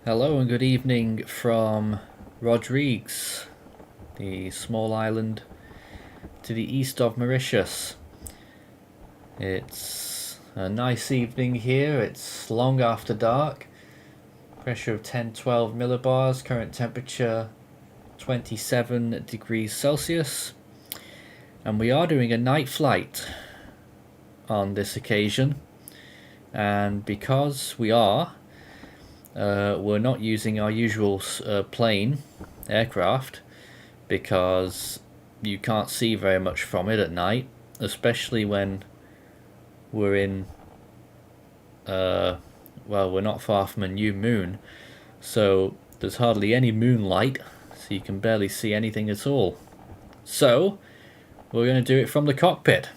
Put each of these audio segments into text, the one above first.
Hello and good evening from Rodrigues, the small island to the east of Mauritius. It's a nice evening here. It's long after dark. Pressure of 10-12 millibars, current temperature 27 degrees Celsius. And we are doing a night flight on this occasion. And because we are, we're not using our usual aircraft, because you can't see very much from it at night, especially when we're in, well, we're not far from a new moon, so there's hardly any moonlight, so you can barely see anything at all. So we're going to do it from the cockpit,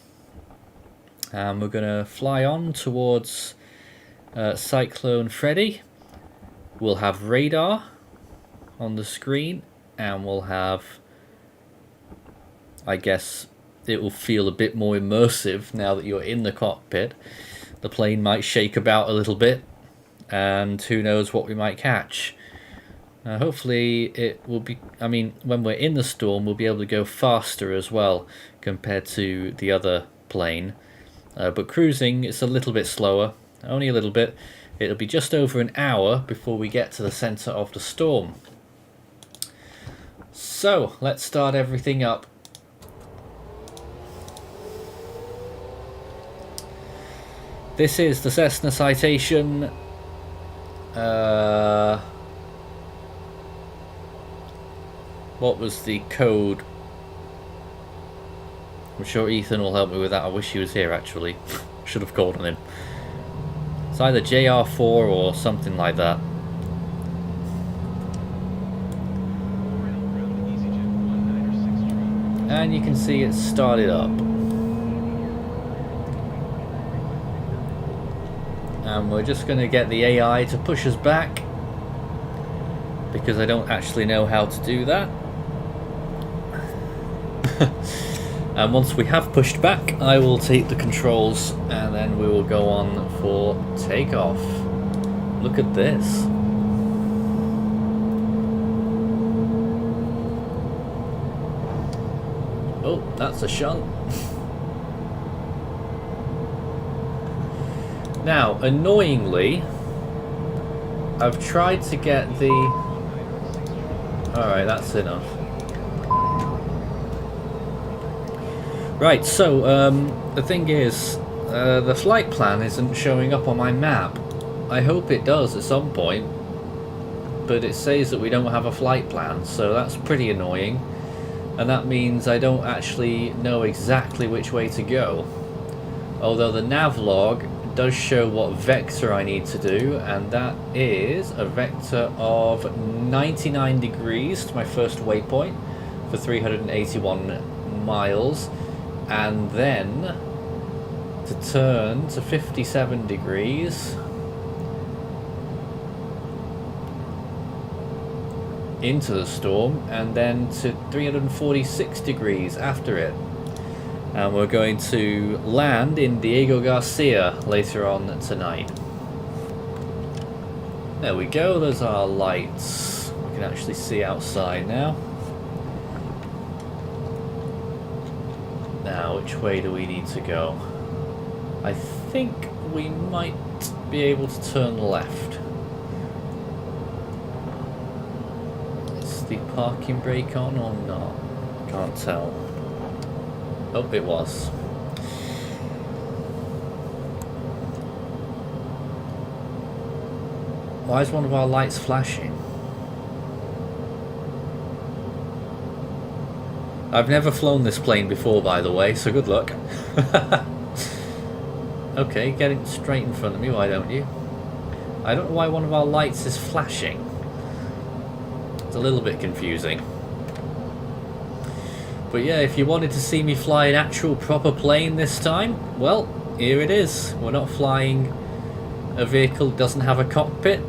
and we're going to fly on towards Cyclone Freddy. We'll have radar on the screen, and we'll have, I guess it will feel a bit more immersive now that you're in the cockpit. The plane might shake about a little bit, and who knows what we might catch. Hopefully it will be, I mean, when we're in the storm, we'll be able to go faster as well compared to the other plane. But cruising, it's a little bit slower, only a little bit. It'll be just over an hour before we get to the center of the storm. So let's start everything up. This is the Cessna Citation what was the code? I'm sure Ethan will help me with that. I wish he was here actually. Should have called on him. It's either JR4 or something like that. And you can see it started up. And we're just going to get the AI to push us back, because I don't actually know how to do that. And once we have pushed back, I will take the controls and then we will go on for takeoff. Look at this. Oh, that's a shunt. Now, annoyingly, I've tried to get the... Alright, that's enough. Right, so the thing is, the flight plan isn't showing up on my map. I hope it does at some point, but it says that we don't have a flight plan, so that's pretty annoying. And that means I don't actually know exactly which way to go. Although the navlog does show what vector I need to do, and that is a vector of 99 degrees to my first waypoint for 381 miles. And then to turn to 57 degrees into the storm, and then to 346 degrees after it. And we're going to land in Diego Garcia later on tonight. There we go, there's our lights. We can actually see outside now. Now, which way do we need to go? I think we might be able to turn left. Is the parking brake on or not? Can't tell. Oh, it was. Why is one of our lights flashing? I've never flown this plane before, by the way, so good luck. Okay, get it straight in front of me, why don't you? I don't know why one of our lights is flashing. It's a little bit confusing. But yeah, if you wanted to see me fly an actual proper plane this time, well, here it is. We're not flying a vehicle that doesn't have a cockpit.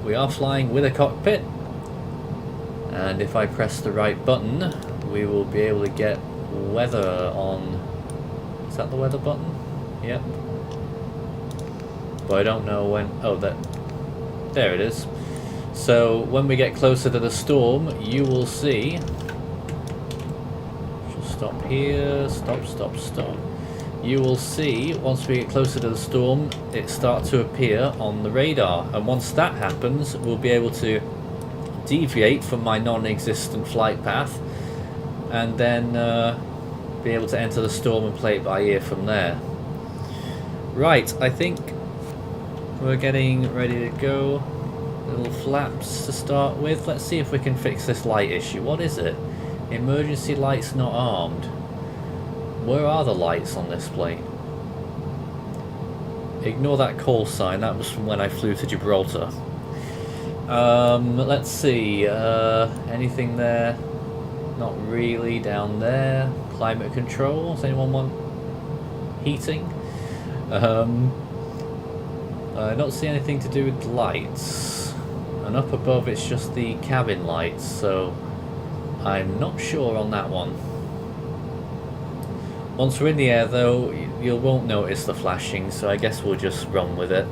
We are flying with a cockpit. And if I press the right button, we will be able to get weather on. Is that the weather button? Yep. But I don't know when. Oh, there it is. So when we get closer to the storm, you will see. Just stop here. Stop. You will see once we get closer to the storm, it starts to appear on the radar, and once that happens, we'll be able to deviate from my non-existent flight path, and then be able to enter the storm and play it by ear from there. Right, I think we're getting ready to go. Little flaps to start with. Let's see if we can fix this light issue. What is it? Emergency lights not armed. Where are the lights on this plane? Ignore that call sign. That was from when I flew to Gibraltar. Let's see. Anything there? Not really. Down there. Climate control. Does anyone want heating? I don't see anything to do with lights. And up above it's just the cabin lights, so I'm not sure on that one. Once we're in the air though, you won't notice the flashing, so I guess we'll just run with it.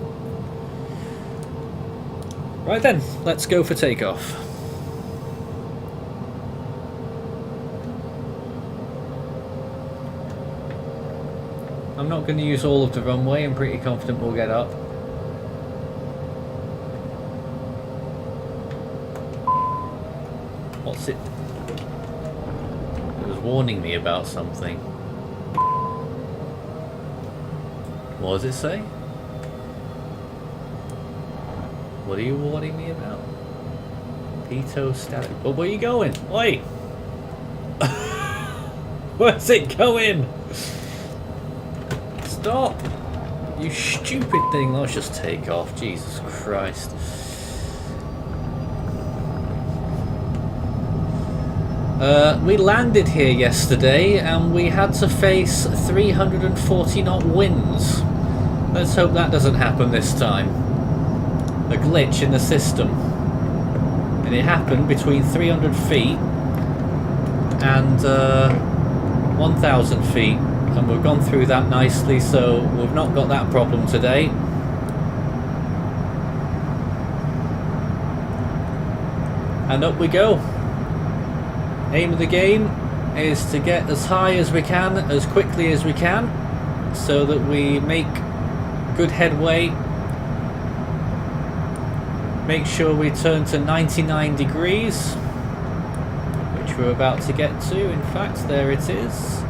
Right then, let's go for takeoff. I'm not going to use all of the runway, I'm pretty confident we'll get up. What's it? It was warning me about something. What does it say? What are you warning me about? Pitot static. Oh, where are you going? Wait! Where's it going? Stop! You stupid thing. Let's just take off. Jesus Christ. We landed here yesterday and we had to face 340 knot winds. Let's hope that doesn't happen this time. A glitch in the system. And it happened between 300 feet and 1,000 feet. And we've gone through that nicely, so we've not got that problem today. And up we go. Aim of the game is to get as high as we can, as quickly as we can, so that we make good headway. Make sure we turn to 99 degrees, which we're about to get to. In fact, there it is.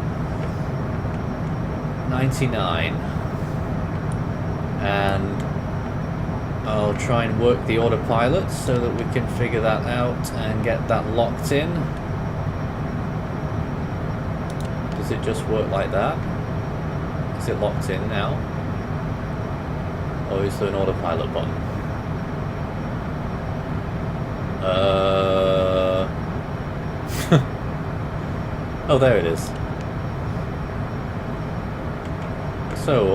99. And I'll try and work the autopilot so that we can figure that out and get that locked in. Does it just work like that? Is it locked in now? Or is there an autopilot button? Oh, there it is. So,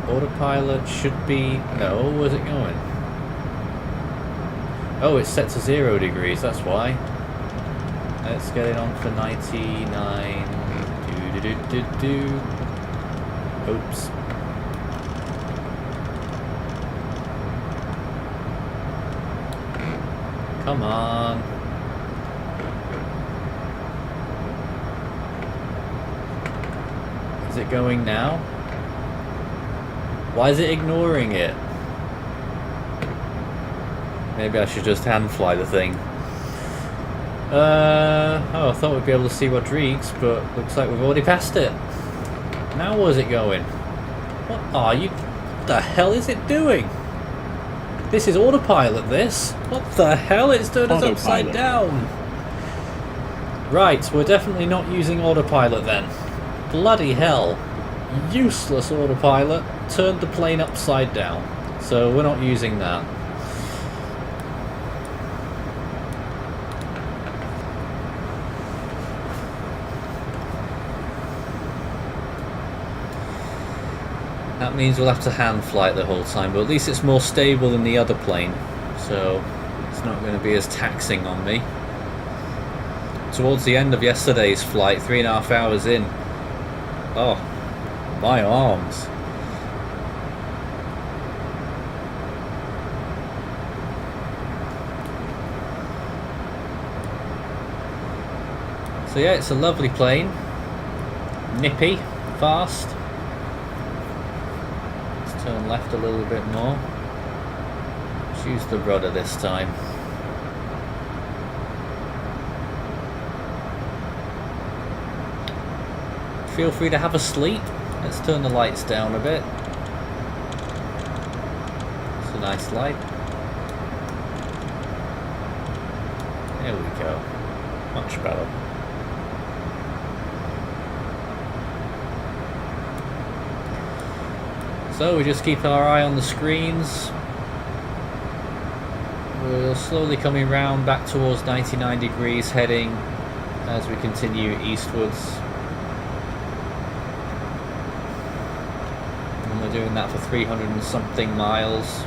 autopilot should be... No, where's it going? Oh, it's set to 0 degrees, that's why. Let's get it on for 99. Oops. Come on. Is it going now? Why is it ignoring it? Maybe I should just hand fly the thing. Oh, I thought we'd be able to see Rodriguez, but looks like we've already passed it. Now where's it going? What are you... What the hell is it doing? This is autopilot, this. What the hell? It's turned us upside down. Right, we're definitely not using autopilot then. Bloody hell. Useless autopilot. Turned the plane upside down. So we're not using that. That means we'll have to hand flight the whole time, but at least it's more stable than the other plane, so it's not going to be as taxing on me. towards the end of yesterday's flight, 3.5 hours in. Oh, my arms. So yeah, it's a lovely plane. Nippy, fast. Let's turn left a little bit more. Let's use the rudder this time. Feel free to have a sleep. Let's turn the lights down a bit. It's a nice light. There we go. Much better. So we just keep our eye on the screens. We're slowly coming round back towards 99 degrees, heading as we continue eastwards. And we're doing that for 300 and something miles.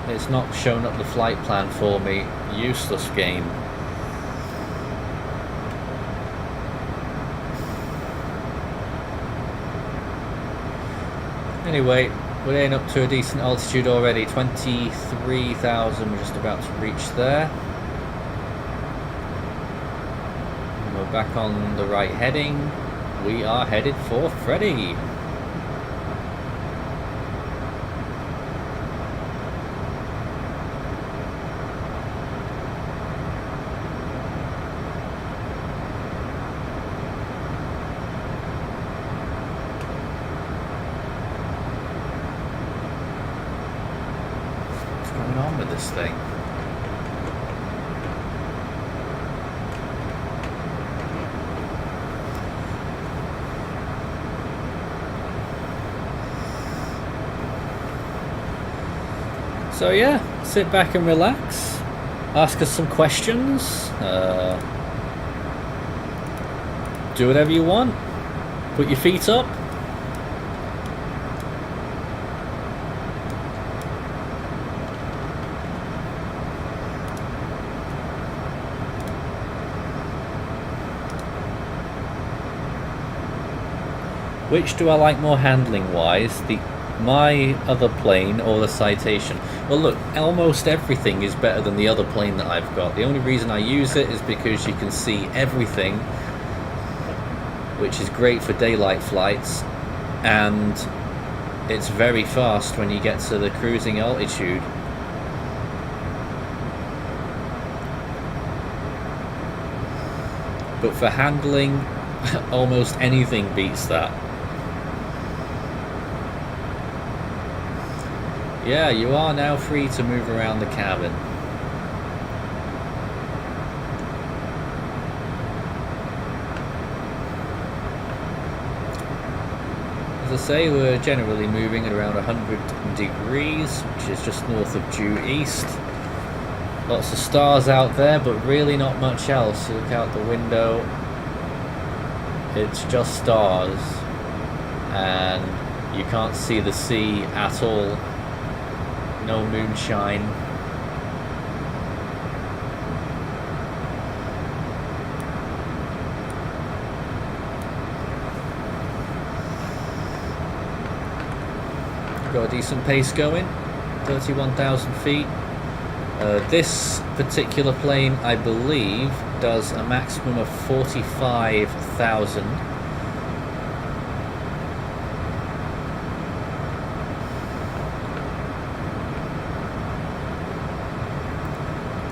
It's not shown up the flight plan for me. Useless game. Anyway, we're getting up to a decent altitude already, 23,000, we're just about to reach there. And we're back on the right heading. We are headed for Freddy. With this thing. So yeah, sit back and relax, ask us some questions, do whatever you want, put your feet up. Which do I like more handling wise, my other plane or the Citation? Well look, almost everything is better than the other plane that I've got. The only reason I use it is because you can see everything, which is great for daylight flights, and it's very fast when you get to the cruising altitude. But for handling, almost anything beats that. Yeah, you are now free to move around the cabin. As I say, we're generally moving at around 100 degrees, which is just north of due east. Lots of stars out there, but really not much else. You look out the window, it's just stars, and you can't see the sea at all. No moonshine. Got a decent pace going, 31,000 feet. This particular plane, I believe, does a maximum of 45,000.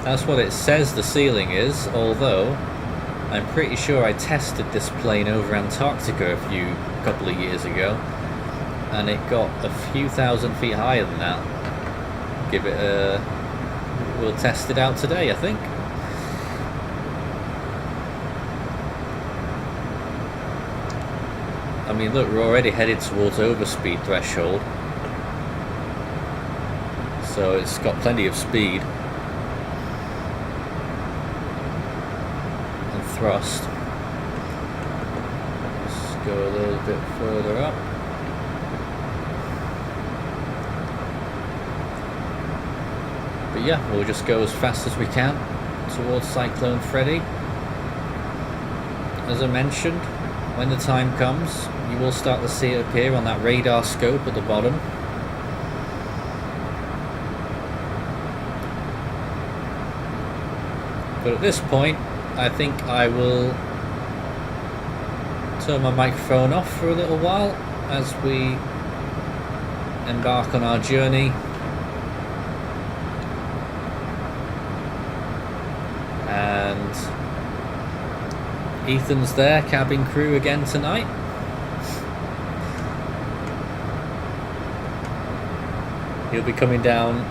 That's what it says the ceiling is, although I'm pretty sure I tested this plane over Antarctica a couple of years ago, and it got a few thousand feet higher than that. Give it a... we'll test it out today, I think. I mean, look, we're already headed towards overspeed threshold, so it's got plenty of speed. Thrust. Let's go a little bit further up. But yeah, we'll just go as fast as we can towards Cyclone Freddy. As I mentioned, when the time comes, you will start to see it appear on that radar scope at the bottom. But at this point, I think I will turn my microphone off for a little while as we embark on our journey. And Ethan's there, cabin crew again tonight. He'll be coming down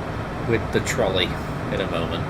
with the trolley in a moment.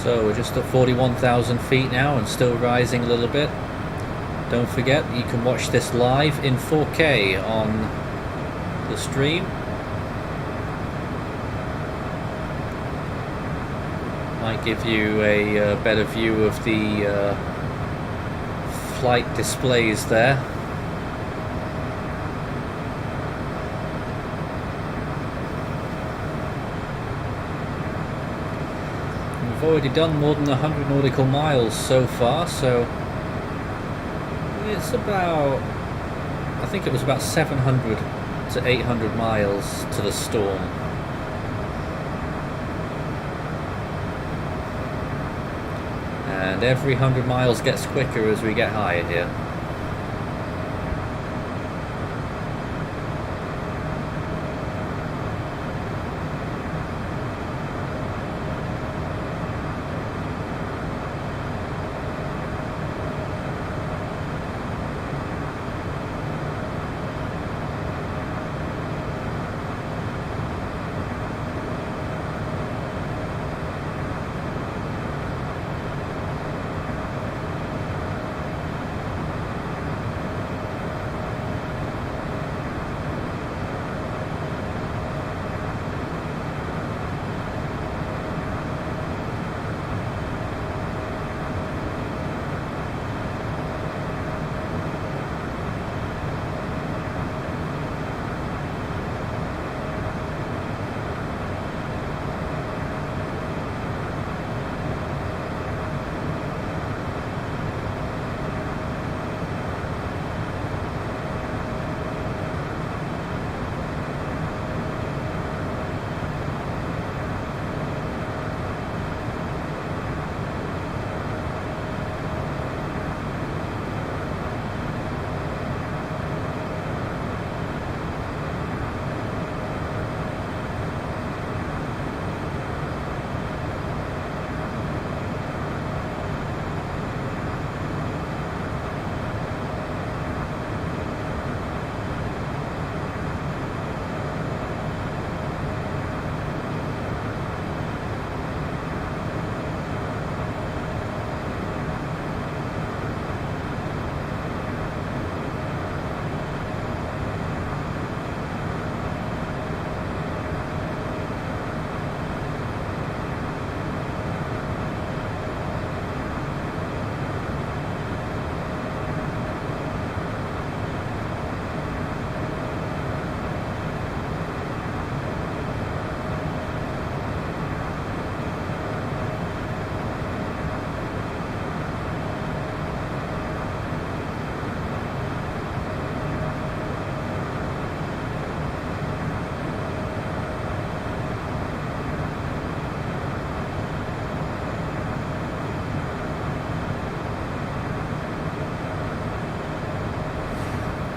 So we're just at 41,000 feet now and still rising a little bit. Don't forget, you can watch this live in 4K on the stream. Might give you a better view of the flight displays there. We've already done more than 100 nautical miles so far, so it's about, I think it was about 700 to 800 miles to the storm. And every 100 miles gets quicker as we get higher here.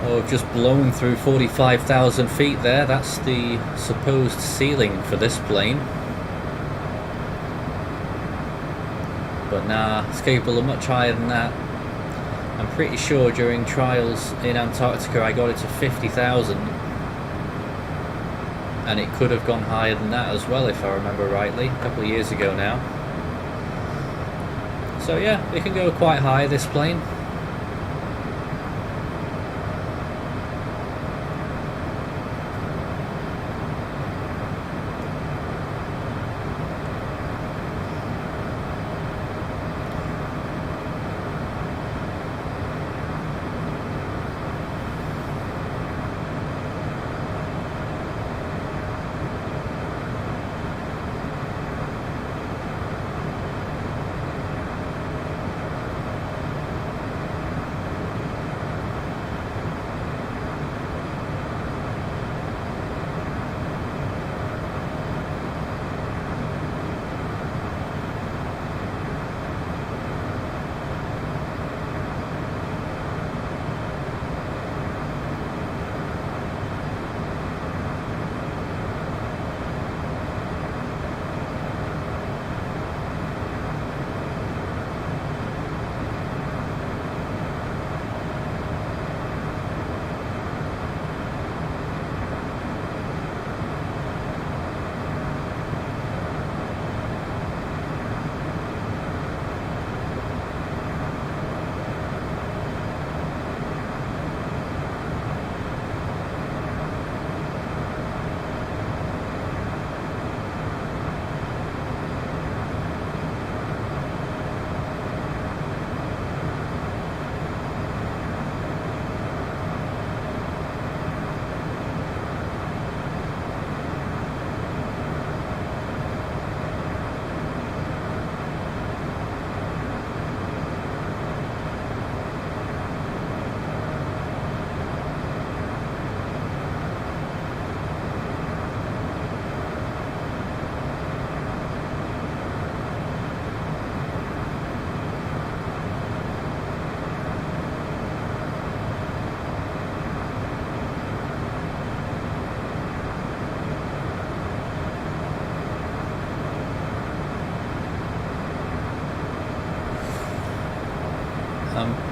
Oh, I've just blown through 45,000 feet there. That's the supposed ceiling for this plane. But nah, it's capable of much higher than that. I'm pretty sure during trials in Antarctica I got it to 50,000. And it could have gone higher than that as well if I remember rightly, a couple of years ago now. So yeah, it can go quite high, this plane.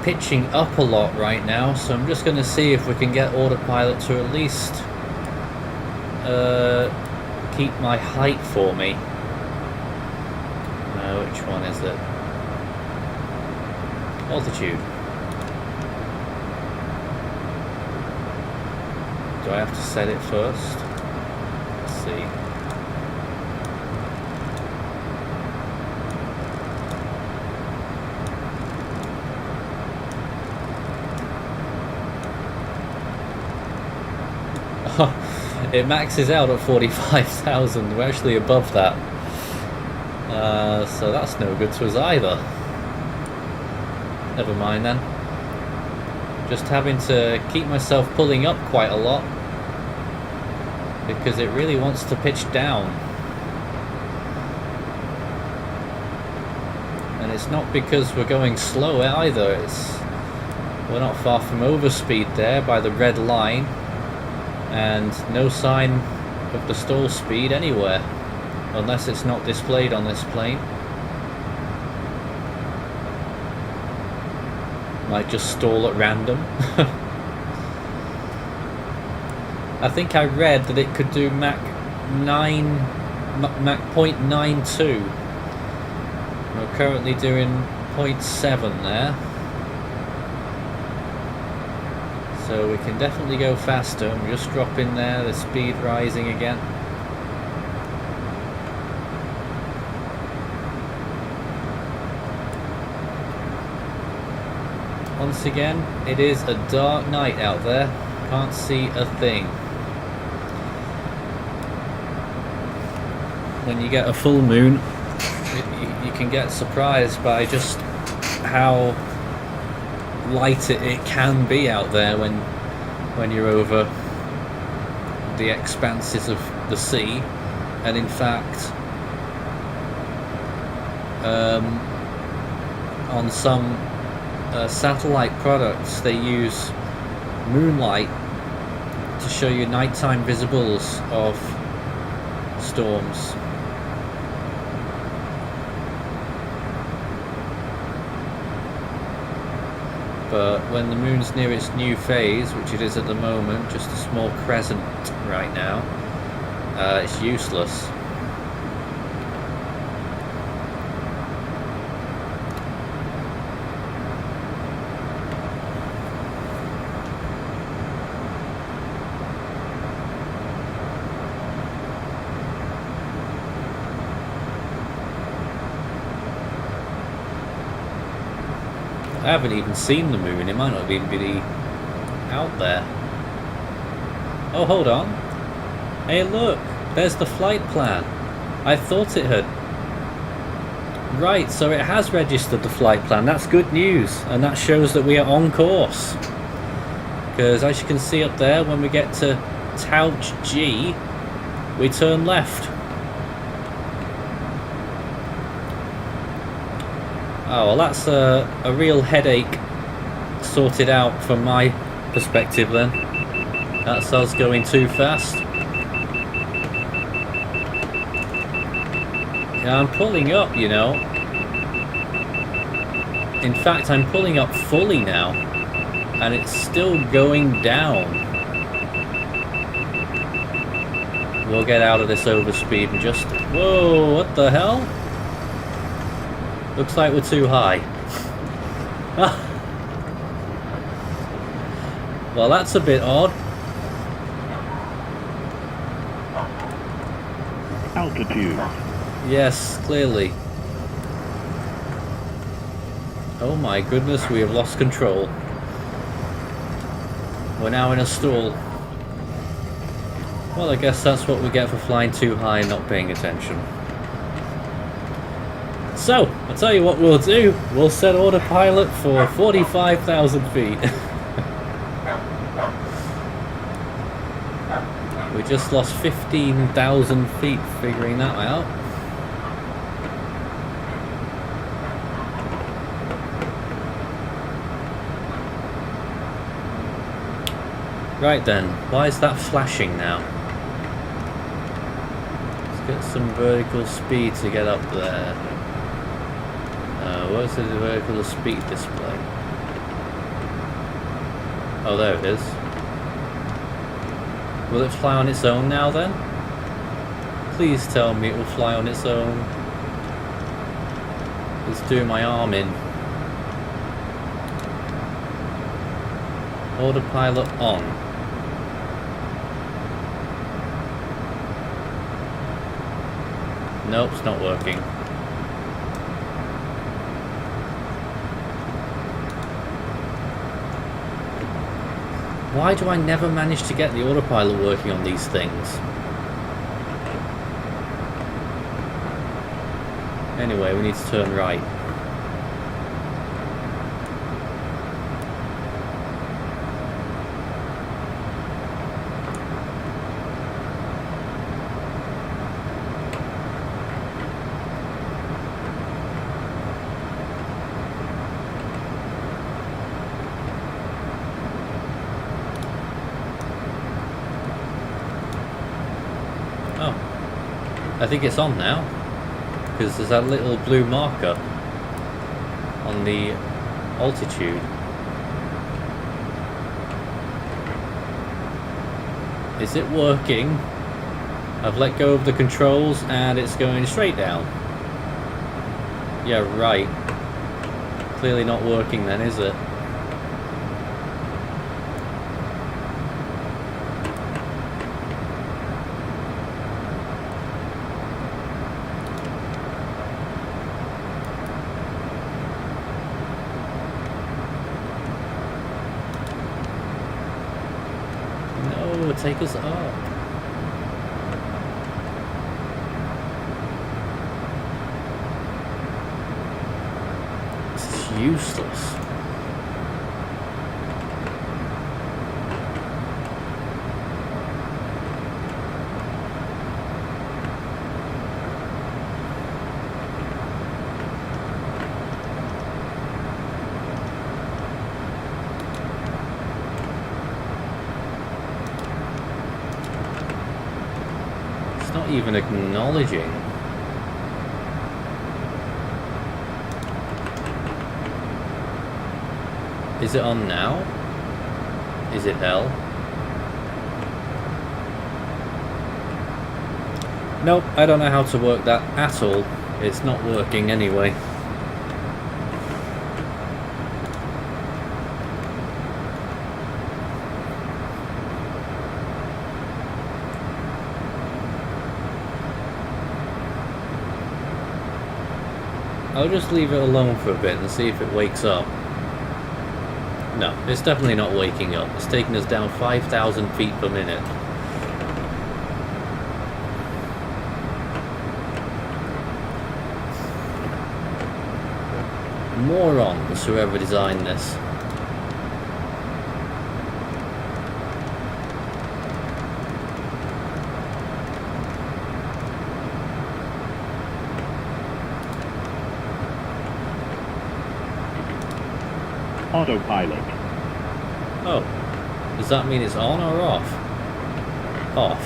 pitching up a lot right now, so I'm just going to see if we can get autopilot to at least keep my height for me. Which one is it? Altitude. Do I have to set it first? Let's see. It maxes out at 45,000. We're actually above that. So that's no good to us either. Never mind then. Just having to keep myself pulling up quite a lot because it really wants to pitch down. And it's not because we're going slow either. We're not far from overspeed there by the red line. And no sign of the stall speed anywhere, unless it's not displayed on this plane. Might just stall at random. I think I read that it could do Mach 0.92. We're currently doing 0.7 there. So we can definitely go faster. I'm just dropping there, the speed rising again. Once again, it is a dark night out there. Can't see a thing. When you get a full moon, you can get surprised by just how light it can be out there when you're over the expanses of the sea. And in fact, on some satellite products they use moonlight to show you nighttime visibles of storms. But when the moon's near its new phase, which it is at the moment, just a small crescent right now, it's useless. I haven't even seen the moon. It might not even be out there. Oh, hold on. Hey, look. There's the flight plan. I thought it had. Right, so it has registered the flight plan. That's good news. And that shows that we are on course. Because as you can see up there, when we get to Touch G, we turn left. Oh, well, that's a real headache sorted out from my perspective then. That's us going too fast. Yeah, I'm pulling up, you know. In fact, I'm pulling up fully now. And it's still going down. We'll get out of this overspeed and just... Whoa, what the hell? Looks like we're too high. Well, that's a bit odd. Altitude. Yes, clearly. Oh my goodness, we have lost control. We're now in a stall. Well, I guess that's what we get for flying too high and not paying attention. So, I'll tell you what we'll do. We'll set autopilot for 45,000 feet. We just lost 15,000 feet figuring that out. Right then, why is that flashing now? Let's get some vertical speed to get up there. Where's the vertical speed display? Oh, there it is. Will it fly on its own now then? Please tell me it will fly on its own. It's doing my arm in. Autopilot on. Nope, it's not working. Why do I never manage to get the autopilot working on these things? Anyway, we need to turn right. I think it's on now, because there's that little blue marker on the altitude. Is it working? I've let go of the controls and it's going straight down. Yeah, right. Clearly not working then, is it? Take us up. This is useless. Not even acknowledging. Is it on now? Is it L? Nope, I don't know how to work that at all. It's not working anyway. I'll just leave it alone for a bit and see if it wakes up. No, it's definitely not waking up. It's taking us down 5,000 feet per minute. Morons, whoever designed this. Autopilot. Oh, does that mean it's on or off? Off.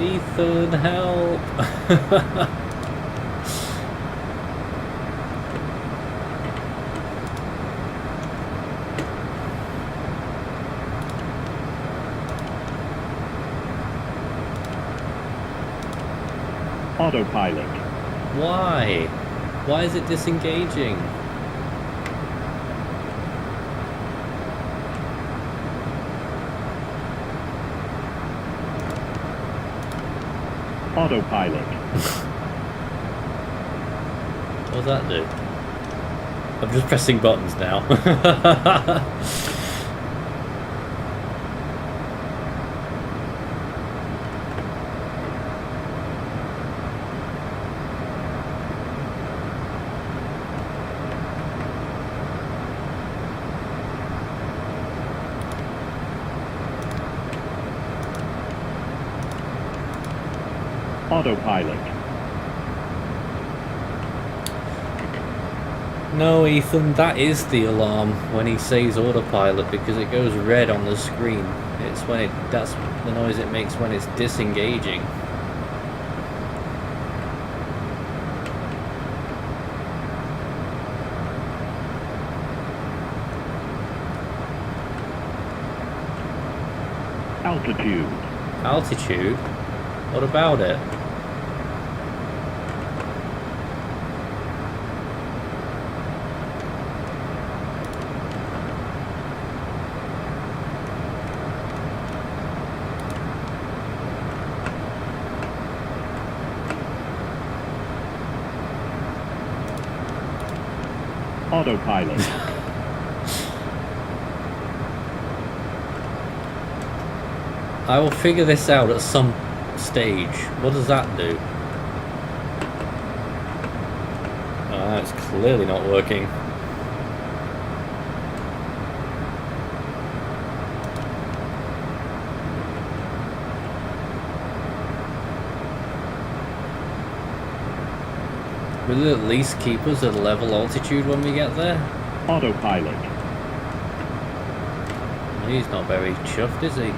Ethan, help! Autopilot. Why? Why is it disengaging? Autopilot. What does that do? I'm just pressing buttons now. Autopilot. No, Ethan, that is the alarm when he says autopilot, because it goes red on the screen. It's when that's the noise it makes when it's disengaging. Altitude. Altitude? What about it? Autopilot. I will figure this out at some stage. What does that do? It's clearly not working. Will it at least keep us at level altitude when we get there? Autopilot. He's not very chuffed, is he?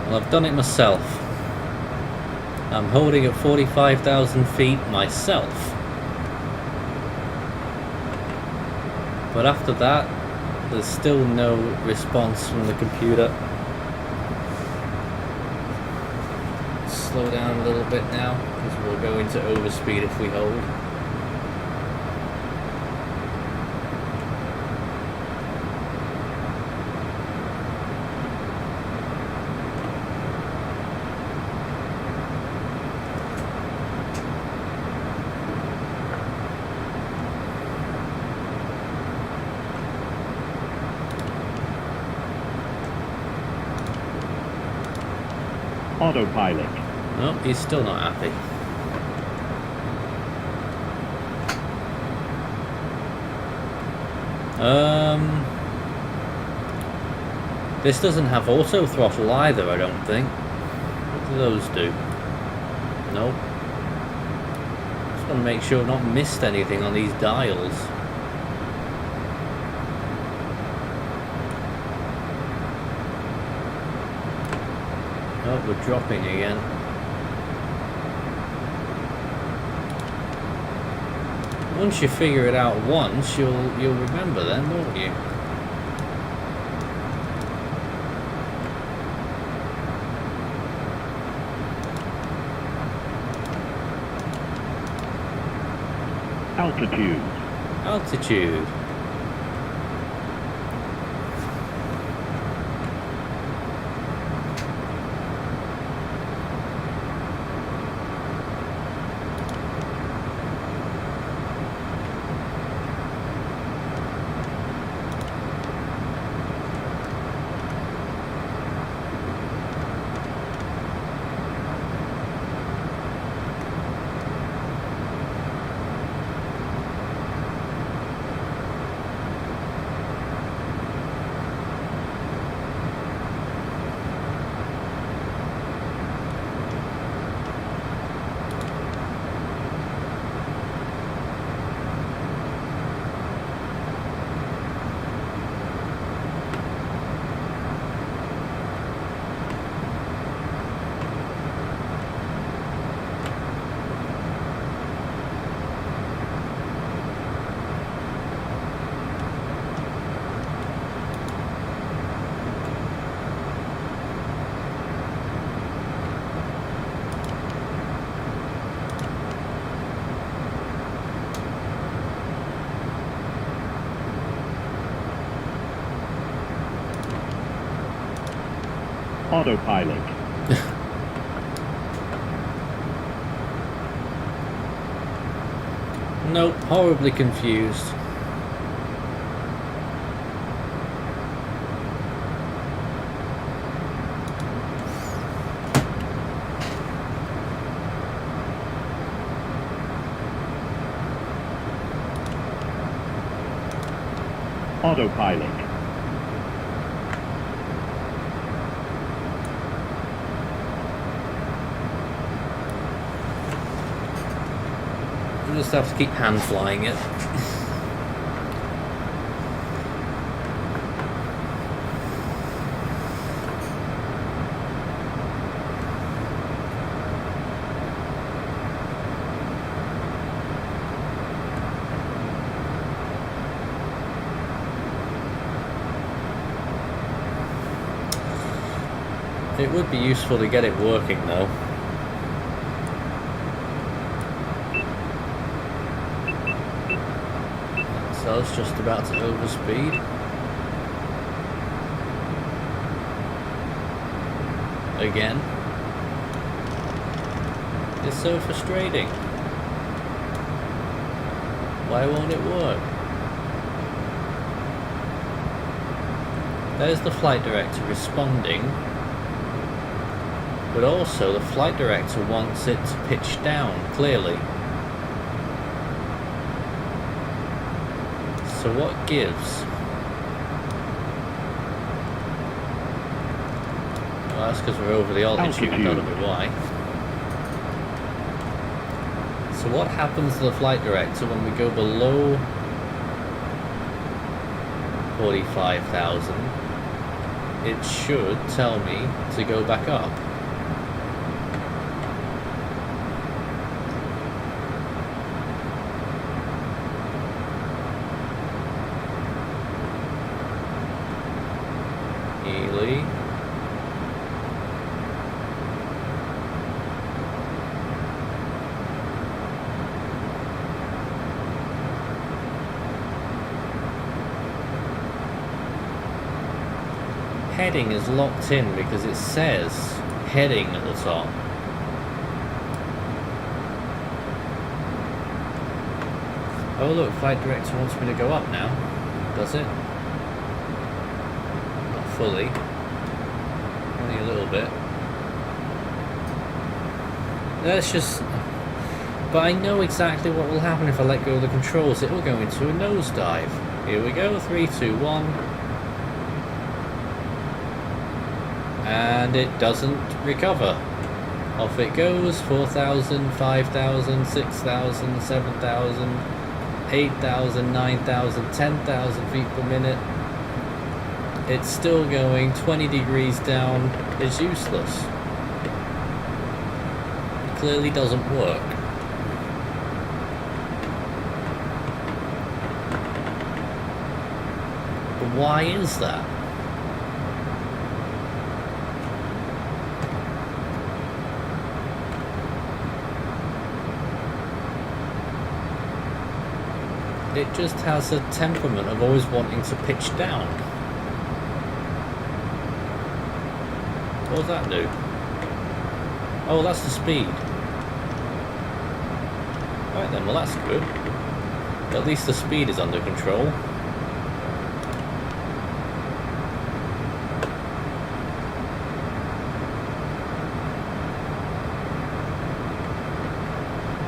Well, I've done it myself. I'm holding at 45,000 feet myself. But after that, there's still no response from the computer. Slow down a little bit now, because we'll go into overspeed if we hold. Autopilot. Nope, he's still not happy. This doesn't have auto throttle either, I don't think. What do those do? Nope. Just want to make sure I've not missed anything on these dials. Oh, we're dropping again. Once you figure it out once, you'll remember then, won't you? Altitude. Altitude. Autopilot. Nope, horribly confused. Autopilot. We'll just have to keep hand flying it. It would be useful to get it working though. So it's just about to overspeed. Again. It's so frustrating. Why won't it work? There's the flight director responding. But also the flight director wants it to pitch down, clearly. So what gives? Well, that's because we're over the altitude, that'll be why. So what happens to the flight director when we go below 45,000? It should tell me to go back up. Heading is locked in because it says heading at the top. Oh look, flight director wants me to go up now. Does it? Not fully. Only a little bit. Let's just... But I know exactly what will happen if I let go of the controls. It will go into a nosedive. Here we go, 3, 2, 1. And it doesn't recover. Off it goes, 4,000, 5,000, 6,000, 7,000, 8,000, 9,000, 10,000 feet per minute. It's still going 20 degrees down. It's useless. It clearly doesn't work. But why is that? It just has a temperament of always wanting to pitch down. What does that do? Oh, that's the speed. Right then, well that's good. At least the speed is under control.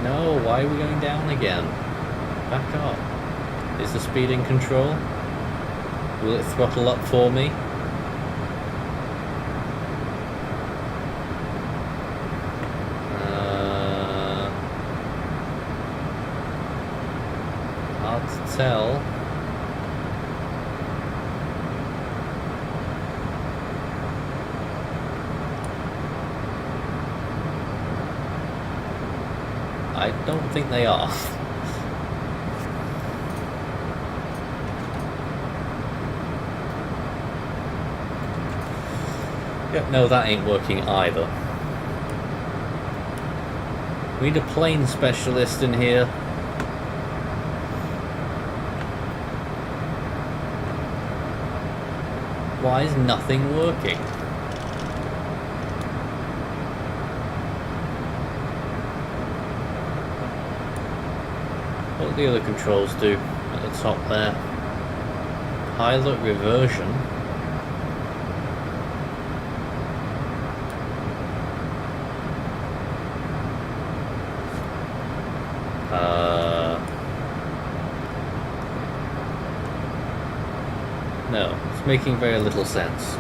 No, why are we going down again? Back up. Is the speed in control? Will it throttle up for me? Hard to tell. I don't think they are. No, that ain't working either. We need a plane specialist in here. Why is nothing working? What do the other controls do at the top there? Pilot reversion. No, it's making very little sense.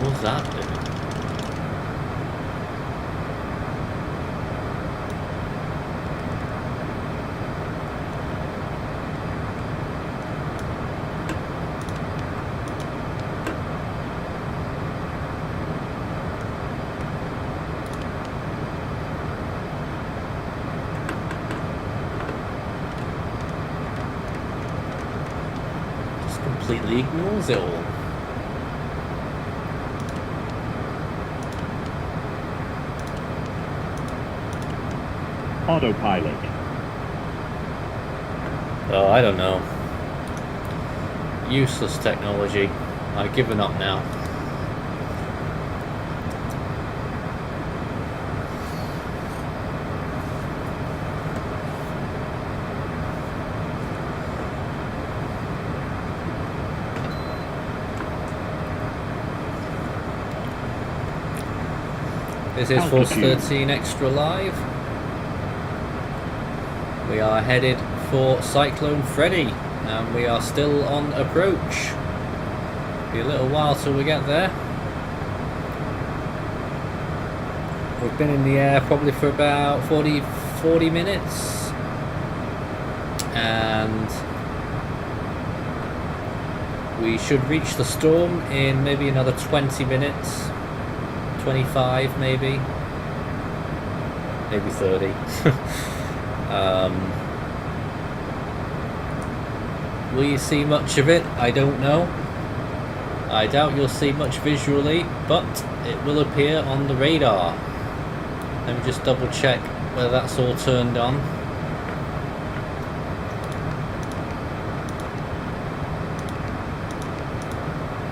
What's that doing? Just completely ignores it all. Autopilot. Oh, I don't know. Useless technology. I've given up now. This is Force 13 Extra Live. We are headed for Cyclone Freddy, and we are still on approach. Be a little while till we get there. We've been in the air probably for about 40 minutes, and we should reach the storm in maybe another 20 minutes, 25 maybe 30. Will you see much of it? I don't know. I doubt you'll see much visually, but it will appear on the radar. Let me just double check whether that's all turned on.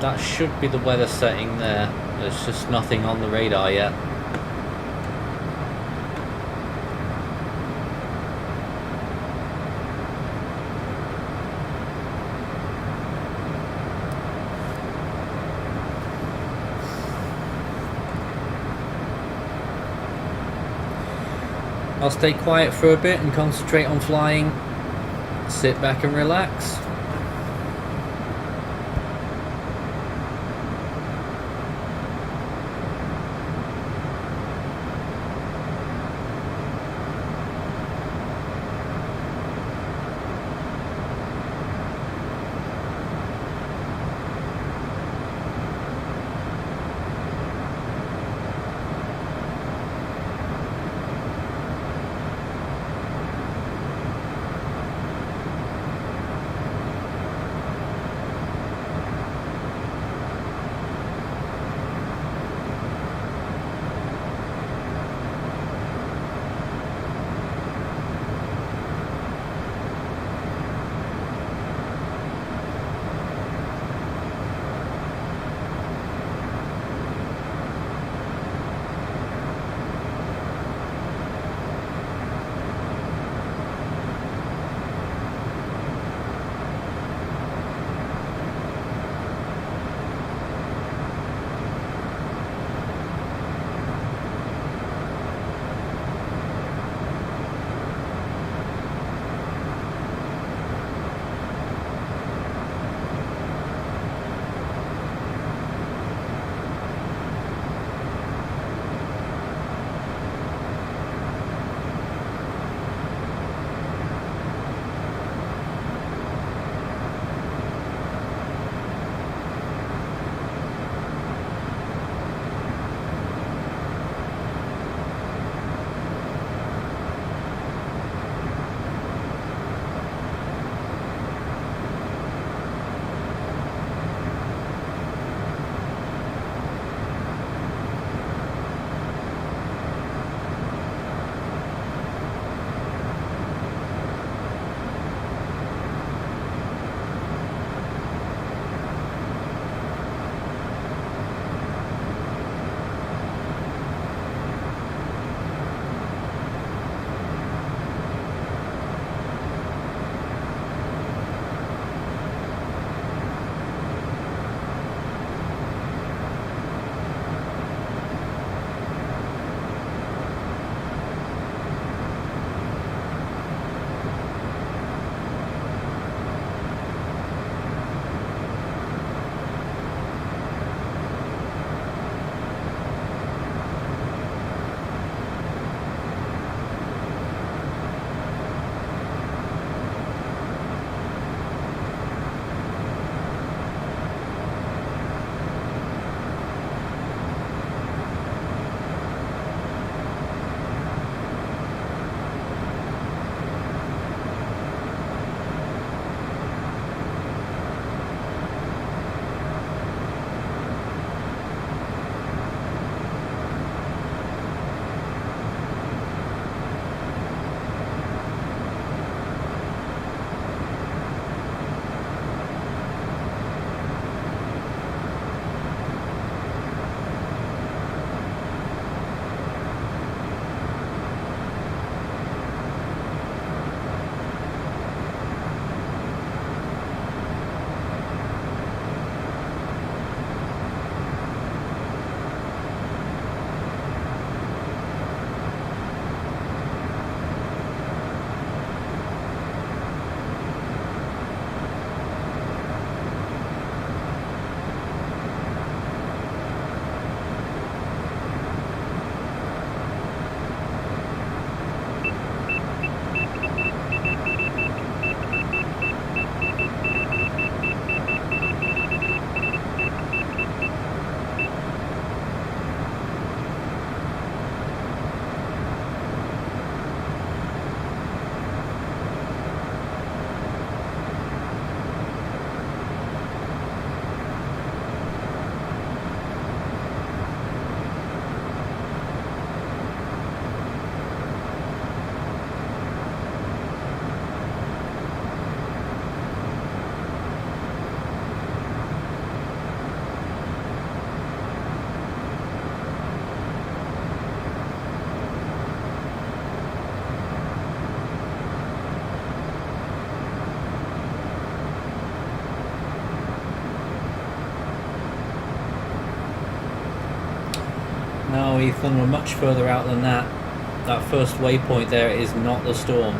That should be the weather setting there. There's just nothing on the radar yet. I'll stay quiet for a bit and concentrate on flying. Sit back and relax. Ethan, we're much further out than that. That first waypoint there is not the storm.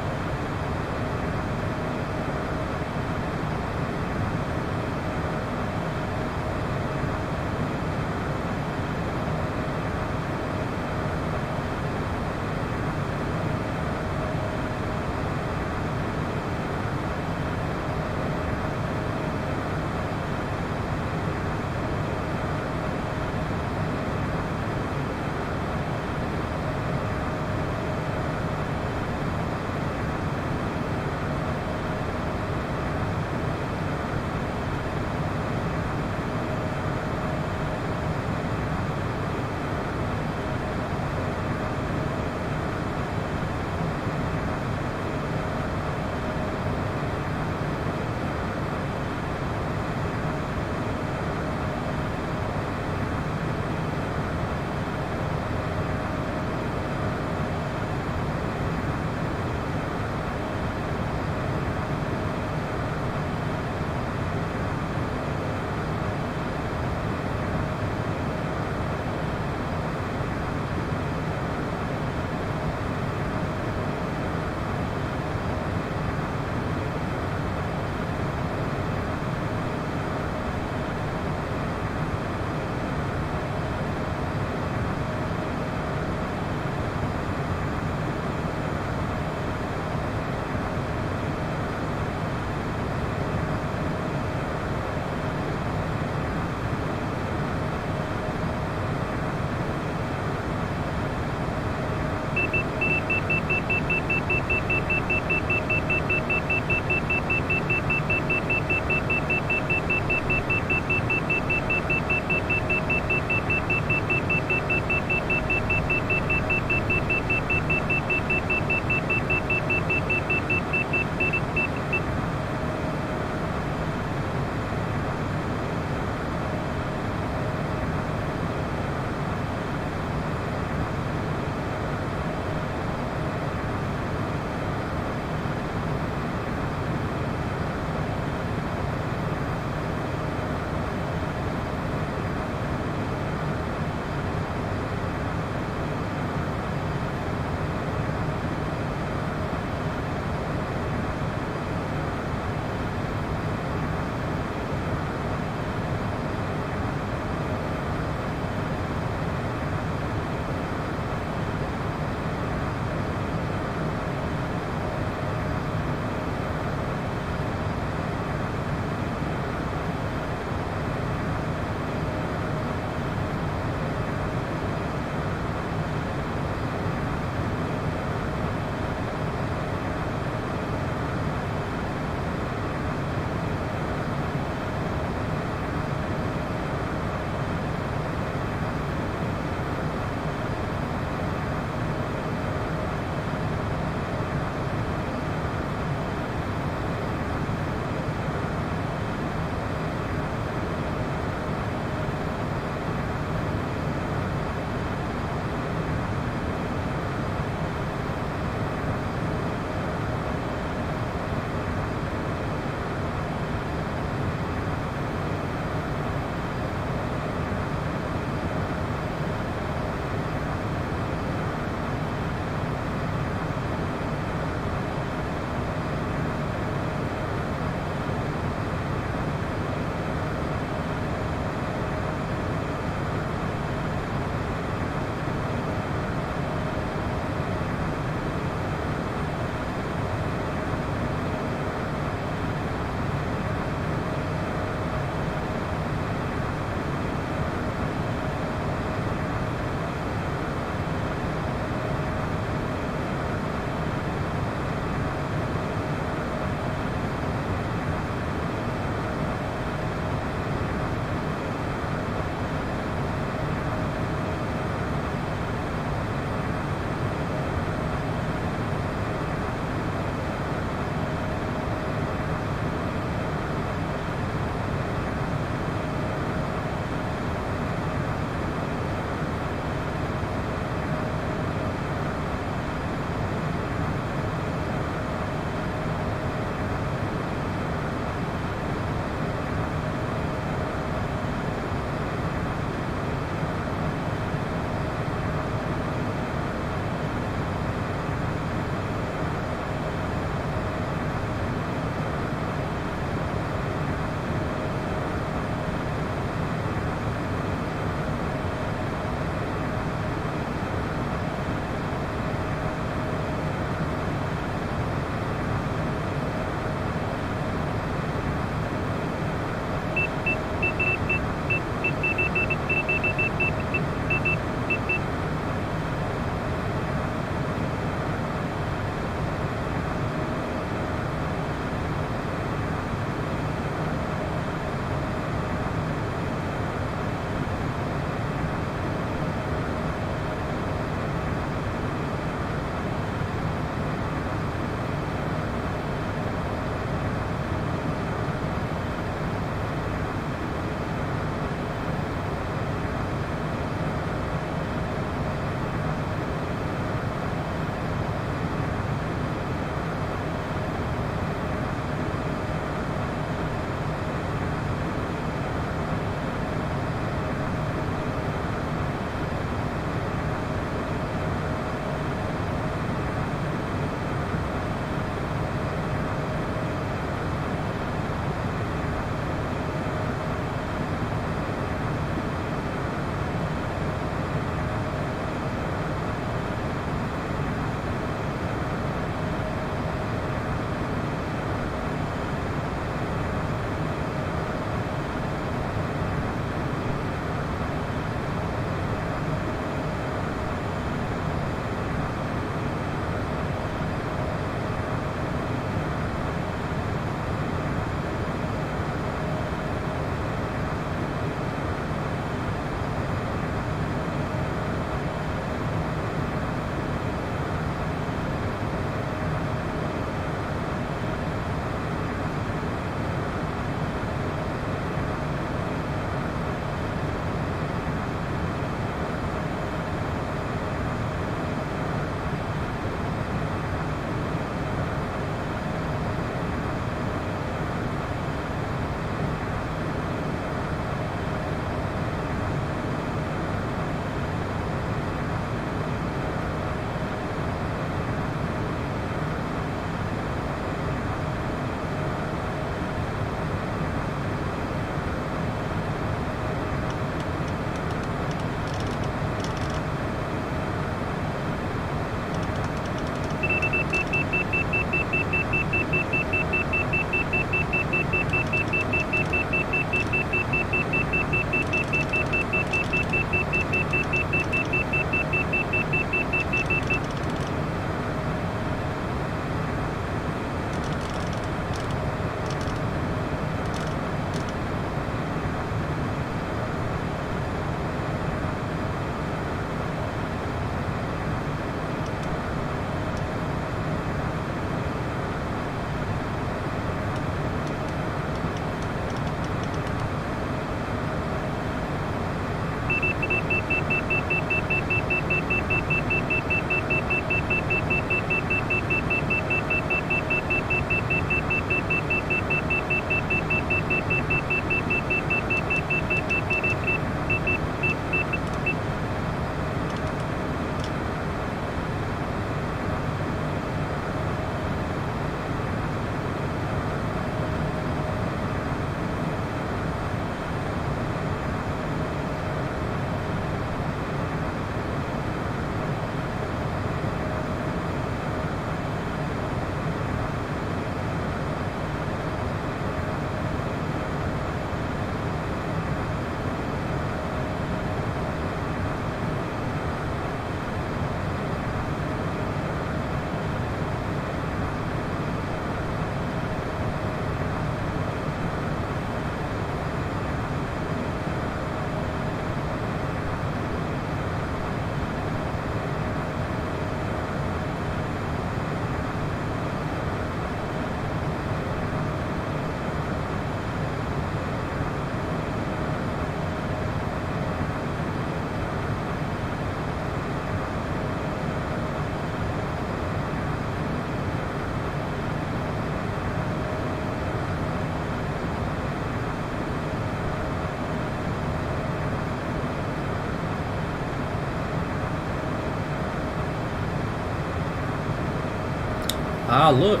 Ah, look!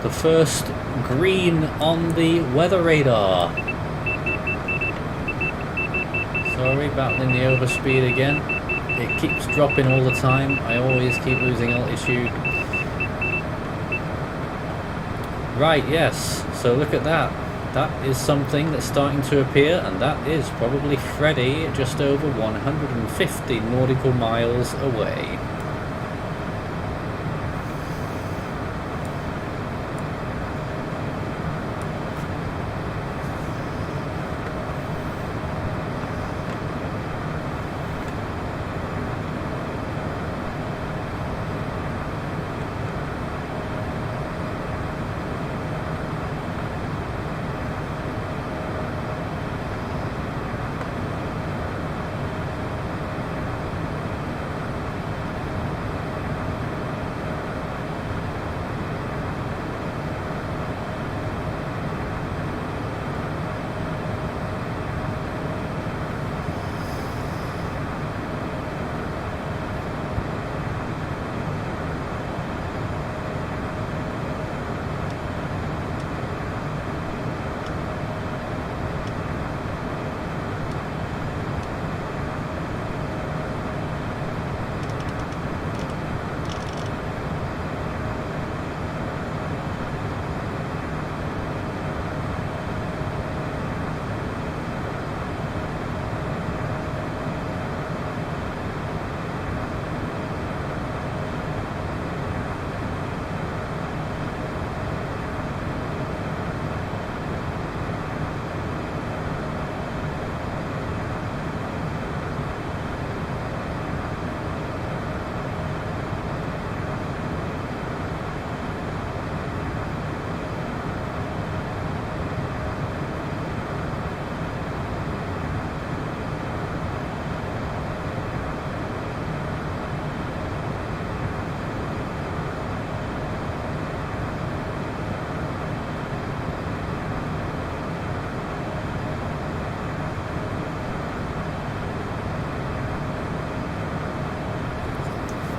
The first green on the weather radar. Sorry, battling the overspeed again. It keeps dropping all the time. I always keep losing altitude. Right, yes. So look at that. That is something that's starting to appear, and that is probably Freddy just over 150 nautical miles away.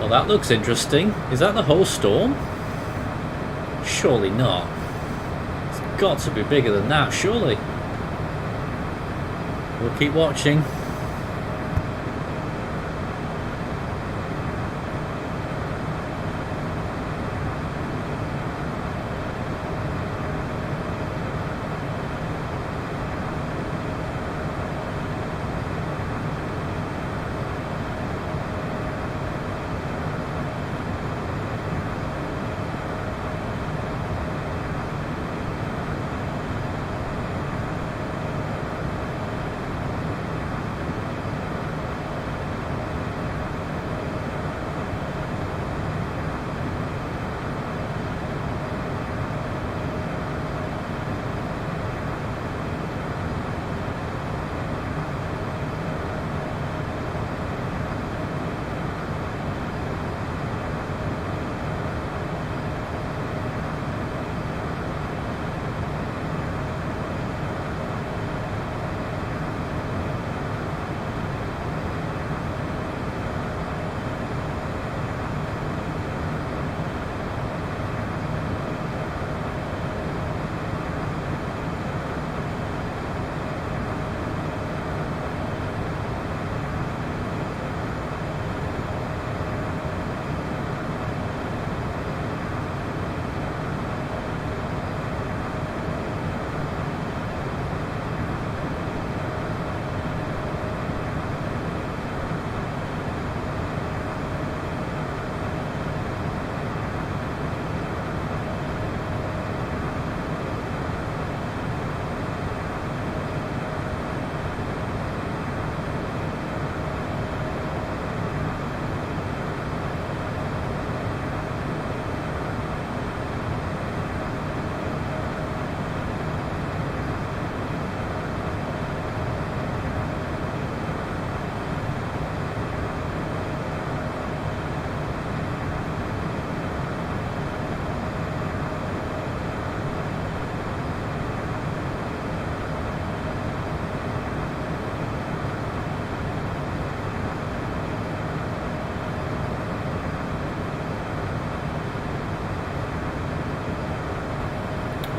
Well, that looks interesting. Is that the whole storm? Surely not. It's got to be bigger than that, surely. We'll keep watching.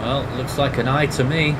Well, looks like an eye to me.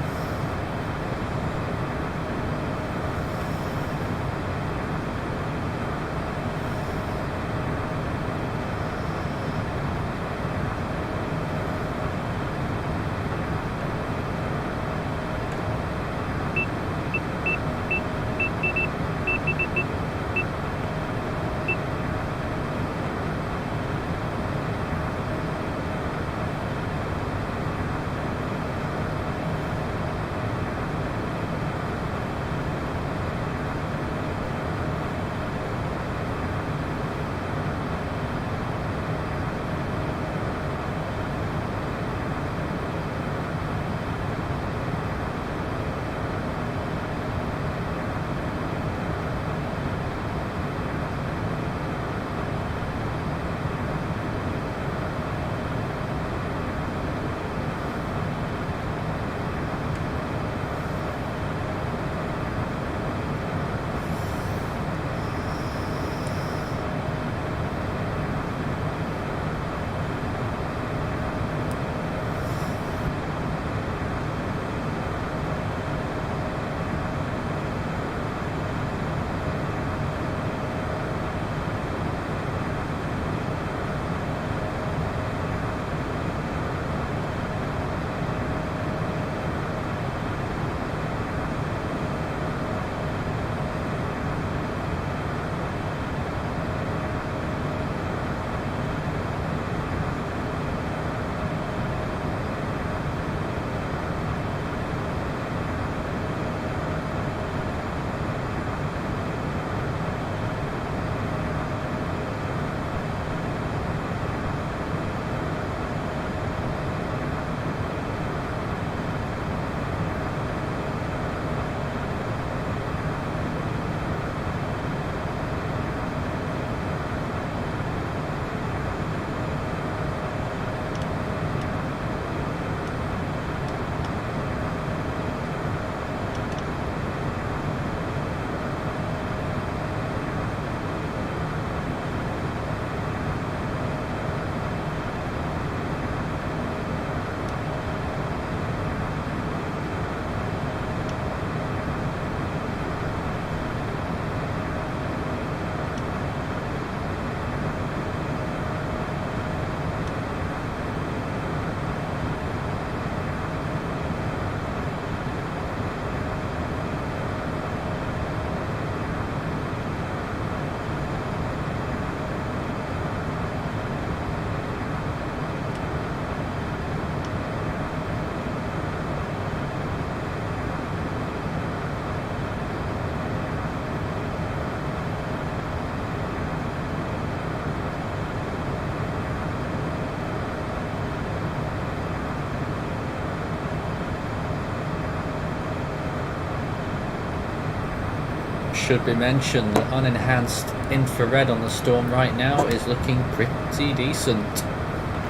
Should be mentioned that unenhanced infrared on the Storm right now is looking pretty decent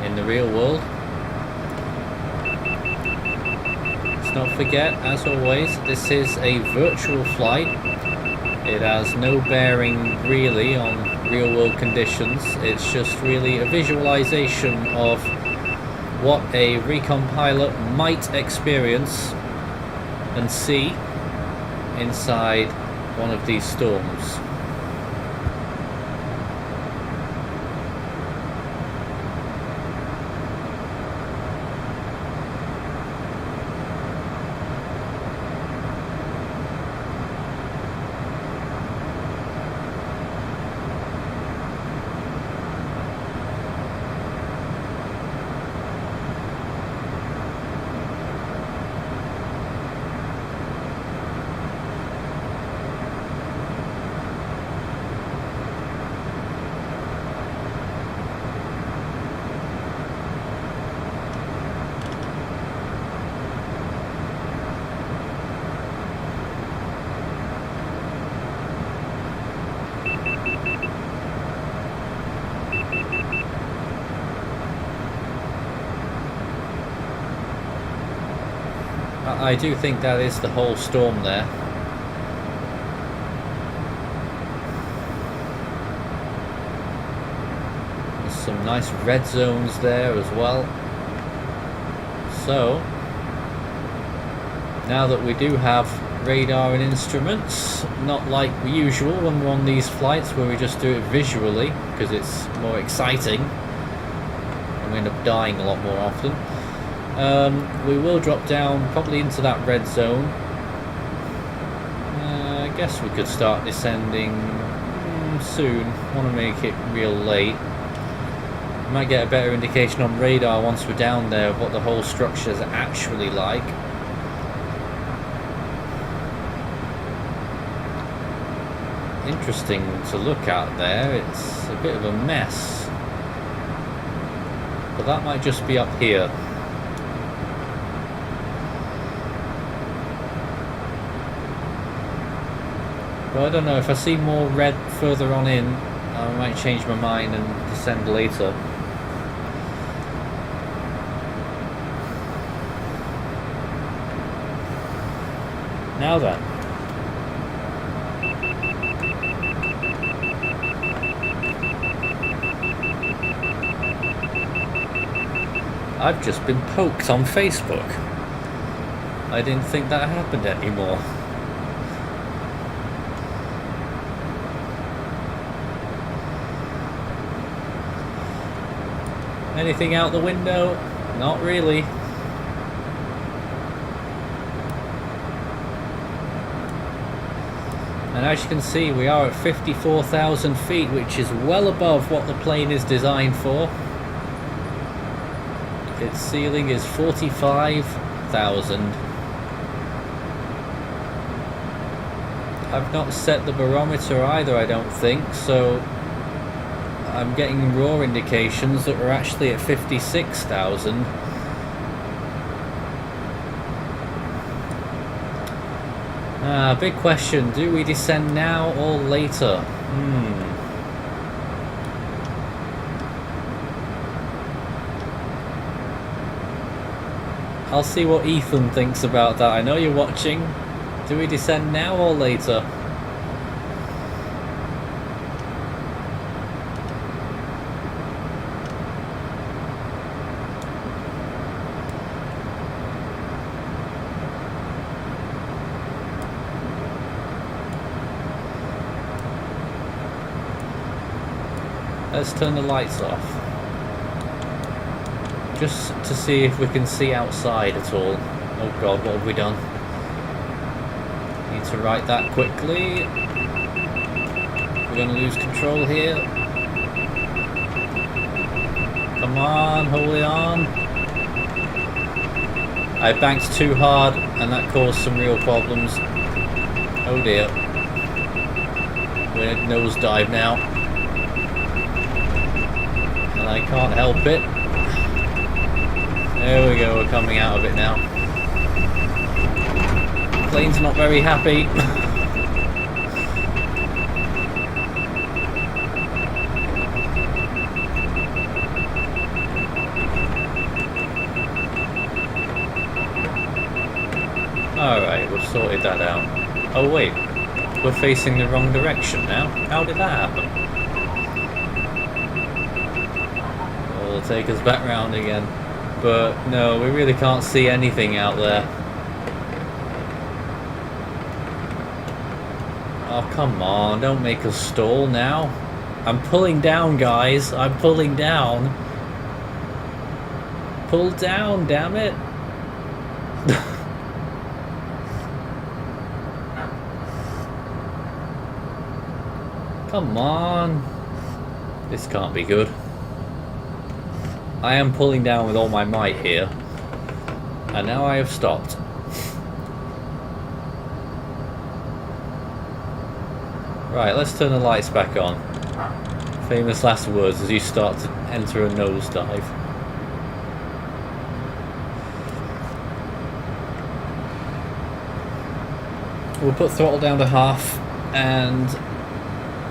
in the real world. Let's not forget, as always, this is a virtual flight. It has no bearing really on real world conditions. It's just really a visualization of what a Recon pilot might experience and see inside one of these storms. I do think that is the whole storm there. There's some nice red zones there as well. So Now that we do have radar and instruments, not like usual when we're on these flights where we just do it visually because it's more exciting and we end up dying a lot more often. We will drop down probably into that red zone. I guess we could start descending soon. Want to make it real late. We might get a better indication on radar once we're down there of what the whole structure is actually like. Interesting to look at there. It's a bit of a mess, but that might just be up here. But I don't know, if I see more red further on in, I might change my mind and descend later. Now then. I've just been poked on Facebook. I didn't think that happened anymore. Anything out the window? Not really. And as you can see, we are at 54,000 feet, which is well above what the plane is designed for. Its ceiling is 45,000. I've not set the barometer either, I don't think, so I'm getting raw indications that we're actually at 56,000. Big question, do we descend now or later? I'll see what Ethan thinks about that. I know you're watching. Do we descend now or later? Let's turn the lights off. Just to see if we can see outside at all. Oh god, what have we done? Need to right that quickly. We're going to lose control here. Come on, hold it on. I banked too hard and that caused some real problems. Oh dear. We're nosedive now. And I can't help it. There we go, we're coming out of it now. Plane's not very happy. Alright, we've sorted that out. Oh wait, we're facing the wrong direction now. How did that happen? Well, it'll take us back round again. But no, we really can't see anything out there. Oh, come on, don't make us stall now. I'm pulling down, guys. I'm pulling down. Pull down, damn it. Come on. This can't be good. I am pulling down with all my might here, and now I have stopped. Right, let's turn the lights back on. Famous last words as you start to enter a nosedive. We'll put throttle down to half, and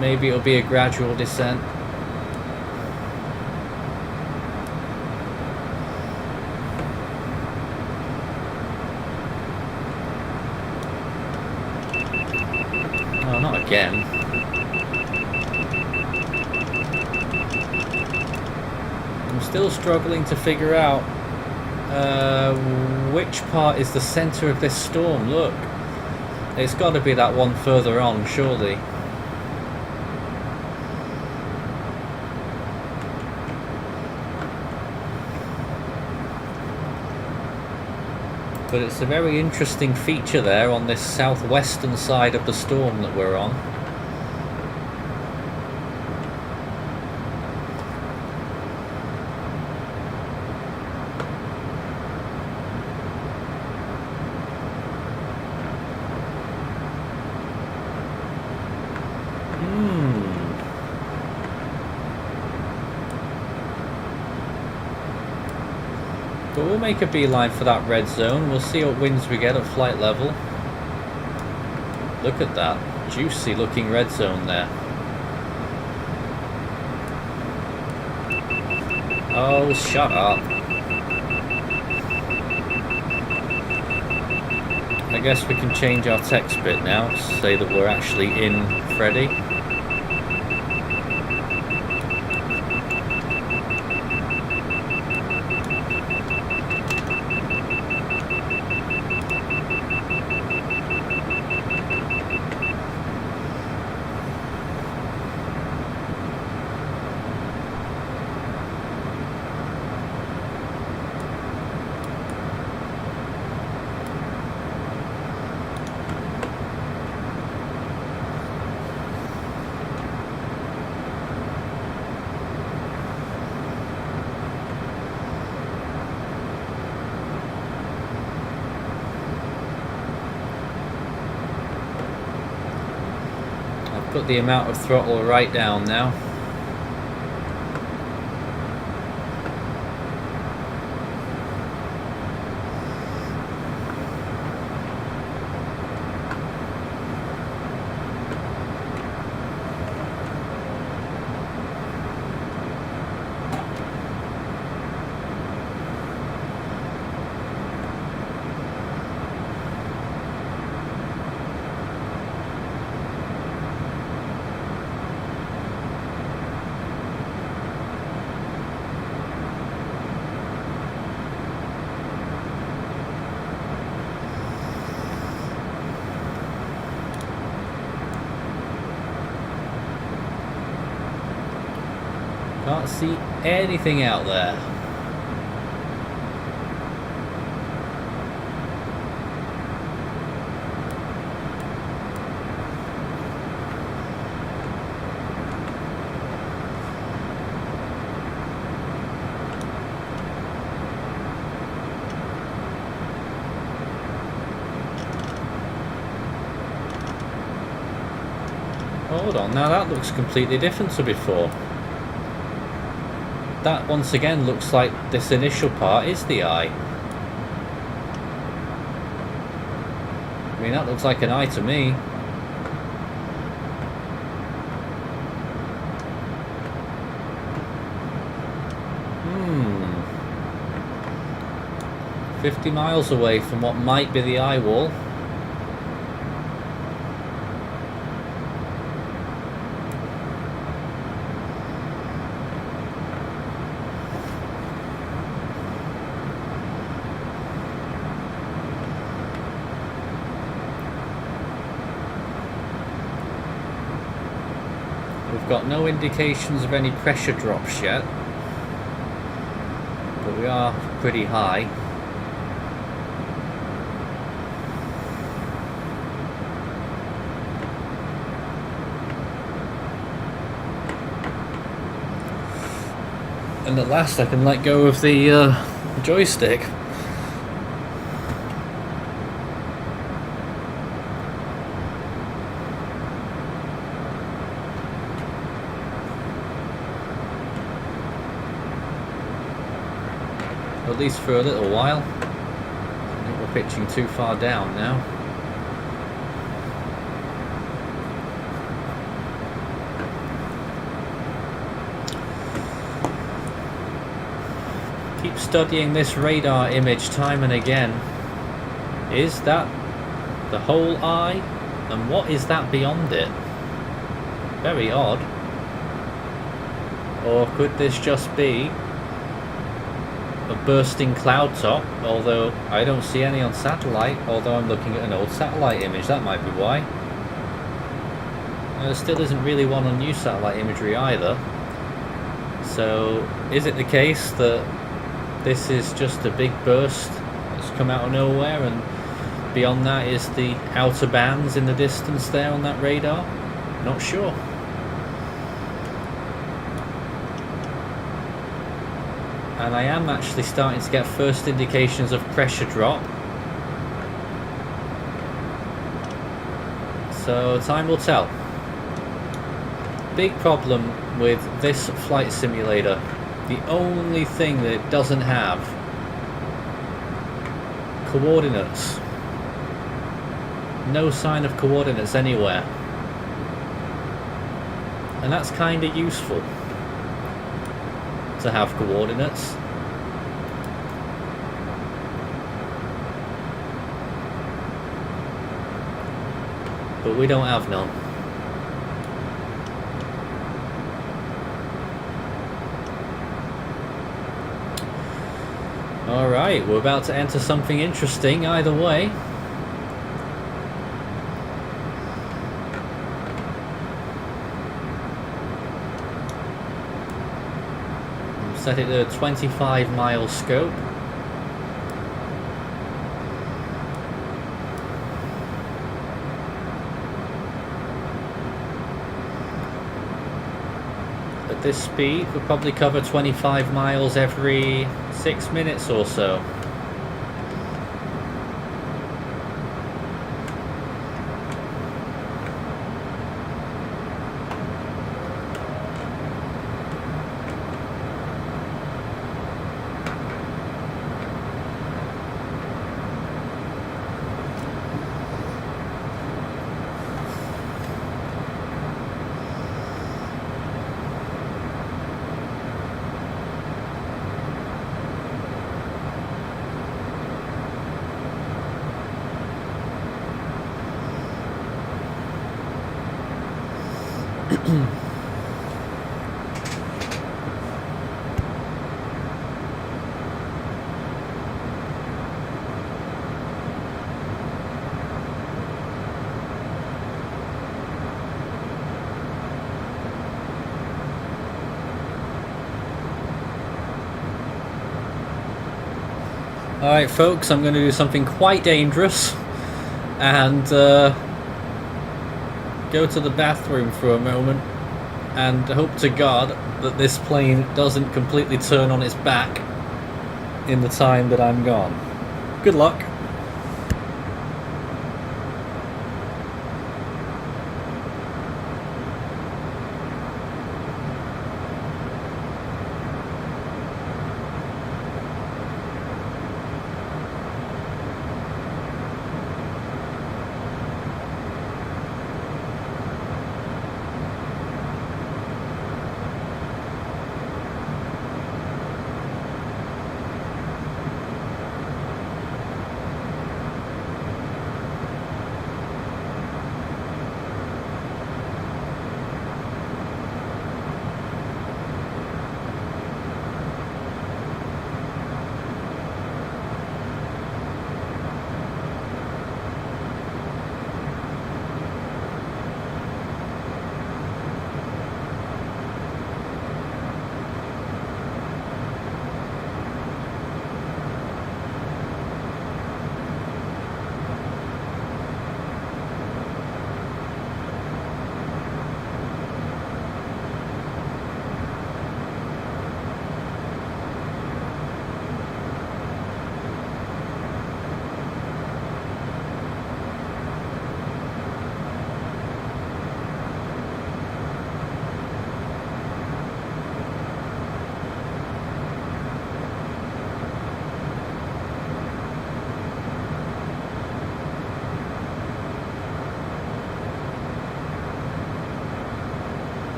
maybe it'll be a gradual descent. Again. I'm still struggling to figure out Which part is the centre of this storm? Look. It's got to be that one further on, surely. But it's a very interesting feature there on this southwestern side of the storm that we're on. But we'll make a beeline for that red zone. We'll see what winds we get at flight level. Look at that juicy looking red zone there. Oh, shut up. I guess we can change our text bit now to say that we're actually in Freddy. Put the amount of throttle right down now. Can't see anything out there. Hold on, now that looks completely different to before. That once again looks like this initial part is the eye. I mean, that looks like an eye to me. Hmm. 50 miles away from what might be the eye wall. We've got no indications of any pressure drops yet, but we are pretty high. And at last I can let go of the joystick. At least for a little while. I think we're pitching too far down now. Keep studying this radar image time and again. Is that the whole eye? And what is that beyond it? Very odd. Or could this just be a bursting cloud top, although I don't see any on satellite, although I'm looking at an old satellite image, that might be why. There still isn't really one on new satellite imagery either. So is it the case that this is just a big burst that's come out of nowhere, and beyond that is the outer bands in the distance there on that radar? Not sure. And I am actually starting to get first indications of pressure drop. So time will tell. Big problem with this flight simulator. The only thing that it doesn't have: coordinates. No sign of coordinates anywhere. And that's kind of useful, to have coordinates. But we don't have none. Alright, we're about to enter something interesting either way. Set it at a 25-mile scope. At this speed, we'll probably cover 25 miles every 6 minutes or so. Alright folks, I'm going to do something quite dangerous and go to the bathroom for a moment and hope to God that this plane doesn't completely turn on its back in the time that I'm gone. Good luck.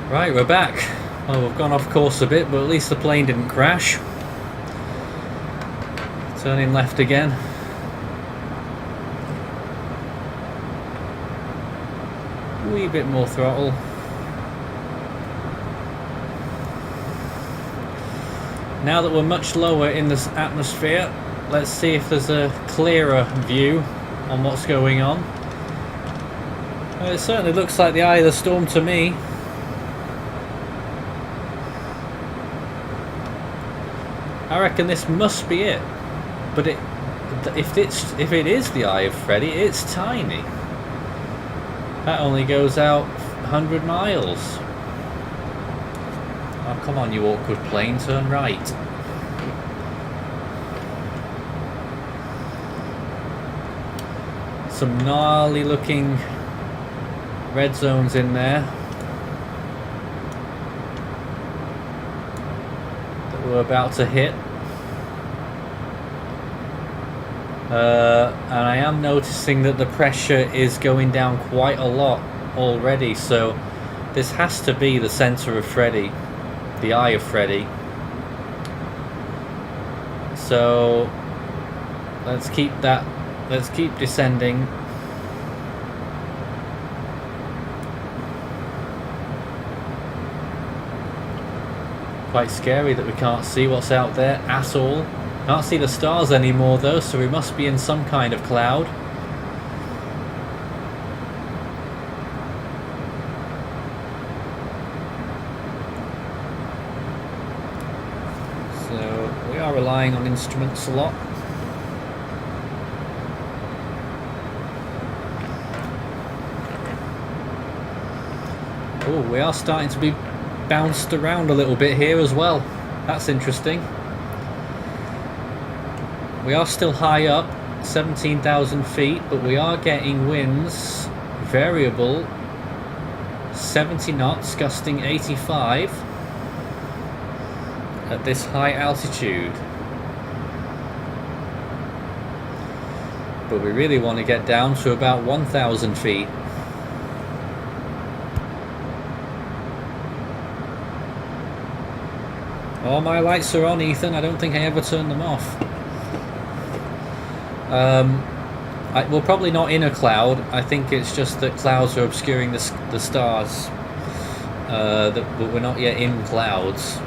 Right, we're back. Well, we've gone off course a bit, but at least the plane didn't crash. Turning left again. Wee bit more throttle. Now that we're much lower in this atmosphere, let's see if there's a clearer view on what's going on. Well, it certainly looks like the eye of the storm to me. I reckon this must be it, but if it is the eye of Freddy, it's tiny. That only goes out 100 miles. Oh, come on, you awkward plane, turn right. Some gnarly looking red zones in there that we're about to hit. And I am noticing that the pressure is going down quite a lot already, so this has to be the center of Freddy, the eye of Freddy. So let's keep descending. Quite scary that we can't see what's out there at all. Can't see the stars anymore though, so we must be in some kind of cloud. So we are relying on instruments a lot. Oh, we are starting to be bounced around a little bit here as well. That's interesting. We are still high up, 17,000 feet, but we are getting winds, variable, 70 knots, gusting 85 at this high altitude. But we really want to get down to about 1,000 feet. Oh, my lights are on, Ethan. I don't think I ever turned them off. We're probably not in a cloud. I think it's just that clouds are obscuring the stars. But we're not yet in clouds.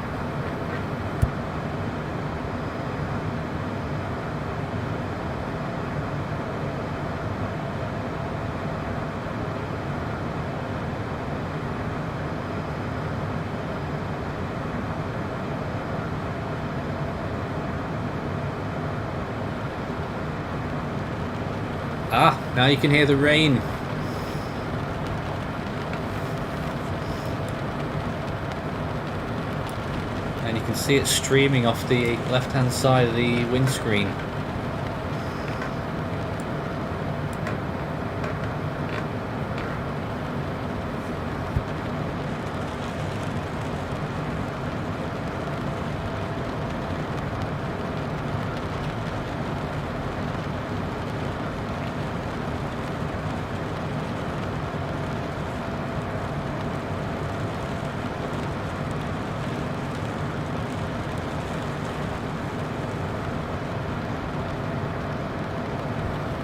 Ah, now you can hear the rain. And you can see it streaming off the left-hand side of the windscreen.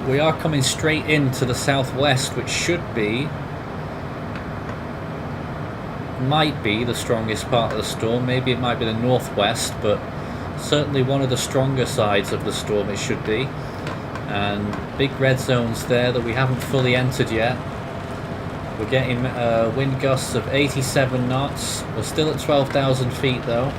We are coming straight into the southwest, which might be the strongest part of the storm. Maybe it might be the northwest, but certainly one of the stronger sides of the storm it should be. And big red zones there that we haven't fully entered yet. We're getting wind gusts of 87 knots. We're still at 12,000 feet though.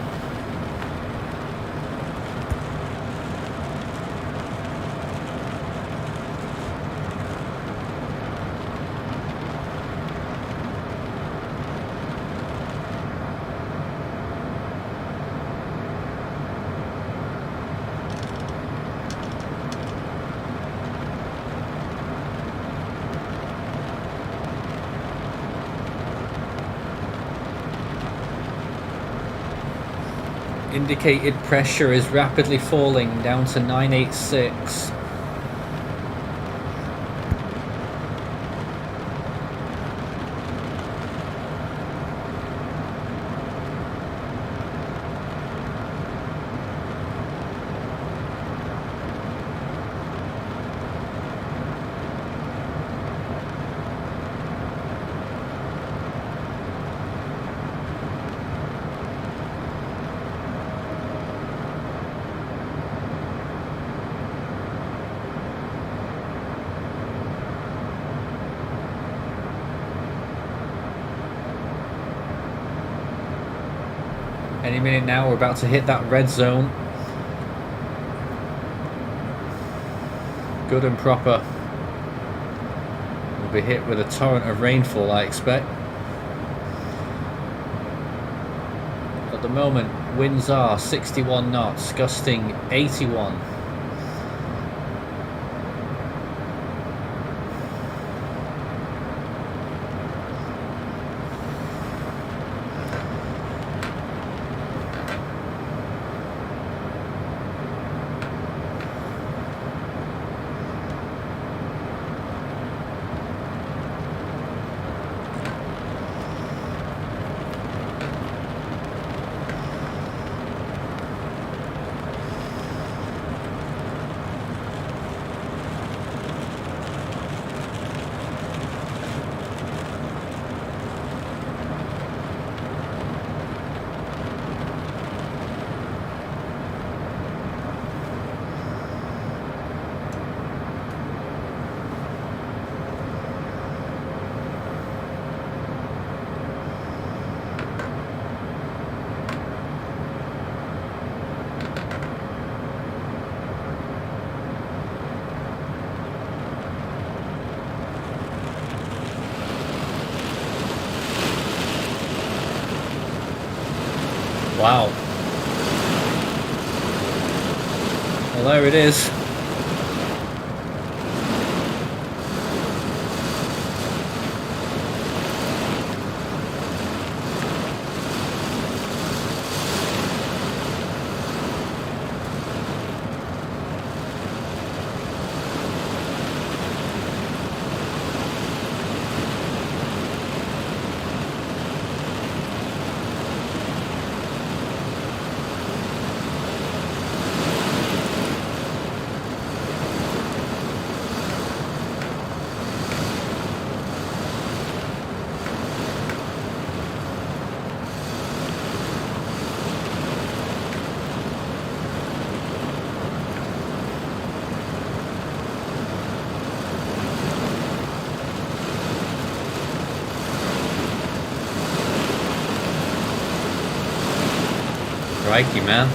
Indicated pressure is rapidly falling down to 986. Any minute now, we're about to hit that red zone. Good and proper. We'll be hit with a torrent of rainfall, I expect. At the moment, winds are 61 knots, gusting 81. Wow. Well, there it is. Crikey, man.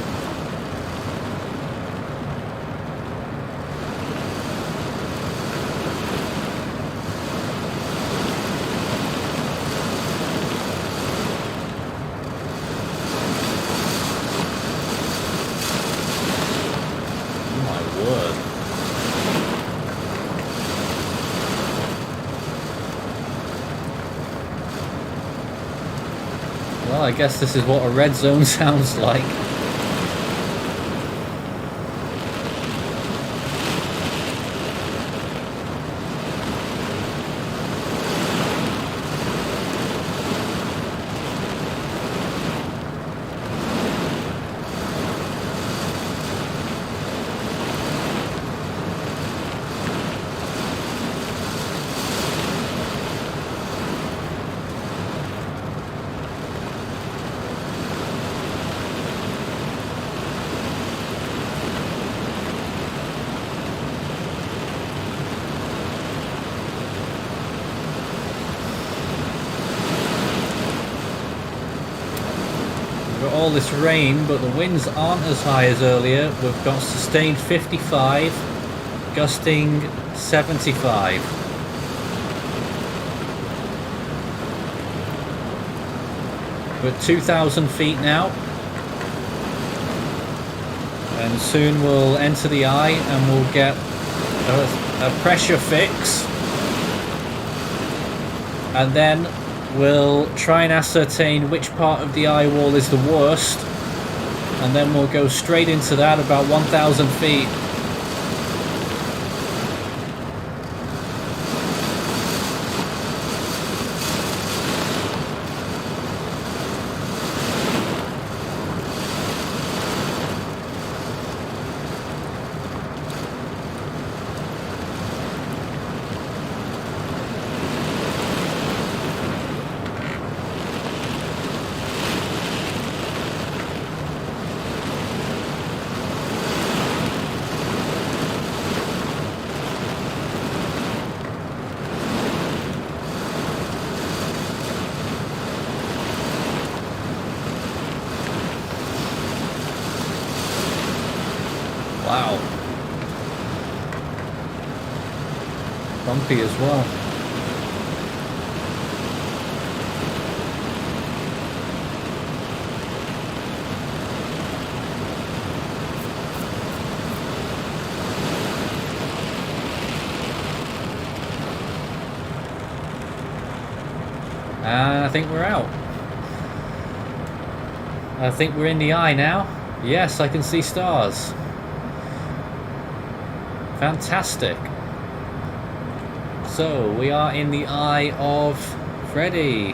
Well, I guess this is what a red zone sounds like. All this rain, but the winds aren't as high as earlier. We've got sustained 55, gusting 75. We're at 2,000 feet now, and soon we'll enter the eye and we'll get a pressure fix, and then we'll try and ascertain which part of the eye wall is the worst, and then we'll go straight into that about 1,000 feet. Wow. Bumpy as well. And I think we're out. I think we're in the eye now. Yes, I can see stars. Fantastic. So, we are in the eye of Freddy.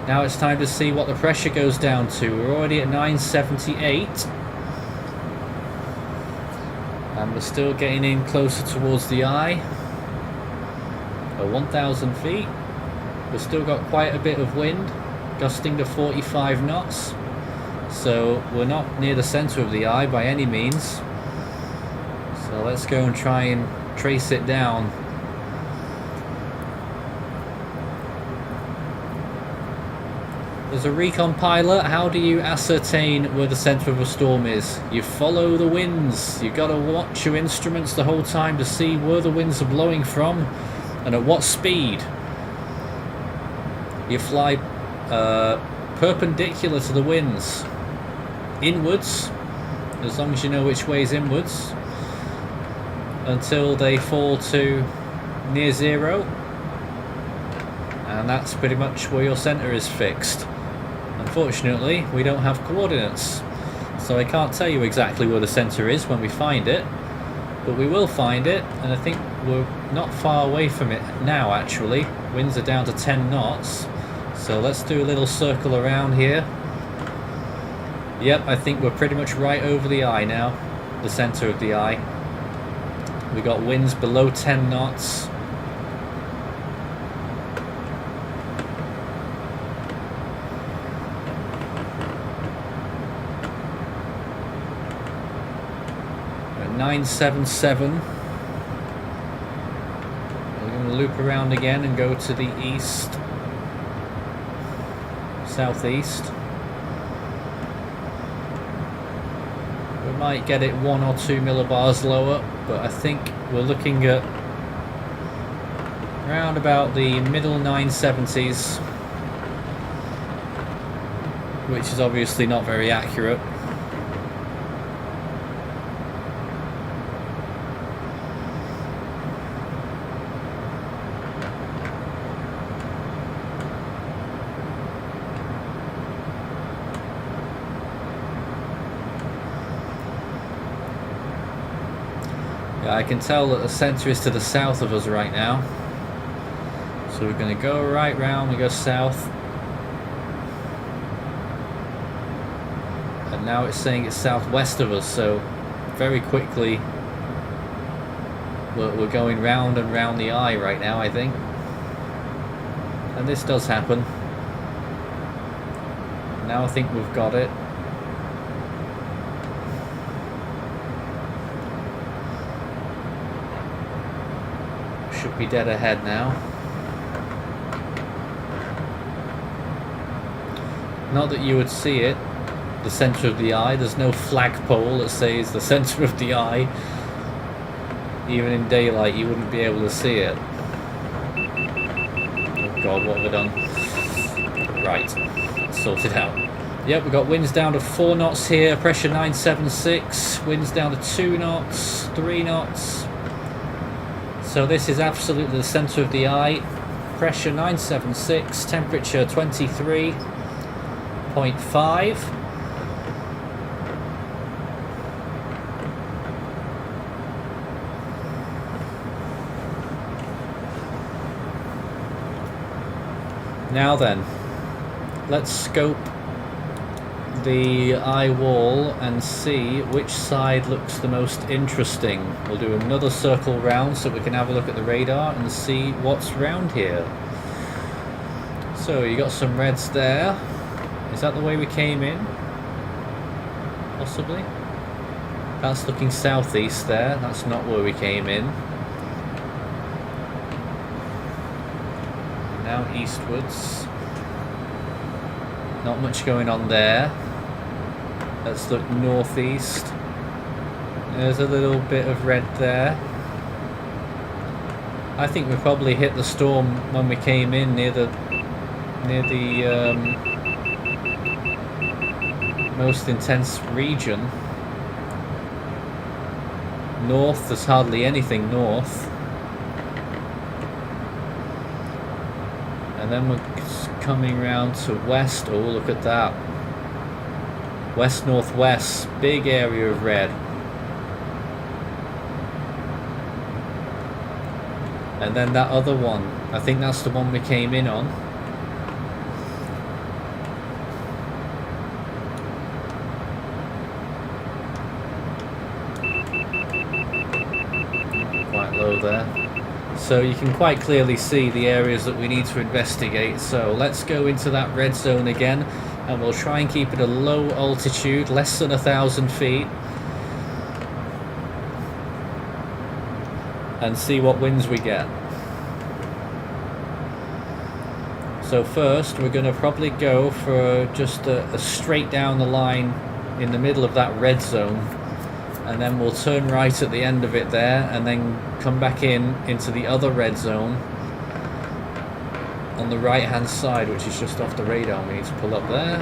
Now it's time to see what the pressure goes down to. We're already at 978. And we're still getting in closer towards the eye. 1,000 feet. We've still got quite a bit of wind, gusting to 45 knots. So we're not near the center of the eye by any means. So let's go and try and trace it down. As a recon pilot, how do you ascertain where the center of a storm is? You follow the winds. You've got to watch your instruments the whole time to see where the winds are blowing from and at what speed. You fly perpendicular to the winds, inwards, as long as you know which way is inwards, until they fall to near zero, and that's pretty much where your center is fixed. Unfortunately, we don't have coordinates, so I can't tell you exactly where the center is when we find it, but we will find it, and I think we're not far away from it now actually. Winds are down to 10 knots, so let's do a little circle around here. Yep, I think we're pretty much right over the eye now, the center of the eye. We got winds below 10 knots. We're at 977. We're going to loop around again and go to the east, southeast. We might get it 1 or 2 millibars lower, but I think we're looking at around about the middle 970s, which is obviously not very accurate. I can tell that the center is to the south of us right now, so we're going to go right round. We go south, and now it's saying it's southwest of us, so very quickly we're going round and round the eye right now, I think, and this does happen. Now I think we've got it. Should be dead ahead now. Not that you would see it, the center of the eye. There's no flagpole that says the center of the eye. Even in daylight you wouldn't be able to see it. Oh god, what have I done? Right, sort it out. Yep, we've got winds down to 4 knots here, pressure 976, winds down to 2 knots, 3 knots. So this is absolutely the center of the eye. Pressure 976, temperature 23.5. Now then, let's scope the eye wall and see which side looks the most interesting. We'll do another circle round so we can have a look at the radar and see what's round here. So you got some reds there. Is that the way we came in? Possibly. That's looking southeast there. That's not where we came in. Now eastwards. Not much going on there. Let's look northeast. There's a little bit of red there. I think we probably hit the storm when we came in near the most intense region. North, there's hardly anything north. And then we're coming round to west. Oh, look at that. West-northwest, big area of red. And then that other one, I think that's the one we came in on. Quite low there. So you can quite clearly see the areas that we need to investigate. So let's go into that red zone again, and we'll try and keep it a low altitude, less than 1,000 feet. And see what winds we get. So first we're going to probably go for just a straight down the line in the middle of that red zone, and then we'll turn right at the end of it there, and then come back into the other red zone on the right hand side, which is just off the radar. We need to pull up there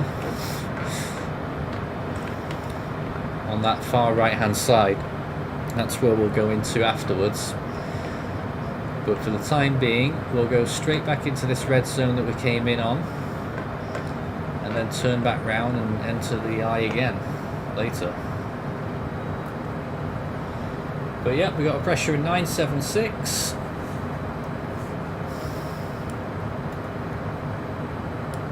on that far right hand side. That's where we'll go into afterwards. But for the time being, we'll go straight back into this red zone that we came in on, and then turn back round and enter the eye again later. But yeah, we got a pressure of 976.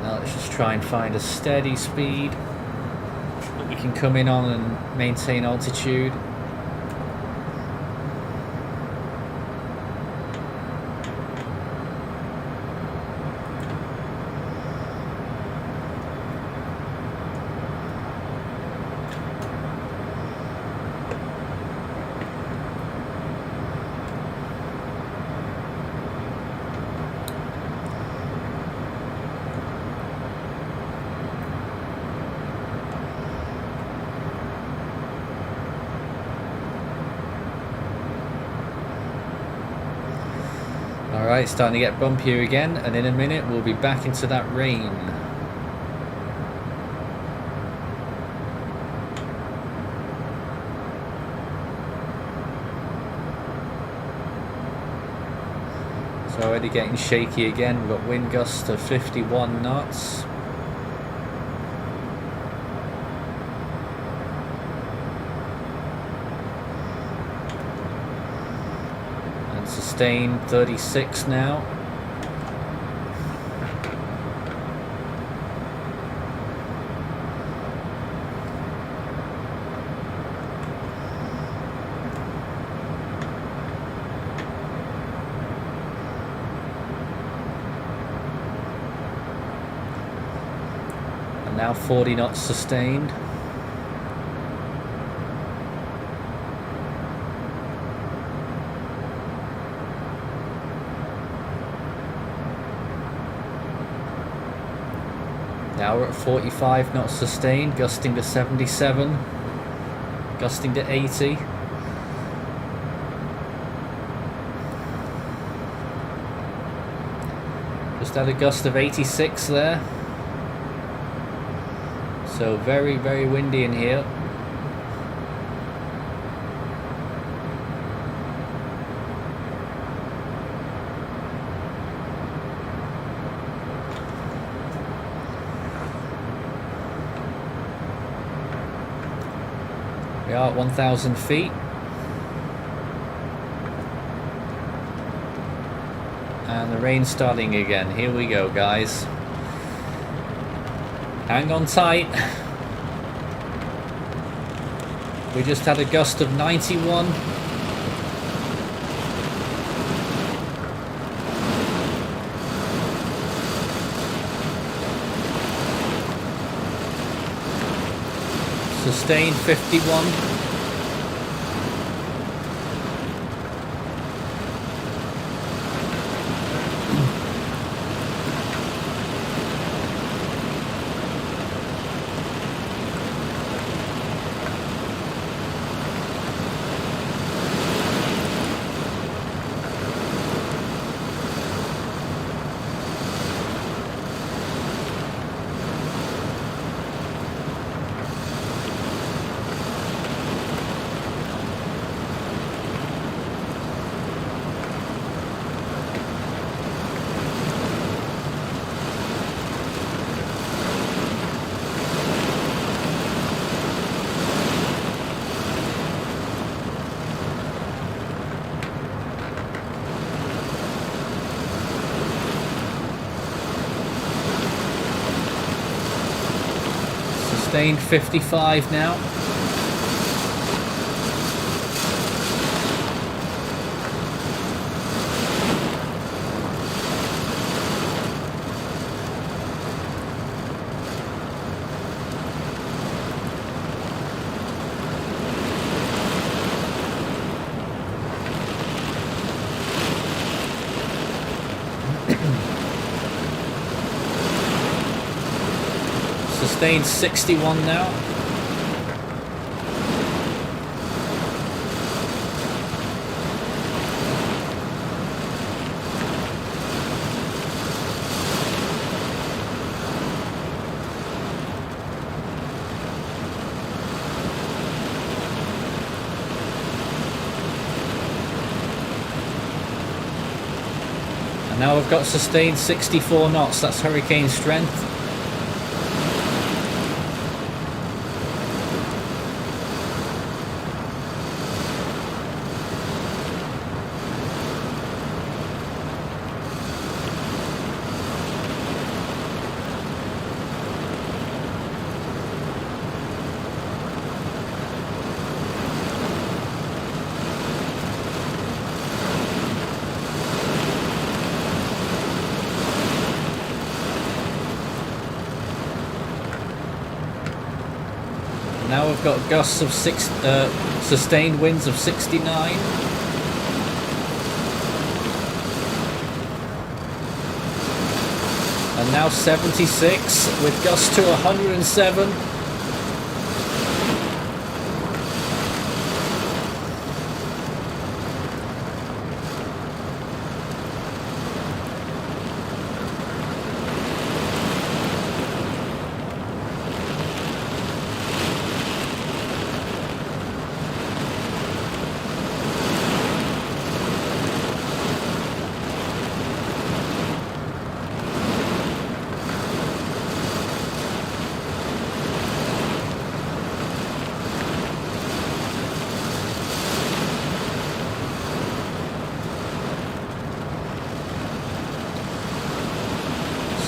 Now let's just try and find a steady speed that we can come in on and maintain altitude. Alright, starting to get bumpier again, and in a minute we'll be back into that rain. It's already getting shaky again. We've got wind gusts to 51 knots. Sustained 36 now. And now 40 knots sustained. Now we're at 45 knots sustained, gusting to 77, gusting to 80. Just had a gust of 86 there. So very, very windy in here. We are at 1,000 feet. And the rain's starting again. Here we go, guys. Hang on tight. We just had a gust of 91. Sustained 51. Sustained 55 now. Sustained 61 now. And now we've got sustained 64 knots, that's hurricane strength. Now we've got gusts of sustained winds of 69. And now 76 with gusts to 107.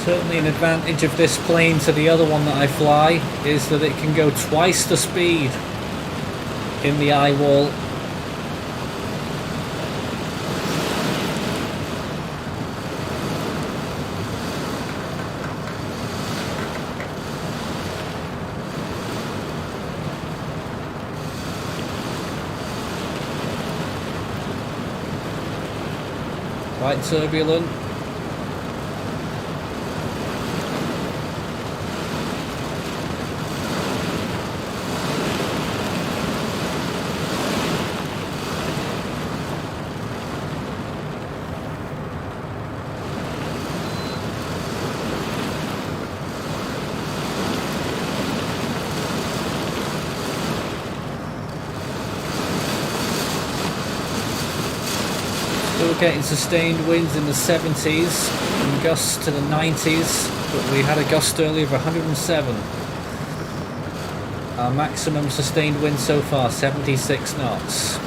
Certainly an advantage of this plane to the other one that I fly is that it can go twice the speed in the eye wall. Quite turbulent. Still getting sustained winds in the 70s and gusts to the 90s, but we had a gust earlier of 107. Our maximum sustained wind so far, 76 knots.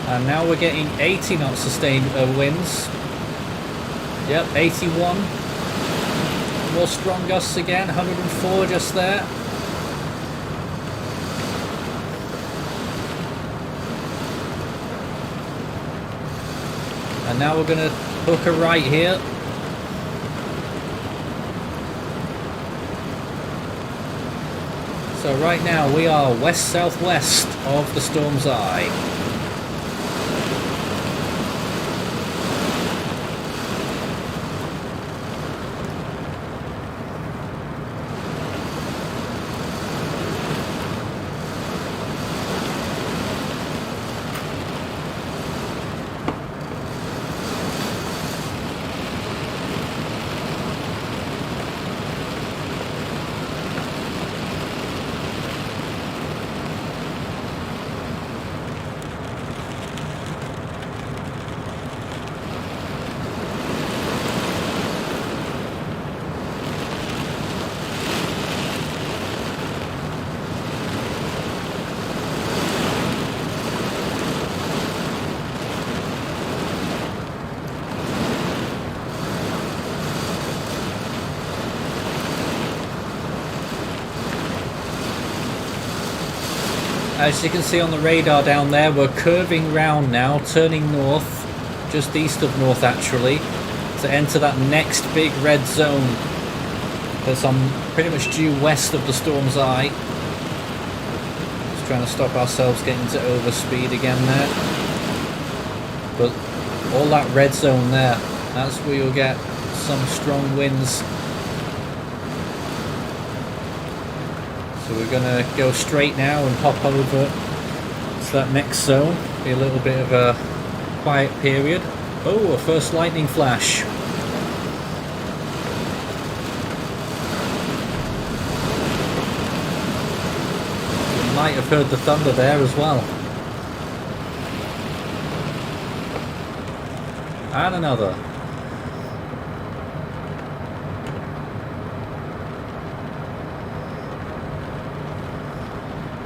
And now we're getting 80 knot sustained winds. Yep, 81. More strong gusts again, 104 just there. And now we're going to hook a right here. So right now we are west-southwest of the storm's eye. as you can see on the radar down there, we're curving round now, turning north, just east of north actually, to enter that next big red zone that's on pretty much due west of the storm's eye. Just trying to stop ourselves getting to overspeed again there. But all that red zone there, that's where you'll get some strong winds. So we're going to go straight now and hop over to that next zone. Be a little bit of a quiet period. Oh, a first lightning flash. You might have heard the thunder there as well. And another.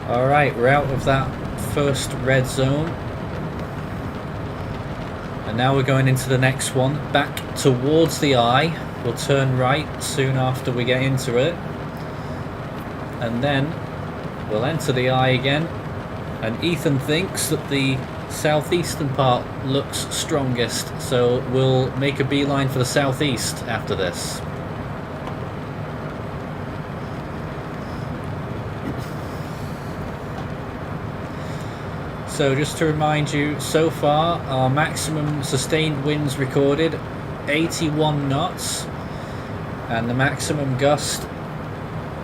Alright, we're out of that first red zone. And now we're going into the next one, back towards the eye. We'll turn right soon after we get into it. And then we'll enter the eye again. And Ethan thinks that the southeastern part looks strongest, so we'll make a beeline for the southeast after this. So just to remind you, so far our maximum sustained winds recorded 81 knots and the maximum gust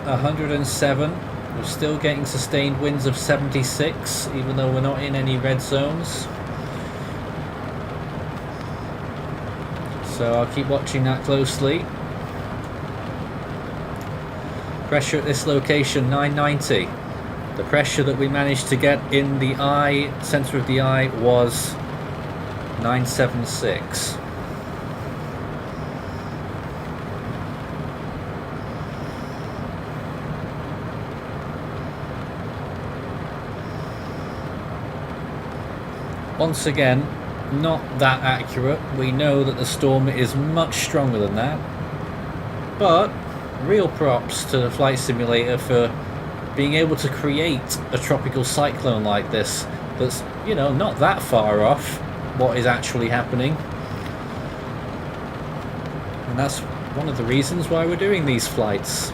107. We're still getting sustained winds of 76 even though we're not in any red zones. So I'll keep watching that closely. Pressure at this location 990. The pressure that we managed to get in the eye, center of the eye, was 976. Once again, not that accurate. We know that the storm is much stronger than that. But real props to the flight simulator for being able to create a tropical cyclone like this that's, you know, not that far off what is actually happening. And that's one of the reasons why we're doing these flights.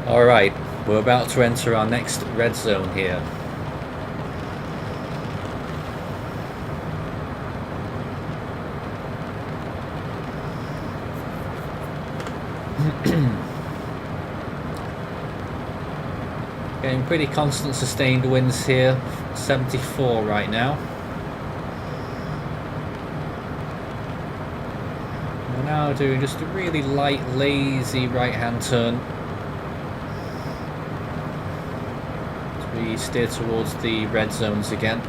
Alright, we're about to enter our next red zone here. Getting pretty constant sustained winds here, 74 right now. We're now doing just a really light, lazy right-hand turn as we steer towards the red zones again.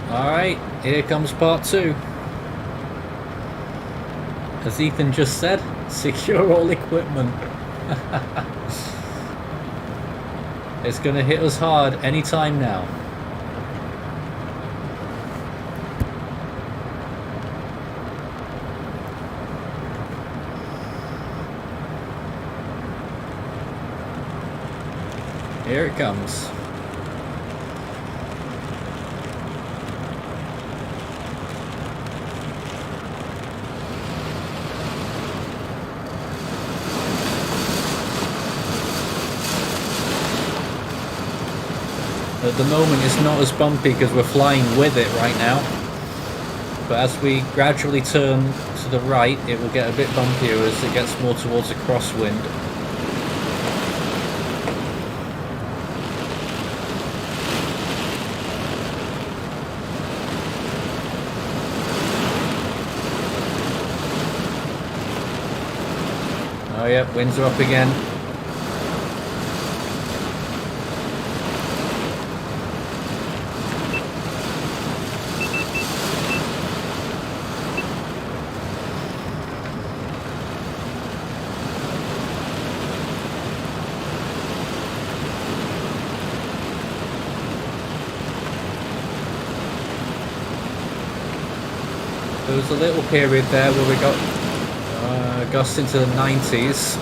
Alright, here comes part 2. As Ethan just said, secure all equipment. It's going to hit us hard any time now. Here it comes. At the moment it's not as bumpy because we're flying with it right now, but as we gradually turn to the right it will get a bit bumpier as it gets more towards a crosswind. Oh yeah, winds are up again. there was a little period there where we got gusts into the 90s,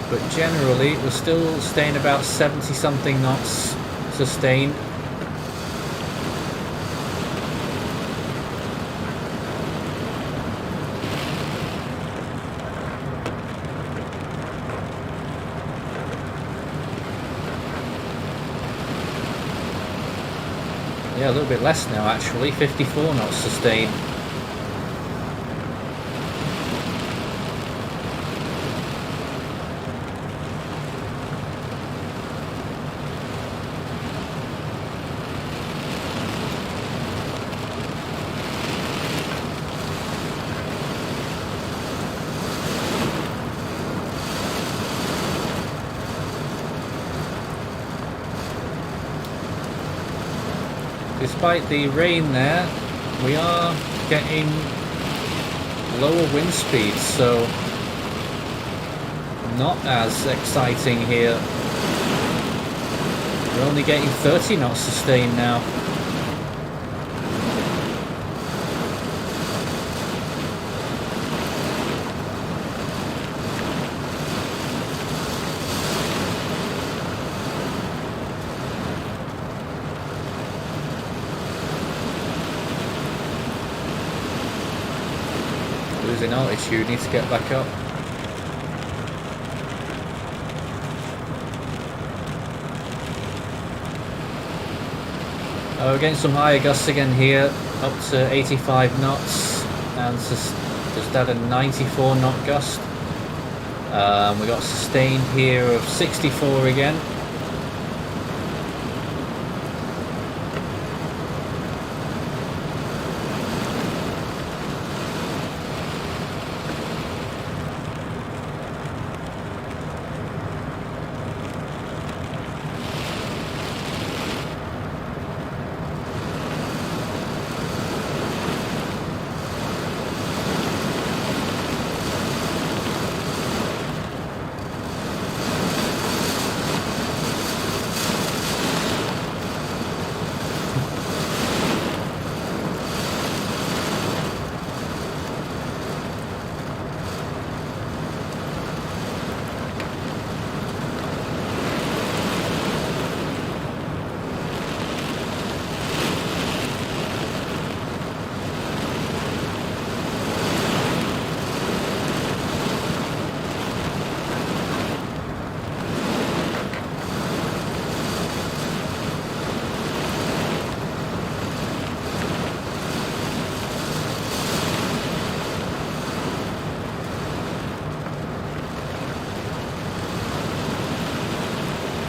but generally we're still staying about 70 something knots sustained. Yeah, a little bit less now actually, 54 knots sustained. Despite the rain there, we are getting lower wind speeds, so not as exciting here. We're only getting 30 knots sustained now. Losing altitude, need to get back up. Oh, we're getting some higher gusts again here, up to 85 knots, and just had a 94 knot gust. We got sustained here of 64 again.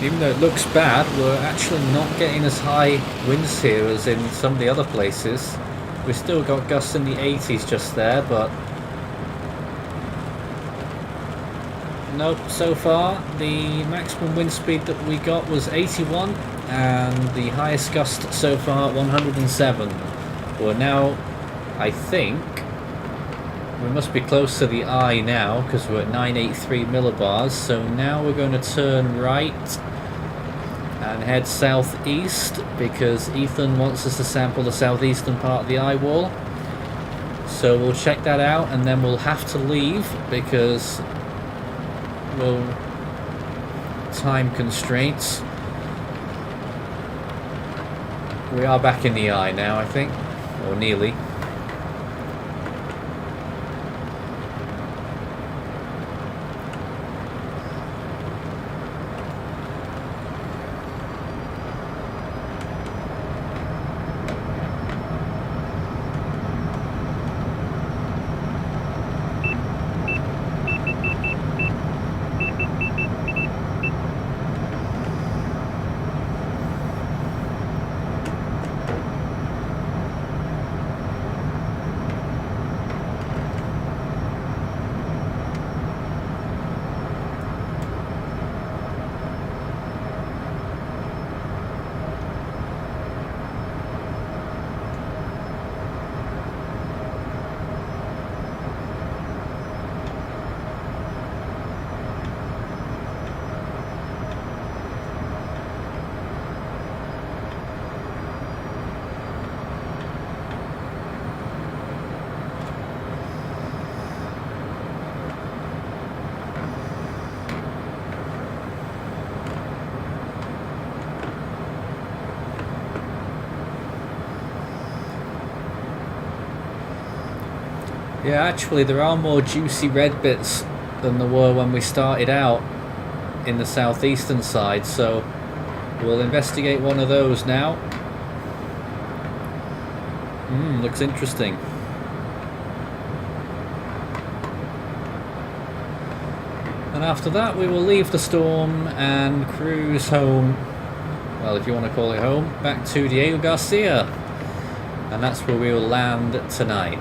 Even though it looks bad, we're actually not getting as high winds here as in some of the other places. We've still got gusts in the 80s just there, but nope, so far the maximum wind speed that we got was 81 and the highest gust so far 107. We're now, I think, we must be close to the eye now because we're at 983 millibars, so now we're going to turn right and head southeast because Ethan wants us to sample the southeastern part of the eye wall. So we'll check that out and then we'll have to leave because we'll time constraints. We are back in the eye now, I think, or nearly. Yeah, actually there are more juicy red bits than there were when we started out in the southeastern side, so we'll investigate one of those now. Looks interesting. And after that we will leave the storm and cruise home, well, if you want to call it home, back to Diego Garcia. And that's where we will land tonight.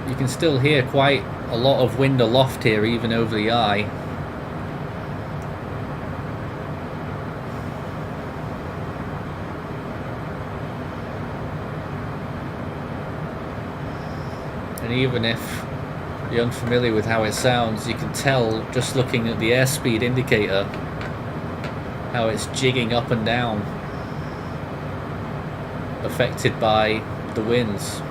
You can still hear quite a lot of wind aloft here, even over the eye. And even if you're unfamiliar with how it sounds, you can tell just looking at the airspeed indicator how it's jigging up and down, affected by the winds.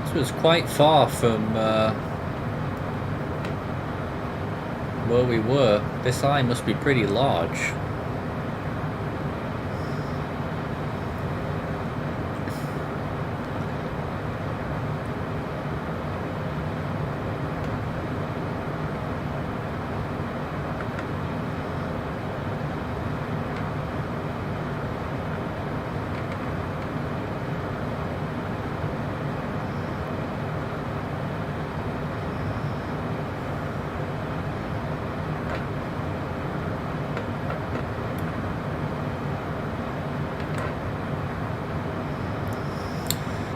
This was quite far from where we were. This eye must be pretty large.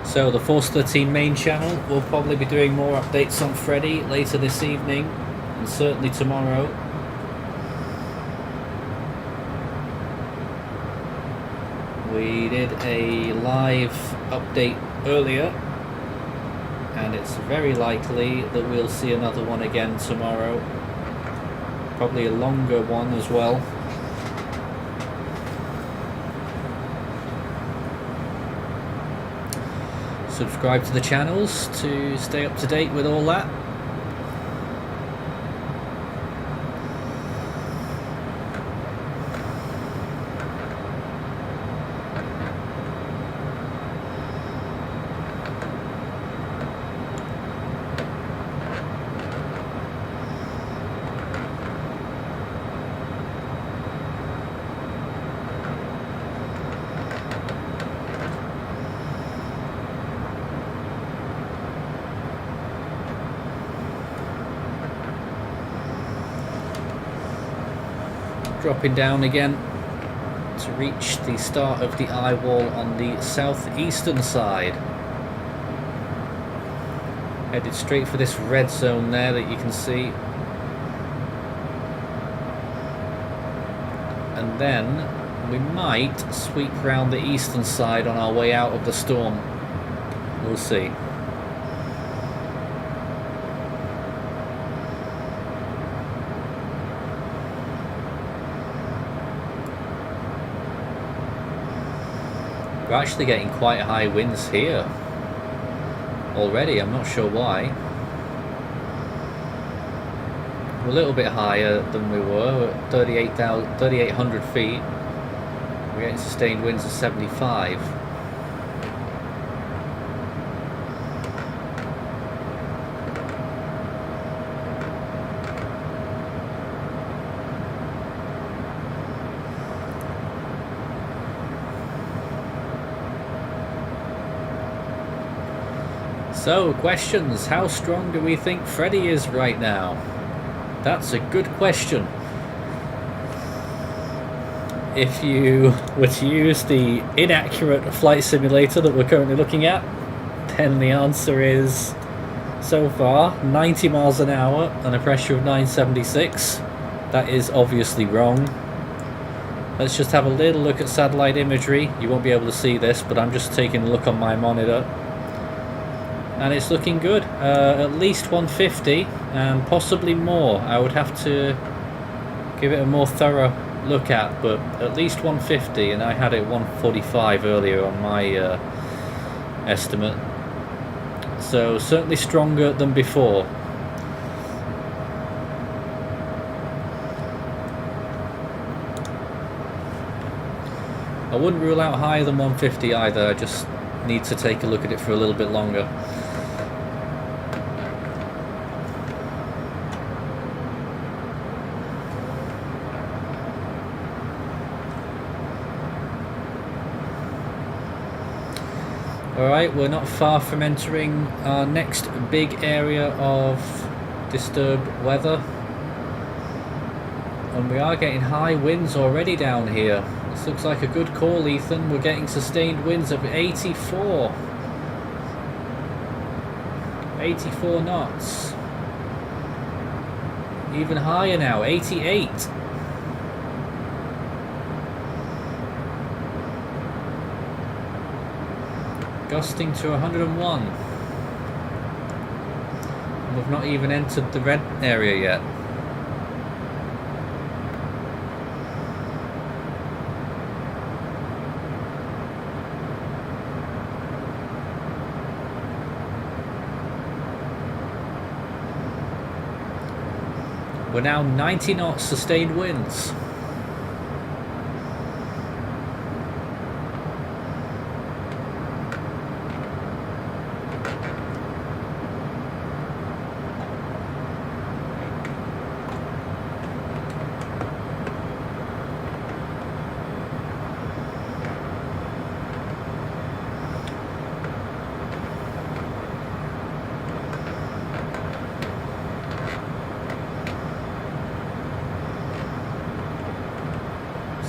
So the Force 13 main channel will probably be doing more updates on Freddy later this evening, and certainly tomorrow. We did a live update earlier, and it's very likely that we'll see another one again tomorrow. Probably a longer one as well. Subscribe to the channels to stay up to date with all that. Dropping down again to reach the start of the eye wall on the southeastern side. Headed straight for this red zone there that you can see. And then we might sweep round the eastern side on our way out of the storm. We'll see. We're actually getting quite high winds here already. I'm not sure why. We're a little bit higher than we were at 3,800 feet. We're getting sustained winds of 75. So, questions. How strong do we think Freddy is right now? That's a good question. If you were to use the inaccurate flight simulator that we're currently looking at, then the answer is, so far, 90 miles an hour and a pressure of 976. That is obviously wrong. Let's just have a little look at satellite imagery. You won't be able to see this, but I'm just taking a look on my monitor. And it's looking good. At least 150 and possibly more. I would have to give it a more thorough look at, but at least 150, and I had it 145 earlier on my estimate. So certainly stronger than before. I wouldn't rule out higher than 150 either. I just need to take a look at it for a little bit longer. Alright, we're not far from entering our next big area of disturbed weather. And we are getting high winds already down here. This looks like a good call, Ethan. We're getting sustained winds of 84. 84 knots. Even higher now, 88. Gusting to 101. And we've not even entered the red area yet. We're now 90 knots sustained winds.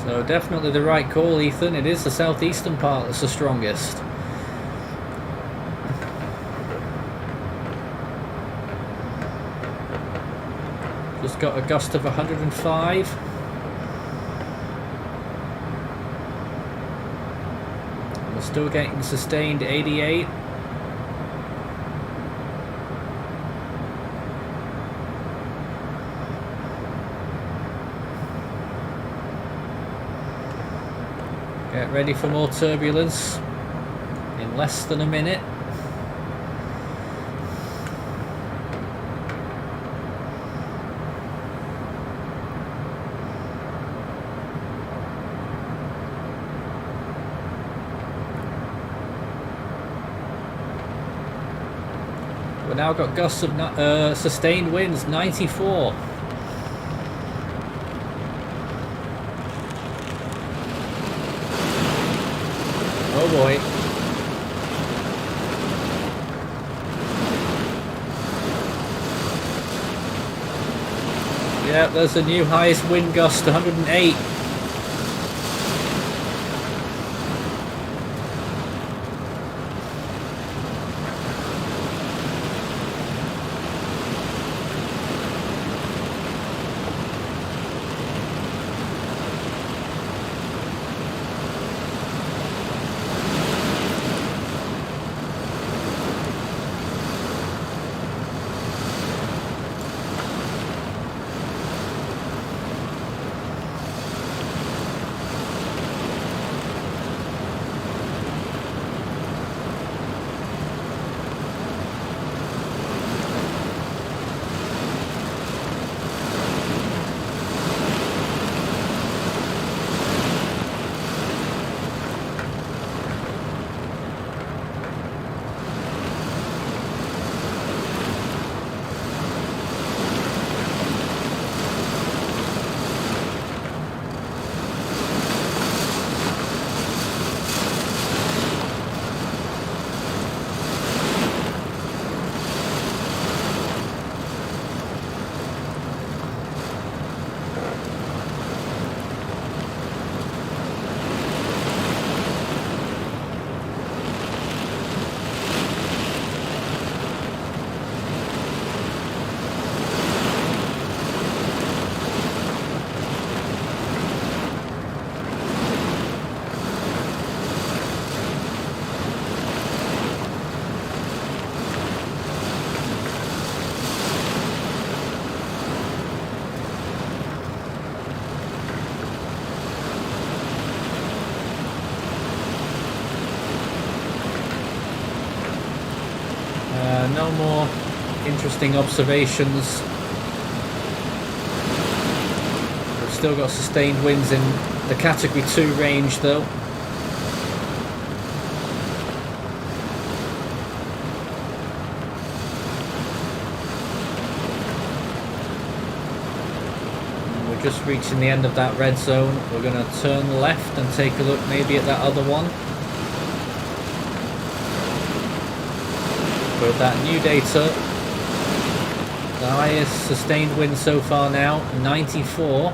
So definitely the right call, Ethan. It is the southeastern part that's the strongest. Just got a gust of 105. We're still getting sustained 88. Get ready for more turbulence in less than a minute. We've now got gusts of sustained winds, 94. Oh boy. Yeah, there's a new highest wind gust, 108. no more interesting observations. We've still got sustained winds in the Category 2 range though. Just reaching the end of that red zone. We're going to turn left and take a look maybe at that other one. With that new data, the highest sustained wind so far now 94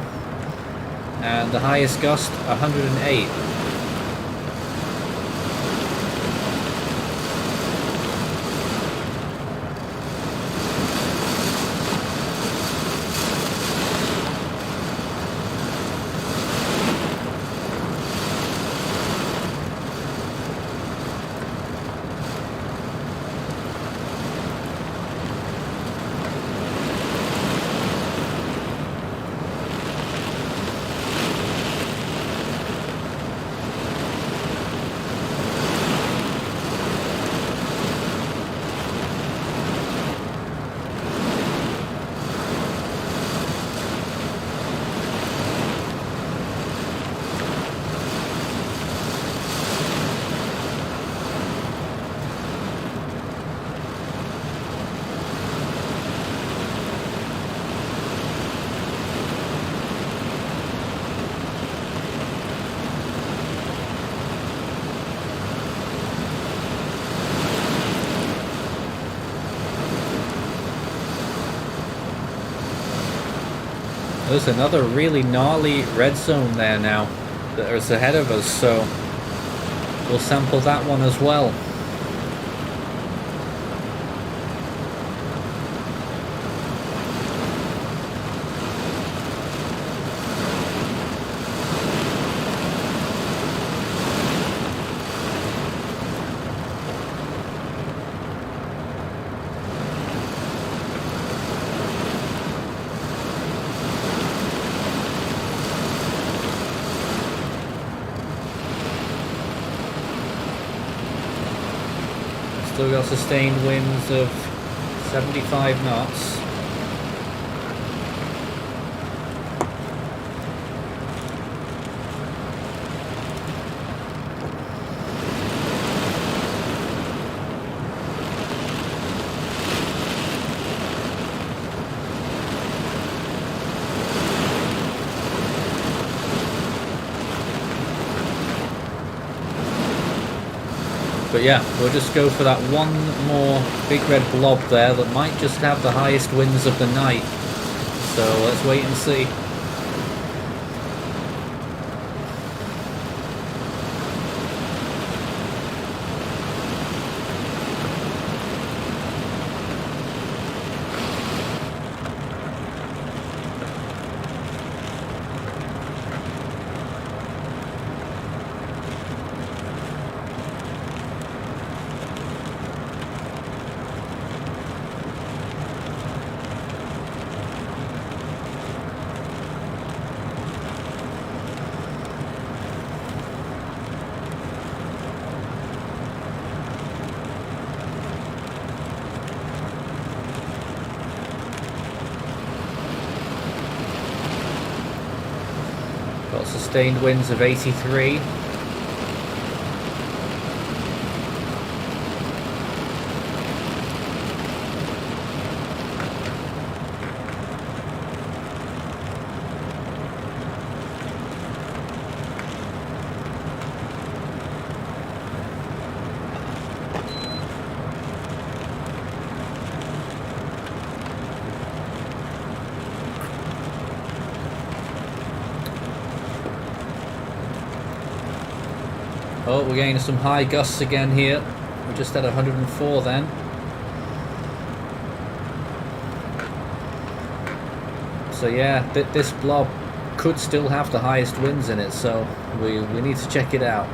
and the highest gust 108. There's another really gnarly red zone there now that is ahead of us, so we'll sample that one as well. Still got sustained winds of 75 knots. But yeah, we'll just go for that one more big red blob there that might just have the highest winds of the night. So let's wait and see. Got sustained winds of 83. Oh, we're getting some high gusts again here. We're just at 104 then. So yeah, this blob could still have the highest winds in it, so we need to check it out.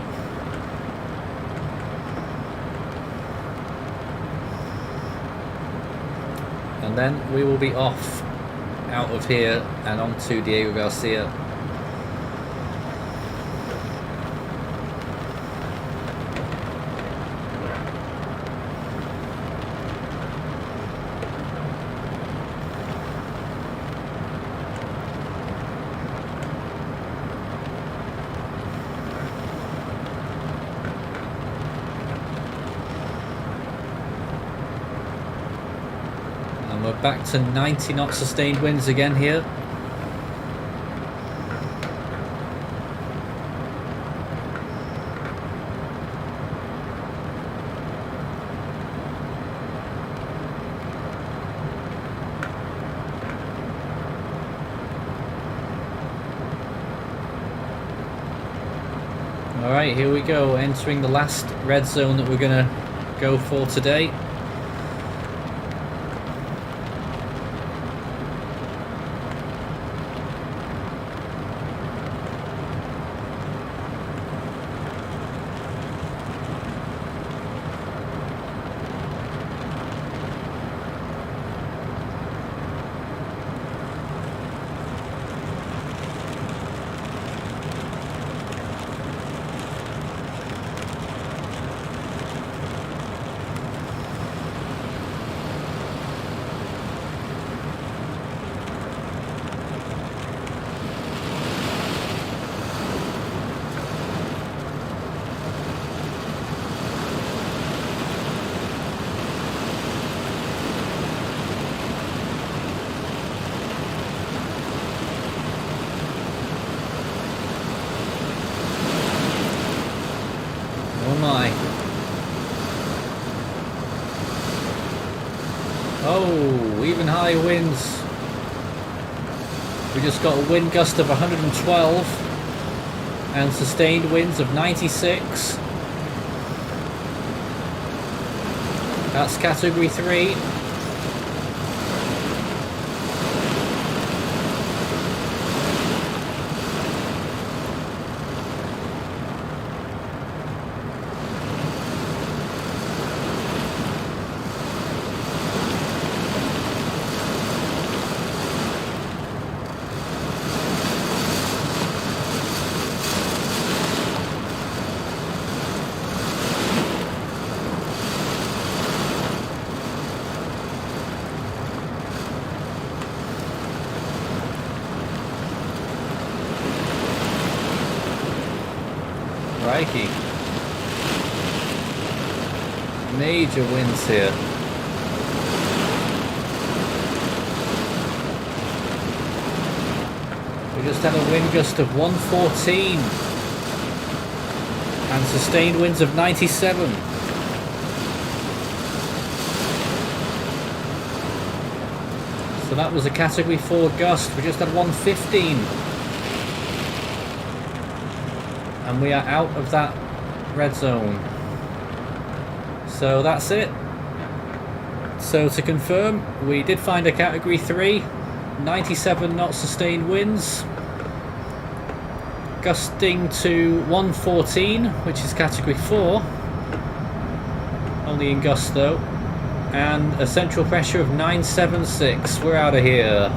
And then we will be off out of here and onto Diego Garcia. we're back to 90 knot sustained winds again here. Alright, here we go, entering the last red zone that we're gonna go for today. Oh my. Oh, even high winds. We just got a wind gust of 112 and sustained winds of 96. That's category 3. Crikey. Major winds here. We just had a wind gust of 114 and sustained winds of 97. So that was a category 4 gust. We just had 115. And we are out of that red zone. So that's it. So to confirm, we did find a category 3, 97 knot sustained winds, gusting to 114, which is category 4, only in gusts though, and a central pressure of 976. We're out of here.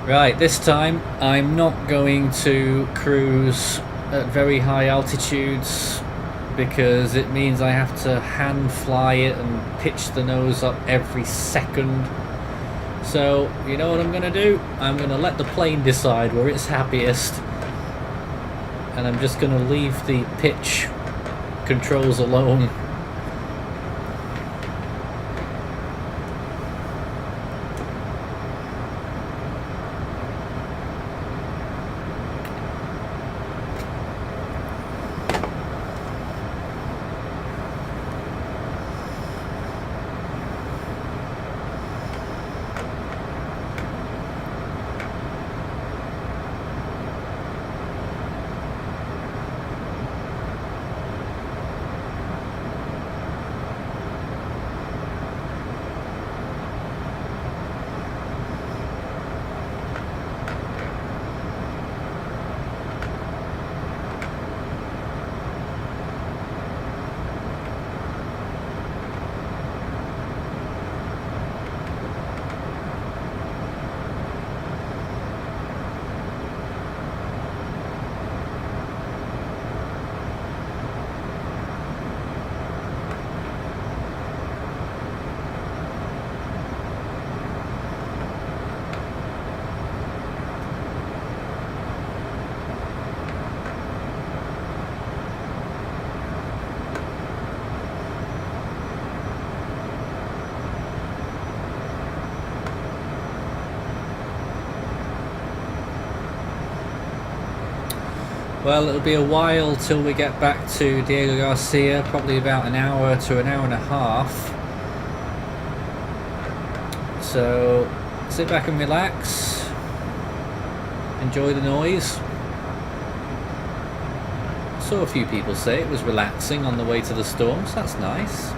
Right, this time I'm not going to cruise at very high altitudes because it means I have to hand fly it and pitch the nose up every second. So, you know what I'm going to do? I'm going to let the plane decide where it's happiest, and I'm just going to leave the pitch controls alone. Well, it'll be a while till we get back to Diego Garcia, probably about an hour to an hour and a half. So sit back and relax, enjoy the noise. Saw a few people say it was relaxing on the way to the storms. That's nice.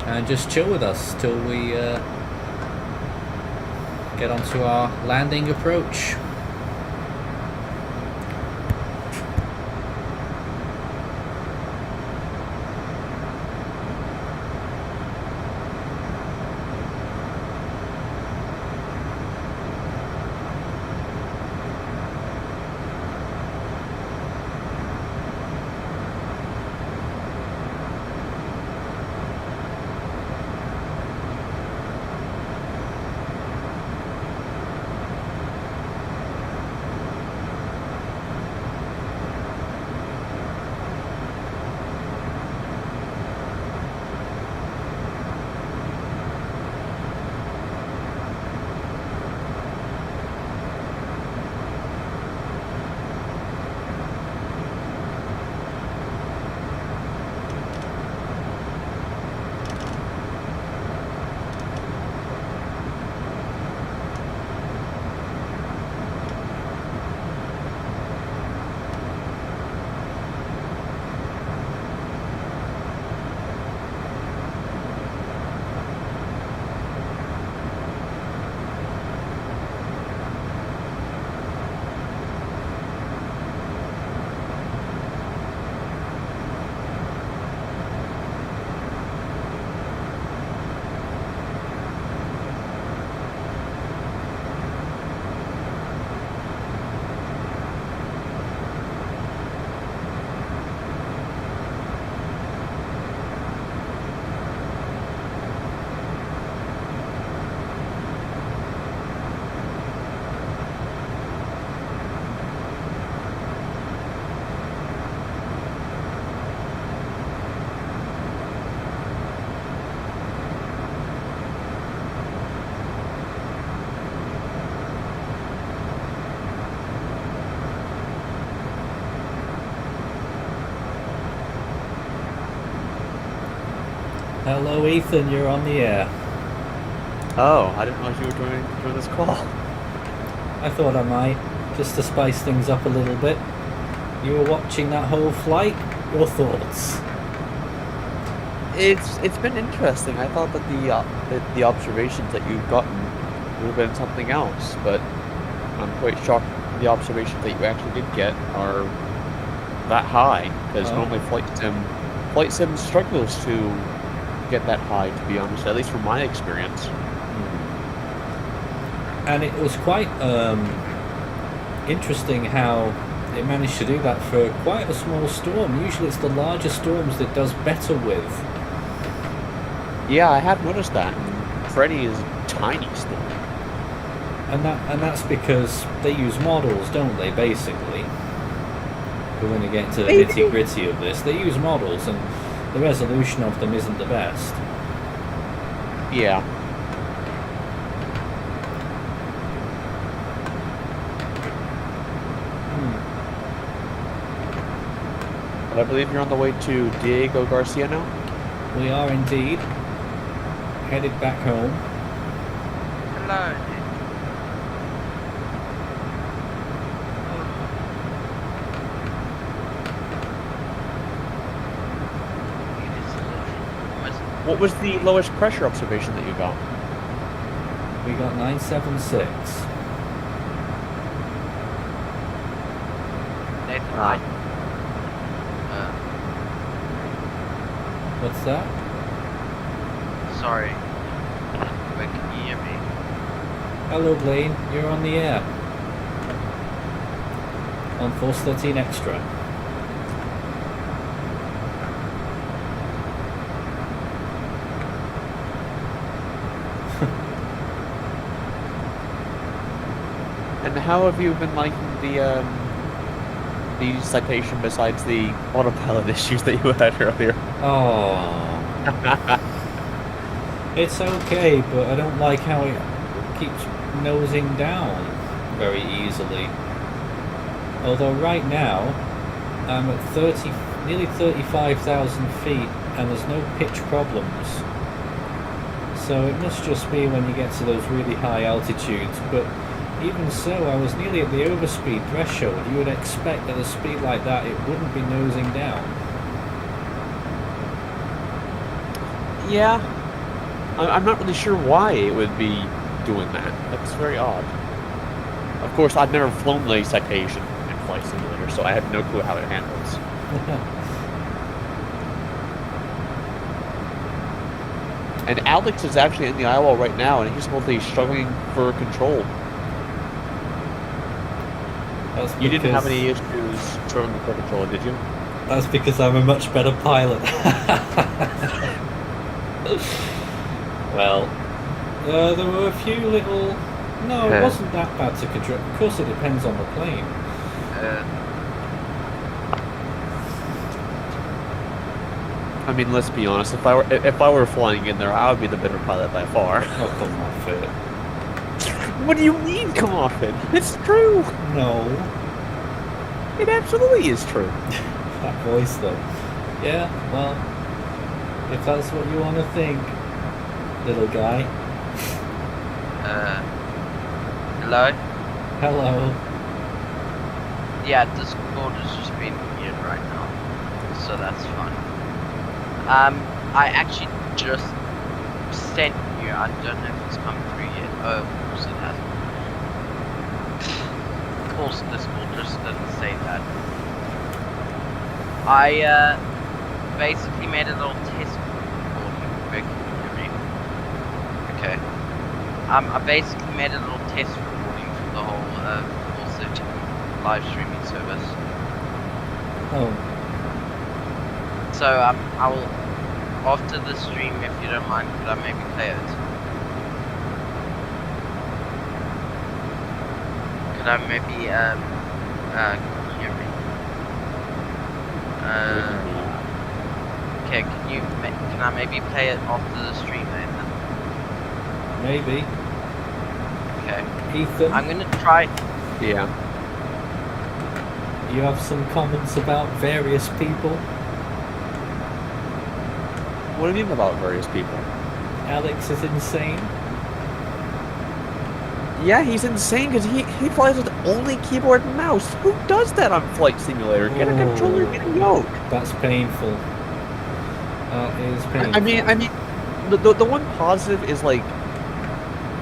And just chill with us till we get onto our landing approach. Hello Ethan, you're on the air. Oh, I didn't realize you were doing this call. I thought I might, just to spice things up a little bit. You were watching that whole flight? Your thoughts? It's been interesting. I thought that the observations that you've gotten would have been something else, but I'm quite shocked the observations that you actually did get are that high, because normally flight sim struggles to get that high, to be honest, at least from my experience. And it was quite interesting how it managed to do that for quite a small storm. Usually it's the larger storms that it does better with. Yeah, I have noticed that. Freddy is tiny still. And that's because they use models, don't they, basically? We're going to get into the nitty-gritty of this. They use models, and the resolution of them isn't the best. Yeah. But I believe you're on the way to Diego Garcia now? We are indeed. Headed back home. Hello. What was the lowest pressure observation that you got? We got 976. What's that? Sorry. Wait, can you hear me? Hello Blaine, you're on the air. On Force 13 Extra. And how have you been liking the citation besides the autopilot issues that you had earlier? Oh. It's okay, but I don't like how it keeps nosing down. very easily. Although right now I'm at nearly 35,000 feet and there's no pitch problems. So it must just be when you get to those really high altitudes, but even so, I was nearly at the overspeed threshold. You would expect at a speed like that it wouldn't be nosing down. Yeah. I'm not really sure why it would be doing that. That's very odd. Of course, I've never flown the Citation in Flight Simulator, so I have no clue how it handles. And Alex is actually in the eyewall right now, and he's supposedly struggling for control. You didn't have any issues struggling for control, did you? That's because I'm a much better pilot. Well, there were a few little... No, it wasn't that bad to control. Of course, it depends on the plane. I mean, let's be honest. If I were flying in there, I would be the better pilot by far. Oh, come off it. What do you mean, come off it? It's true. No. It absolutely is true. That voice, though. Yeah, well, if that's what you want to think, little guy. Hello? Hello. Yeah, Discord is just being weird right now, so that's fun. I actually just sent you, I don't know if it's come through yet. Oh, of course it hasn't. Of course Discord just doesn't say that. I basically made a little test recording. Can you hear me? Okay. I basically made a little test recording for the whole live streaming service. Oh. So I will, after the stream, if you don't mind, could I maybe play it? Could I maybe can you hear me? Okay, can I maybe play it after the stream then? Maybe. Okay. Ethan, I'm gonna try. Yeah. you have some comments about various people? What do you mean about various people? Alex is insane. Yeah, he's insane because he flies with only keyboard and mouse. Who does that on Flight Simulator? Get a controller, get a yoke. That's painful. That is painful. I mean, the one positive is like,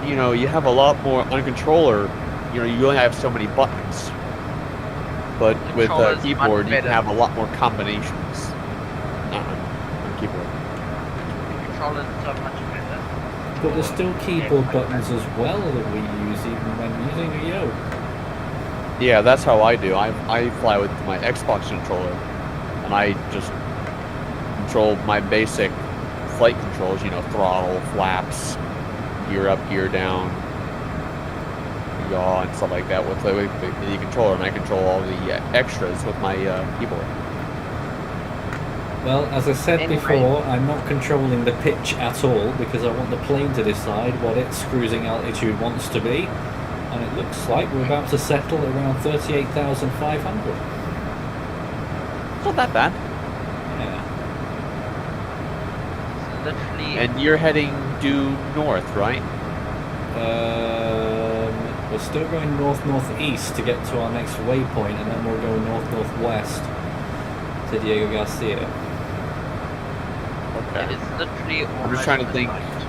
you know, you have a lot more on a controller. You know, you only have so many buttons. But with a keyboard, you can have a lot more combinations. On keyboard. The controller's so much better. But there's still keyboard buttons as well that we use even when using a yoke. Yeah, that's how I do. I fly with my Xbox controller, and I just control my basic flight controls. You know, throttle, flaps, gear up, gear down, yaw, and stuff like that with the controller, and I control all the extras with my keyboard. Well, as I said Anyway. before, I'm not controlling the pitch at all because I want the plane to decide what its cruising altitude wants to be. And it looks like we're about to settle around 38,500. It's not that bad. Yeah. Literally. And you're heading due north, right? We're still going north-northeast to get to our next waypoint, and then we'll go north-northwest to Diego Garcia. Okay. It is literally I'm just almost trying to think. midnight.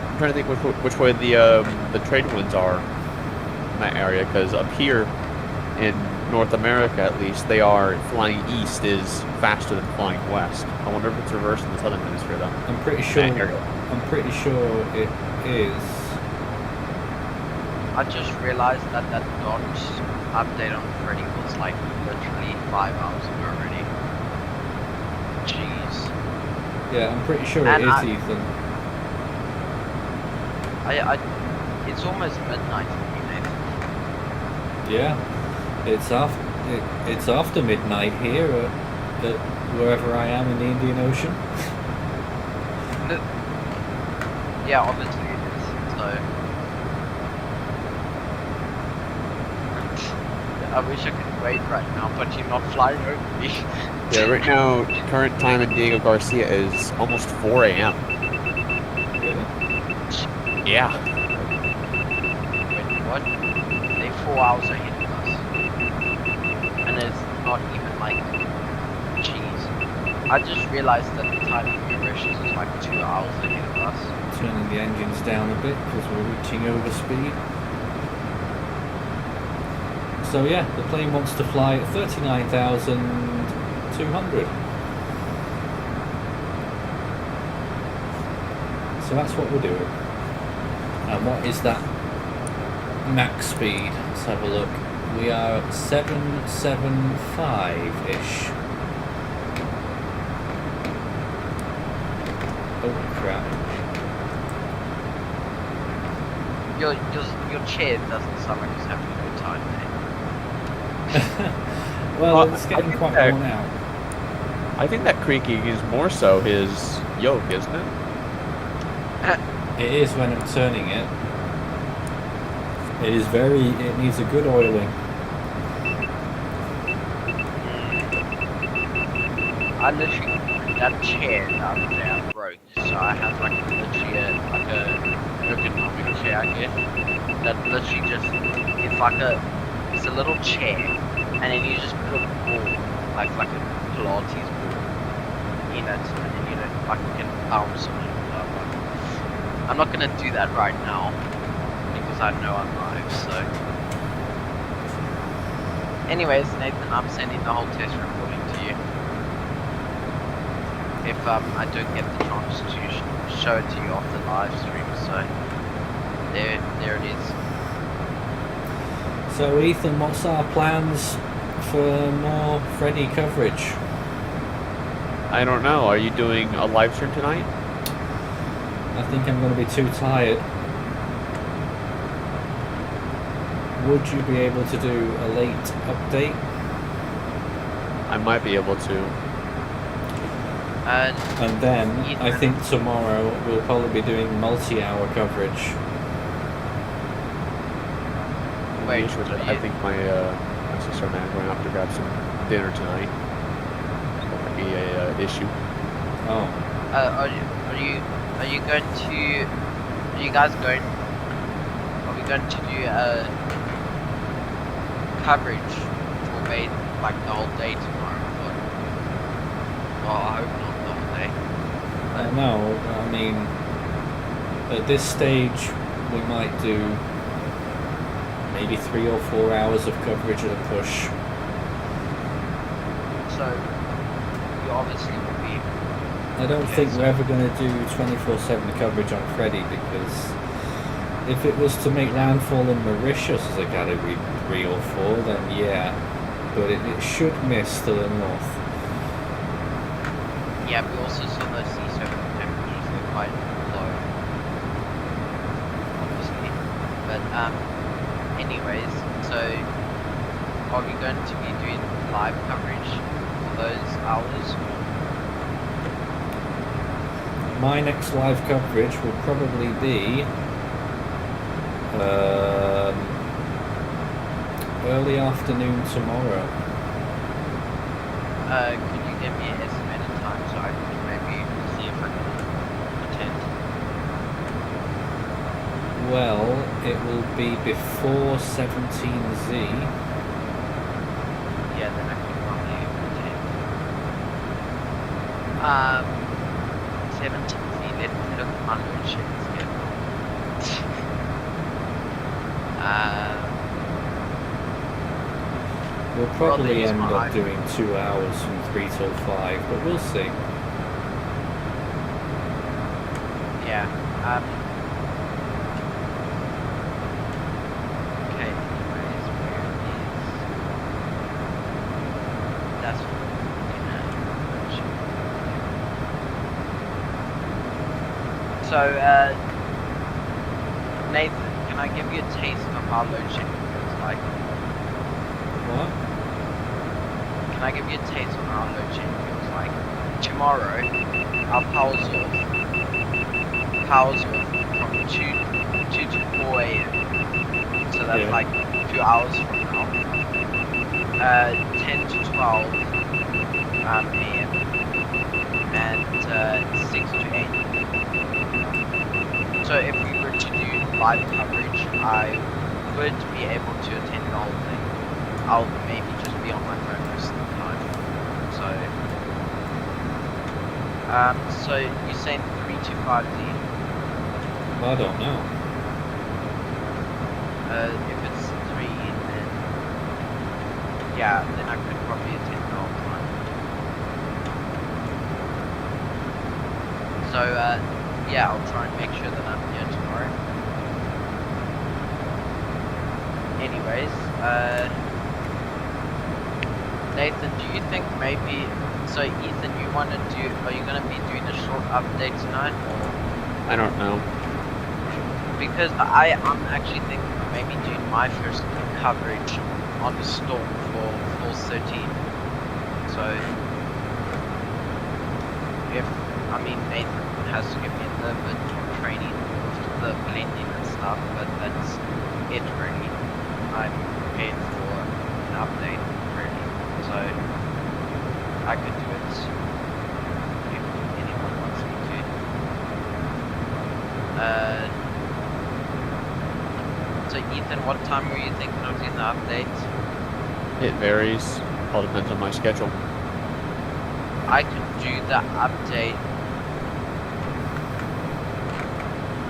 I'm trying to think which way the trade winds are in that area, because up here in North America, at least, they are flying east is faster than flying west. I wonder if it's reversed in the southern hemisphere, though. I'm pretty sure. That area. I'm pretty sure it is. I just realized that Dodge update on Freddy was like literally 5 hours ago already. Jeez. Yeah, I'm pretty sure And it is, I- Ethan. It's almost midnight for me, Nathan. Yeah, it's after midnight here at wherever I am in the Indian Ocean. Yeah, obviously it is. So I wish I could wait right now, but you're not flying over me. Yeah, right now, current time in Diego Garcia is almost 4 a.m. Really? Yeah. Wait, what? They're 4 hours ahead of us. And it's not even like, jeez. I just realized that the time in Mauritius is like 2 hours ahead of us. Turning the engines down a bit because we're reaching overspeed. So yeah, the plane wants to fly at 39,200. So that's what we're doing. And what is that max speed? Let's have a look. We are at 775-ish. Holy crap. Your chair doesn't sound like it's having a good time, mate. Well, Well, it's I getting think quite that- worn out. I think that creaking is more so his yoke, isn't it? It is when I'm turning it. It needs a good oiling. I literally, that chair the other day I broke, so I have like literally a ergonomic chair, I guess, that literally just, it's a little chair, and then you just put a ball, like a Pilates ball, in it, and then you can bounce on it. I'm not gonna do that right now, because I know I'm live, so. Anyways, Nathan, I'm sending the whole test recording to you. If I don't get the chance to show it to you off the live stream, so there it is. So Ethan, what's our plans for more Freddy coverage? I don't know. Are you doing a live stream tonight? I think I'm going to be too tired. Would you be able to do a late update? I might be able to. And then I think tomorrow we'll probably be doing multi-hour coverage. Wait, I think my sister and I are going out to grab some dinner tonight. So that might be a issue. Oh, are you going to? Are you guys going? Are we going to do coverage for maybe like the whole day tomorrow? Well, I hope not the whole day. no, I mean, at this stage we might do maybe 3 or 4 hours of coverage at a push. So you obviously will be. I don't think we're ever going to do 24/7 coverage on Freddy, because if it was to make landfall in Mauritius as a category 3 or 4, then yeah, but it should miss to the north. Yeah, we also saw those sea surface temperatures, they're quite low, obviously. But, anyways, so are we going to be doing live coverage for those hours? My next live coverage will probably be early afternoon tomorrow. Could you give me an estimated time so I can maybe see if I can attend? Well, it will be before 17Z. Yeah, then I could probably attend. 17th, let's look at my load shedding schedule. We'll probably these end up 5. doing 2 hours from 3 till 5, but we'll see. Yeah, okay, anyways, where is... That's what we're looking at. So, Nathan, can I give you a taste of how load shedding feels like? What? Can I give you a taste of how load shedding feels like? Tomorrow, our power's off. Power's off from 2 to 4 a.m. So that's Yeah. like 2 hours from now. 10 to 12 a.m. and 6 to 8. So if we were to do live coverage, I would be able to attend the whole thing. I'll maybe just be on my phone most of the time. So you're saying 3 to 5D? I don't know. If it's 3, then yeah, then I could probably attend the whole time. So yeah, I'll try and make sure that I'm here tomorrow. Anyways, Nathan, do you think maybe? So Ethan, you want to do? Are you going to be doing a short update tonight, or? I don't know. Because I'm actually thinking of maybe doing my first coverage on the storm for Floor 13. So, Nathan has to give me a little bit of training with the blending and stuff, but that's it really. I'm prepared for an update really, so I could do it if anyone wants me to. So Ethan, what time were you thinking of doing the updates? It varies. All depends on my schedule. I could do the update.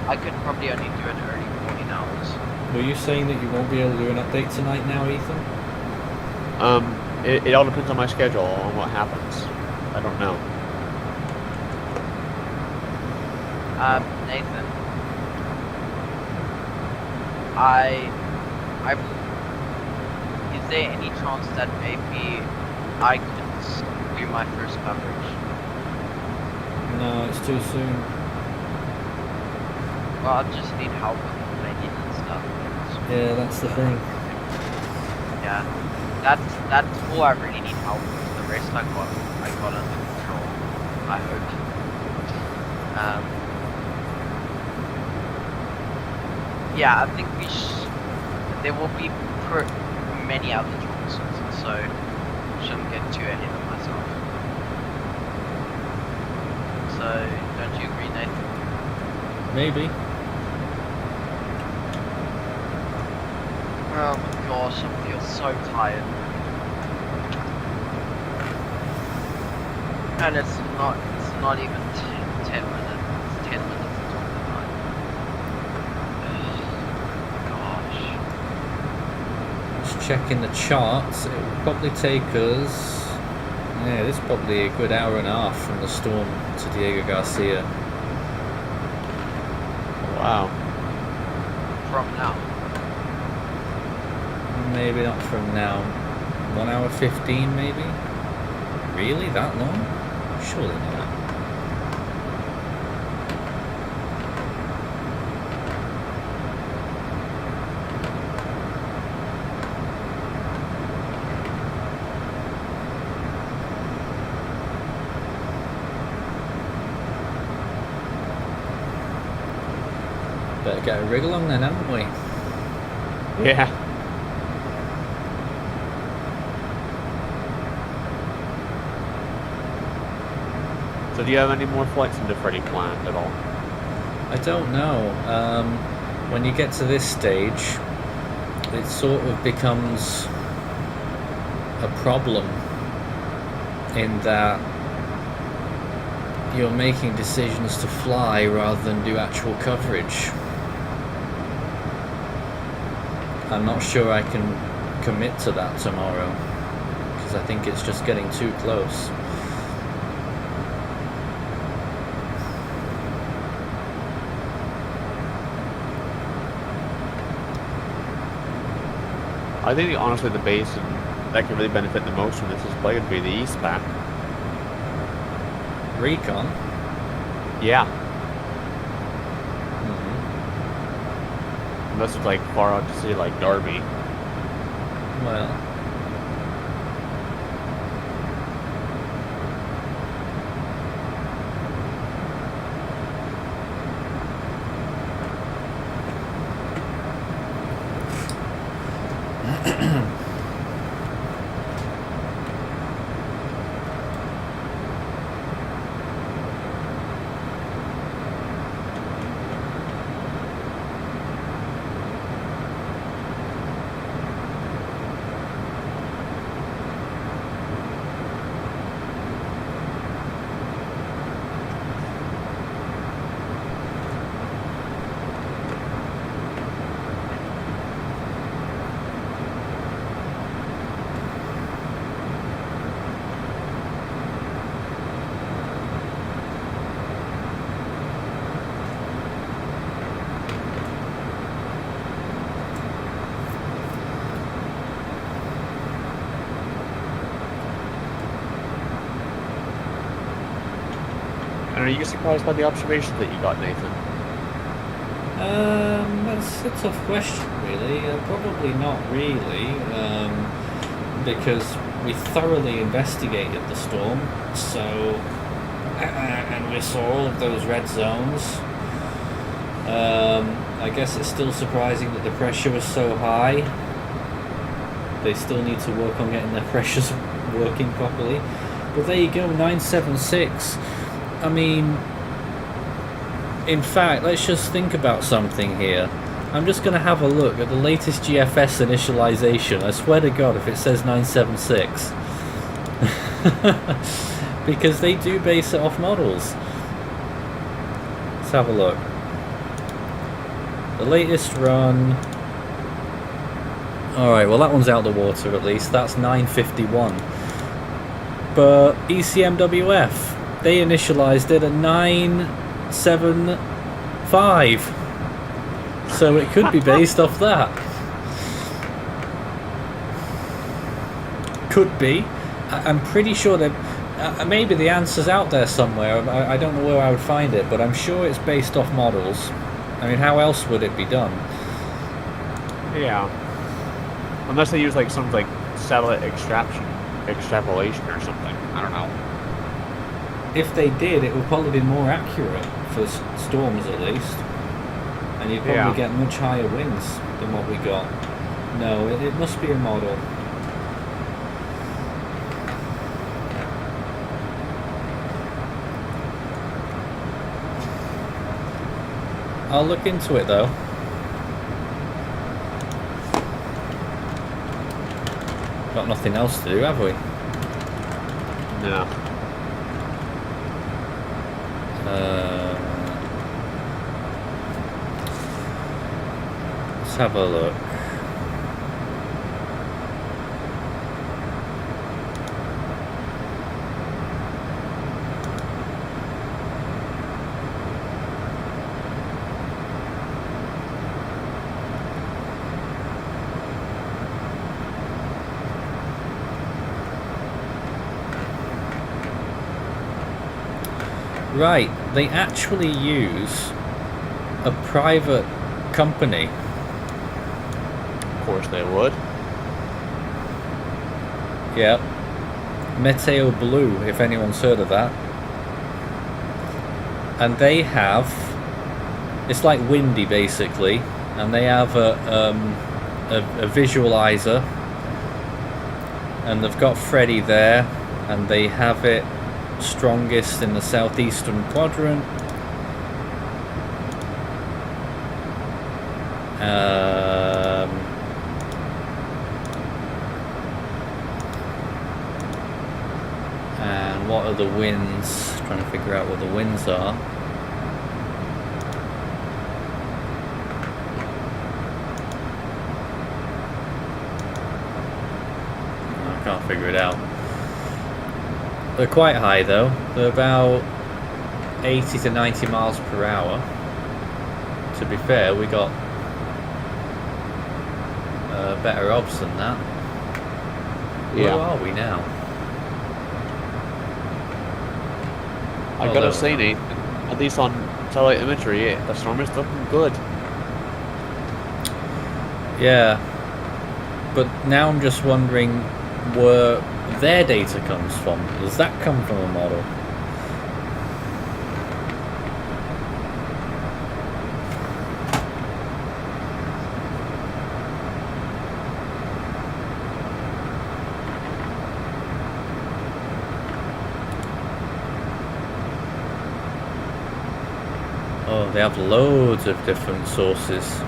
I could probably only do it early morning hours. Were you saying that you won't be able to do an update tonight now, Ethan? It all depends on my schedule, on what happens. I don't know. Nathan, is there any chance that maybe I could do my first coverage? No, it's too soon. Well, I just need help with the blending and stuff. Yeah, that's the thing. Yeah, that's all I really need help with. The rest I got under control. I hope. Yeah, I think there will be many other Johnsons, so shouldn't get too ahead of myself. So, don't you agree, Nathan? Maybe. Oh my gosh, I feel so tired. And it's not even 10 minutes. It's 10 minutes until midnight. Gosh. Just checking the charts. It will probably take us. Yeah, this is probably a good hour and a half from the storm to Diego Garcia. Wow. From now. Maybe not from now. 1 hour 15 maybe? Really? That long? Surely not. Better get a rig along then, haven't we? Yeah. So do you have any more flights into Freddy planned at all? I don't know. When you get to this stage, it sort of becomes a problem in that you're making decisions to fly rather than do actual coverage. I'm not sure I can commit to that tomorrow because I think it's just getting too close. I think honestly the base that can really benefit the most from this is probably going to be the East Pack. Recon? Yeah. Mm-hmm. Unless it's like far out to sea like Derby. Well, are you surprised by the observations that you got, Nathan? That's a tough question, really. Probably not really, because we thoroughly investigated the storm, so and we saw all of those red zones. I guess it's still surprising that the pressure was so high. They still need to work on getting their pressures working properly. But there you go, 976. I mean, in fact, let's just think about something here. I'm just going to have a look at the latest GFS initialization. I swear to God, if it says 976. Because they do base it off models. Let's have a look. The latest run... Alright, well that one's out the water at least. That's 951. But ECMWF, they initialized it at 975. So it could be based off that. Could be. I'm pretty sure that maybe the answer's out there somewhere. I don't know where I would find it, but I'm sure it's based off models. I mean, how else would it be done? Yeah. Unless they use like some like satellite extrapolation or something. I don't know. If they did, it would probably be more accurate for storms at least. And you'd probably get much higher winds than what we got. No, it must be a model. I'll look into it though. Got nothing else to do, have we? No. Let's have a look. Right, they actually use a private company. Of course they would. Yeah. Meteo Blue, if anyone's heard of that. And they have... It's like Windy, basically. And they have a visualizer. And they've got Freddy there. And they have it strongest in the southeastern quadrant. And what are the winds? Trying to figure out what the winds are. I can't figure it out. They're quite high though. They're about 80 to 90 miles per hour. To be fair, we got better odds than that. Yeah. Where are we now? I gotta say, Nate, at least on satellite imagery, the storm is looking good. Yeah. But now I'm just wondering where their data comes from. Does that come from a model? Oh, they have loads of different sources.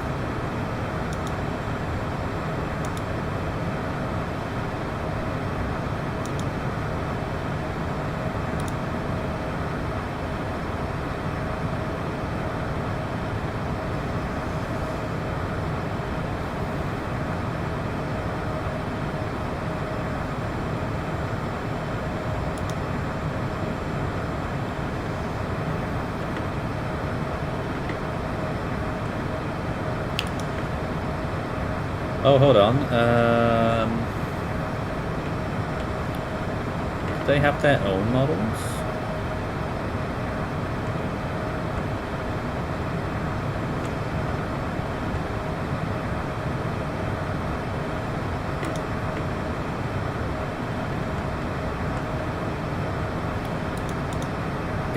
Oh, hold on. They have their own models?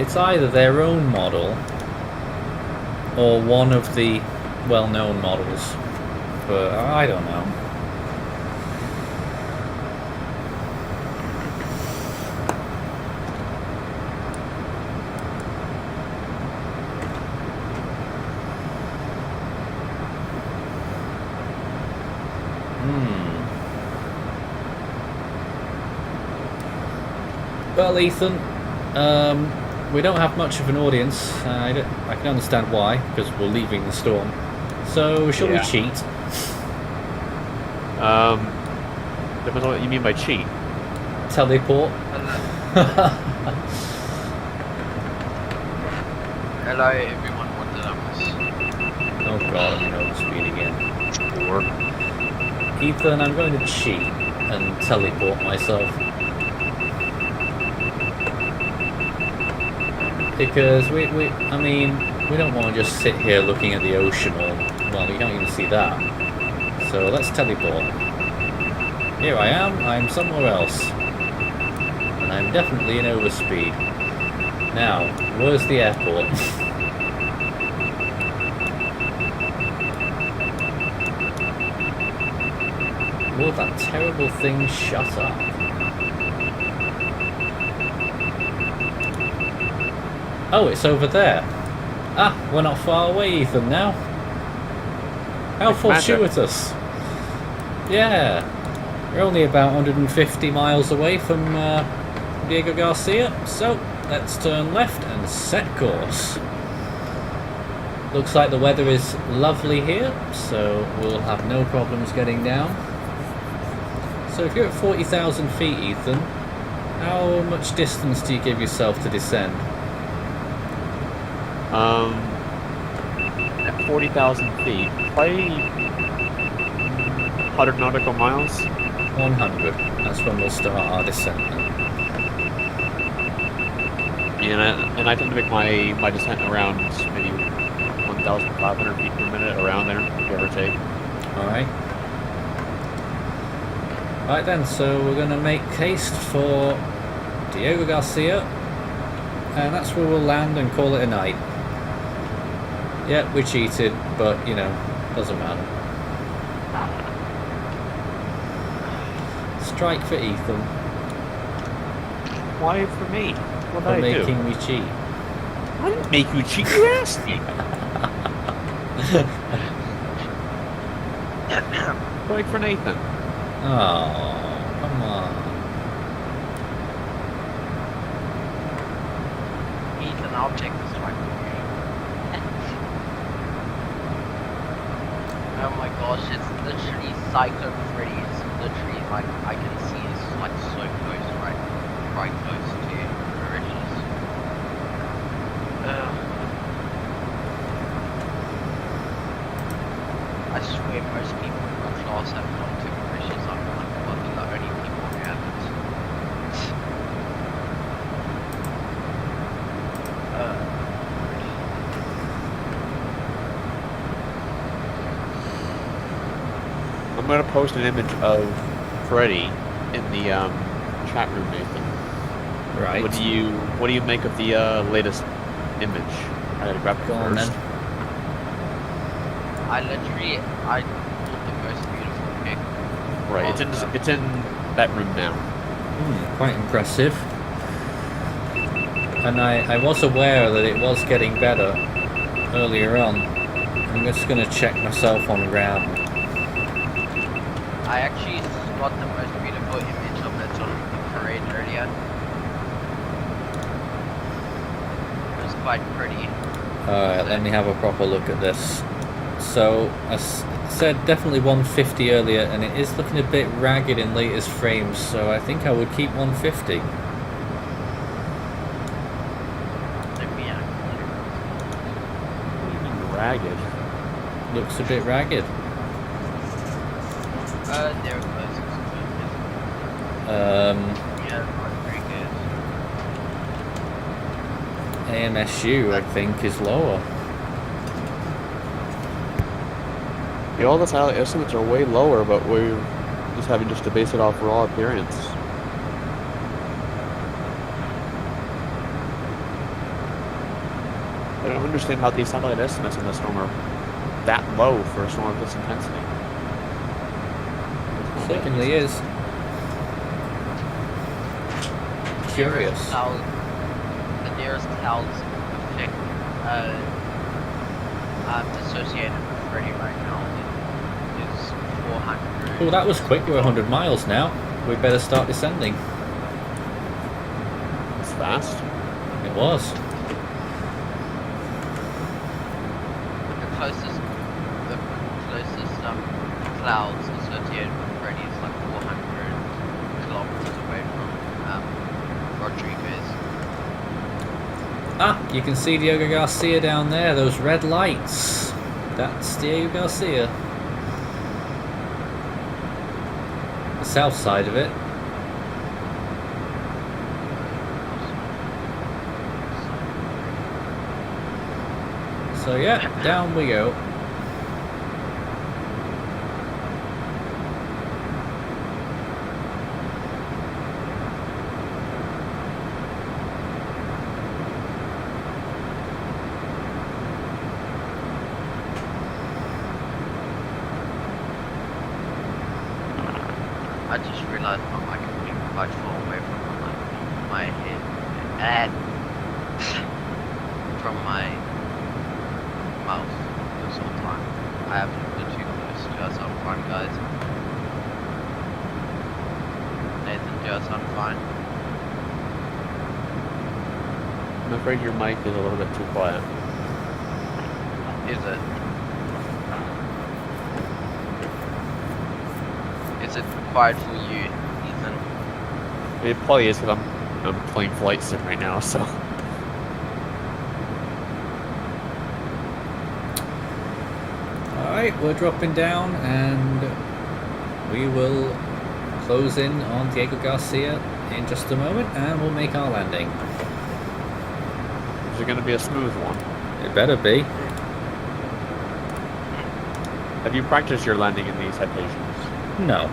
It's either their own model or one of the well-known models, but I don't know. Well, Ethan, we don't have much of an audience. I can understand why, because we're leaving the storm. So, shall we cheat? Depends on what you mean by cheat. Teleport? Hello everyone, what did I miss? Oh god, I'm going to overspeed again. Ethan, I'm going to cheat and teleport myself. Because we don't want to just sit here looking at the ocean or, well, you can't even see that. So let's teleport. Here I am, I'm somewhere else. And I'm definitely in overspeed. Now, where's the airport? Will that terrible thing shut up? Oh, it's over there. Ah, we're not far away, Ethan, now. How fortuitous. Yeah. We're only about 150 miles away from Diego Garcia, so let's turn left and set course. Looks like the weather is lovely here, so we'll have no problems getting down. So if you're at 40,000 feet, Ethan, how much distance do you give yourself to descend? At 40,000 feet, probably 100 nautical miles. 100. That's when we'll start our descent. And I tend to make my descent around maybe 1,500 feet per minute, around there, give or take. Alright. Right then, so we're going to make haste for Diego Garcia, and that's where we'll land and call it a night. Yeah, we cheated, but, you know, doesn't matter. Strike for Ethan. Why for me? What For did I do? making me cheat. I didn't make you cheat, you asked me. Strike for Nathan. Oh, come on. Ethan, I'll take this one. Oh my gosh, it's literally Cyclone Freddy. It's literally like I can see it's like so close, right close to Mauritius. I swear most people in my class have gone to Mauritius. I'm like one of the only people who haven't. I'm gonna post an image of Freddy in the chat room, Nathan. Right. What do you make of the latest image? I gotta grab it Go on first. then. I pulled the most beautiful pic. Right, it's in that room now. Quite impressive. And I was aware that it was getting better earlier on. I'm just going to check myself on ground. I actually got the most beautiful image of it on the parade earlier. It was quite pretty. Alright, let me have a proper look at this. So, I said definitely 150 earlier, and it is looking a bit ragged in latest frames, so I think I would keep 150. What do you mean ragged? Looks a bit ragged. They're close. Yeah, not very good. AMSU, I think, is lower. The all the satellite estimates are way lower, but we're just having to base it off raw appearance. don't understand how the satellite estimates in the storm are that low for a storm of this intensity. Certainly is. Curious. The nearest clouds affect, associated with Freddy right now is 400. Oh, that was quick. We're 100 miles now. We better start descending. It's fast. It was. The closest clouds associated with Freddy is like 400 kilometers away from Rodriguez. Ah, you can see Diego Garcia down there. Those red lights. That's Diego Garcia. The south side of it. So yeah, down we go. I just realized my mic is being quite far away from my head and from my mouse this whole time. I have the too close to us on fine, guys. Nathan, do us on fine? I'm afraid your mic is a little bit too quiet. Is it? Is it quiet for you, Ethan? It probably is because I'm playing flight sim right now, so. Alright, we're dropping down and we will close in on Diego Garcia in just a moment and we'll make our landing. Is it going to be a smooth one? It better be. Have you practiced your landing in these citations? No.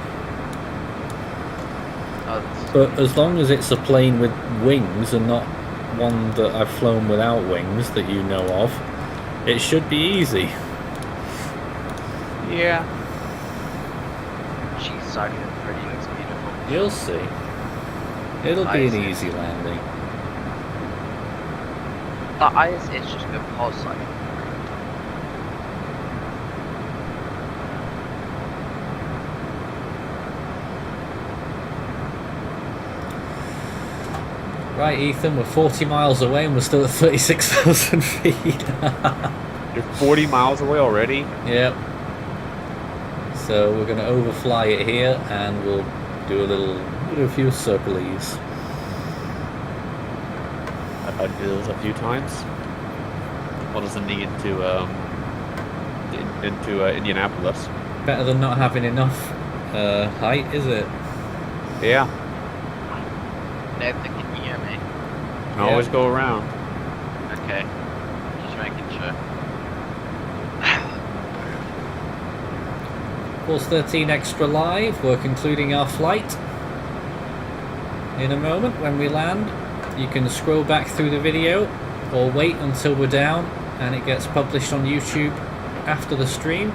Oh, But as long as it's a plane with wings and not one that I've flown without wings that you know of, it should be easy. Yeah. Geez, Cyclone Freddy looks beautiful. You'll see. It'll be an easy landing. The ISS just go past Cyclone Freddy. Right, Ethan, we're 40 miles away and we're still at 36,000 feet. You're 40 miles away already? Yep. So we're going to overfly it here and we'll do a few circles. I've had to do those a few times. What does it need into Indianapolis? Better than not having enough height, is it? Yeah. Nathan, can you hear me? Can always go around. Okay. Just making sure. Course 13 extra live. We're concluding our flight in a moment when we land. You can scroll back through the video or wait until we're down and it gets published on YouTube after the stream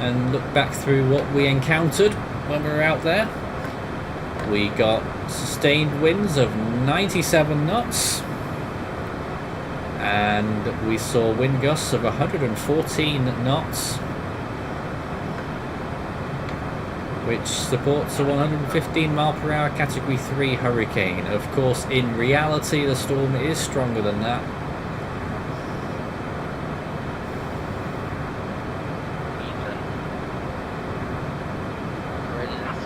and look back through what we encountered when we were out there. We got sustained winds of 97 knots and we saw wind gusts of 114 knots, which supports a 115 mile per hour category 3 hurricane. Of course, in reality the storm is stronger than that. Ethan. Where is Nathan?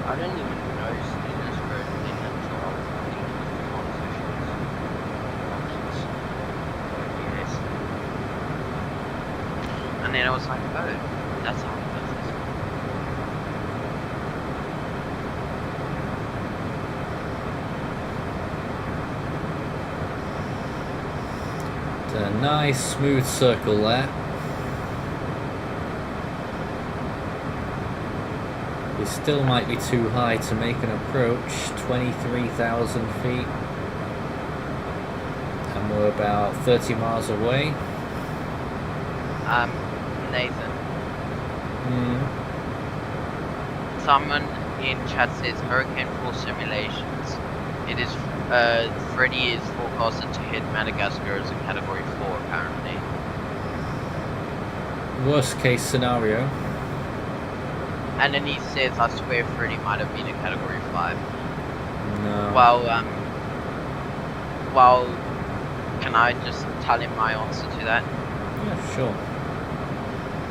I don't even know Steelers were in until I was looking at the conversations. Yes. And then I was like, oh, that's how it does this. A nice smooth circle there. We still might be too high to make an approach, 23,000 feet. And we're about 30 miles away. Nathan, Hmm. someone in chat says Hurricane 4 simulations. It is, Freddy is forecasted to hit Madagascar as a Category 4 apparently. Worst case scenario. And then he says, I swear Freddy might have been a Category 5. No. Well, can I just tell him my answer to that? Yeah, sure.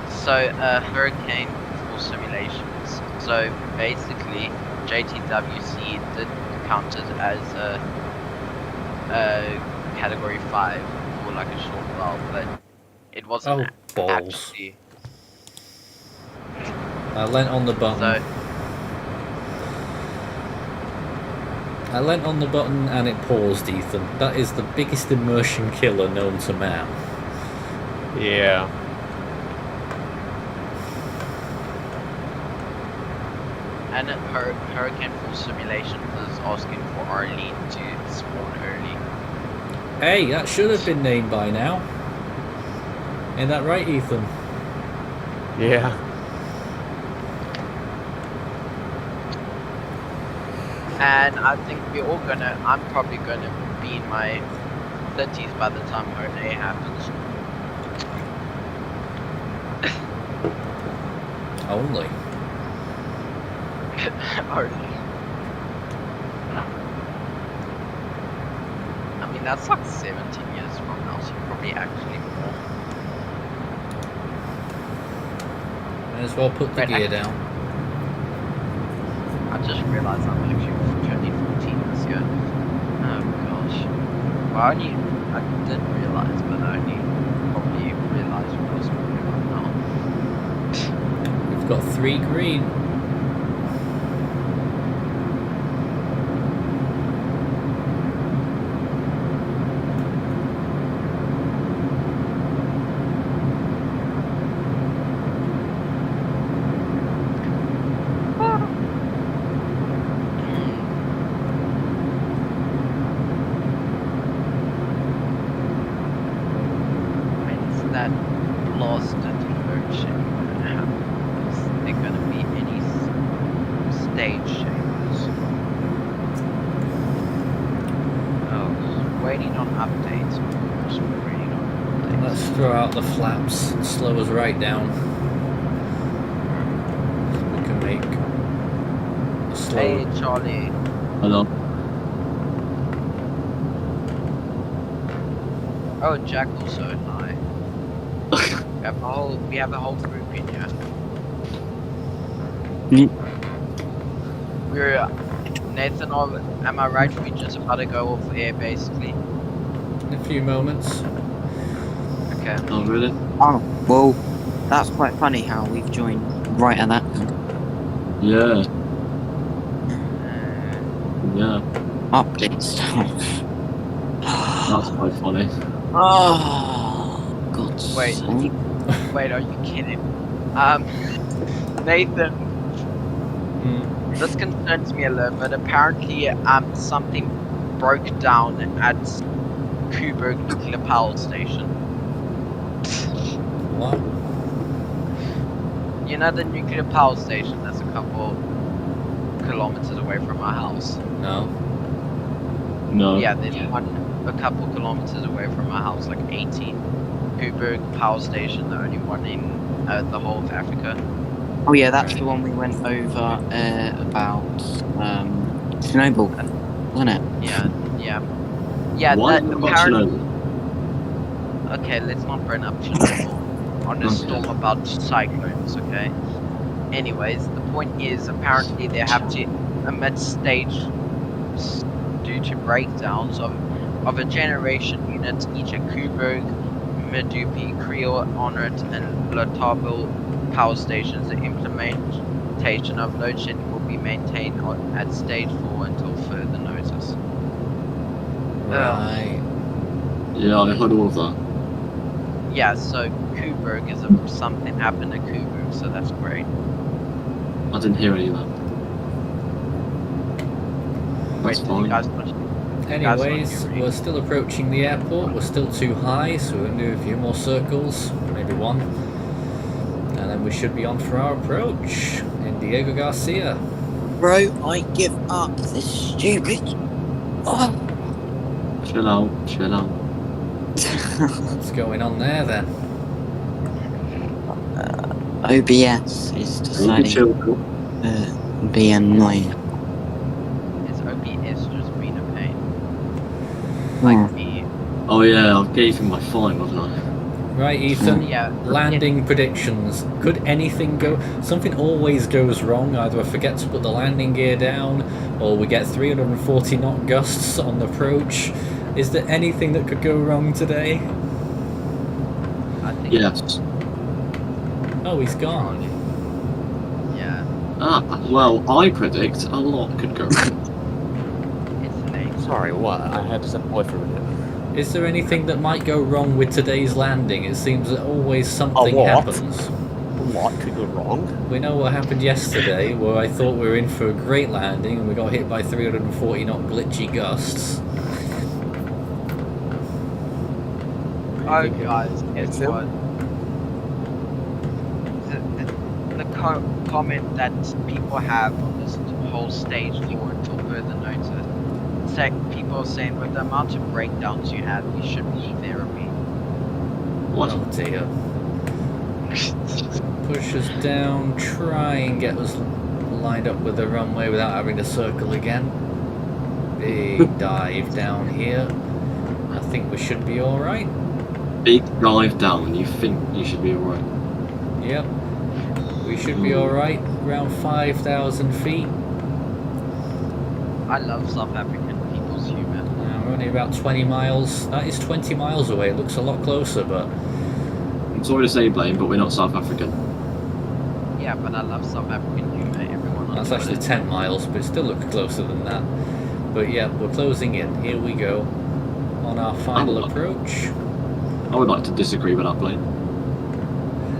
So, Hurricane 4 simulations. So, basically, JTWC did count it as a Category 5 for like a short while, but it wasn't balls. actually. I leant on the button. So, I leant on the button and it paused, Ethan. That is the biggest immersion killer known to man. Yeah. and Hurricane 4 simulation was asking for Arlene to spawn early. Hey, that should have been named by now. Ain't that right, Ethan? Yeah. And I think I'm probably gonna be in my 30s by the time her day happens. Only. Hardly. I mean, that's like 17 years from now, so probably actually more. Might as well put the gear down. I just realized I'm actually turning 14 this year. Oh gosh. Well, I did realize, but I only probably realized what I was talking about now. We've got 3 green. Throw out the flaps and slow us right down. We can make a slow. Hey Charlie. Hello. Oh, Jack also. Hi. We have a whole group in here. We're Nathan. Am I right? We're just about to go off air, basically. In a few moments. Okay. Oh, really? Oh, well, that's quite funny how we've joined right at that time. Yeah. Yeah. Update stuff. That's quite funny. Oh, God. Wait, are you kidding? Nathan. This concerns me a little, but apparently, something broke down at Coburg Nuclear Power Station. What? You know the nuclear power station that's a couple kilometers away from our house? No. No. Yeah, there's one a couple kilometers away from our house, like 18. Coburg Power Station, the only one in the whole of Africa. Oh yeah, that's the one we went over about Chernobyl, wasn't it? Yeah, Why that have you got apparently... Chernobyl? Okay, let's not bring up Chernobyl on a storm about cyclones, okay? Anyways, the point is, apparently they have to emit stage due to breakdowns of a generation unit each at Coburg, Medupi, Creel, Onrit, and Lotabo power stations. The implementation of load shedding will be maintained at stage 4 until further notice. Right. Yeah, I heard all of that. Yeah, so Coburg is something happened at Coburg, so that's great. I didn't hear any of that. Wait, That's did fine. you guys not? Anyways, we're still approaching the airport. We're still too high, so we're going to do a few more circles, maybe one. And then we should be on for our approach in Diego Garcia. Bro, I give up. This is stupid. Oh. Chill out, chill out. What's going on there then? OBS is You can deciding chill. to be annoying. Is OBS just being a pain? Hmm. Like me. Oh yeah, I gave him my fine, wasn't I? Right, Ethan. Yeah. Landing predictions. Could anything go? Something always goes wrong. Either I forget to put the landing gear down, or we get 340 knot gusts on the approach. Is there anything that could go wrong today? I think. Yes. Oh, he's gone. Yeah. Ah, well, I predict a lot could go wrong. It's late. Sorry, what? I had to step away for a minute. Is there anything that might go wrong with today's landing? It seems that always something what? happens. A lot could go wrong. We know what happened yesterday, where I thought we were in for a great landing and we got hit by 340 knot glitchy gusts. Oh, guys, guess him? what? The comment that people have on this whole stage for until further notice. It's like people saying, with the amount of breakdowns you have, you should leave therapy. What? Oh dear. Push us down, try and get us lined up with the runway without having to circle again. Big dive down here. I think we should be alright. Big dive down, you think you should be alright? Yep. We should be alright. Around 5,000 feet. I love South African people's humour. We're only about 20 miles. That is 20 miles away. It looks a lot closer, but I'm sorry to say, Blaine, but we're not South African. Yeah, but I love South African humour. Everyone that's loves actually it. 10 miles, but it still looks closer than that. But yeah, we're closing in. Here we go. On our final approach. I would like to disagree with that, Blaine.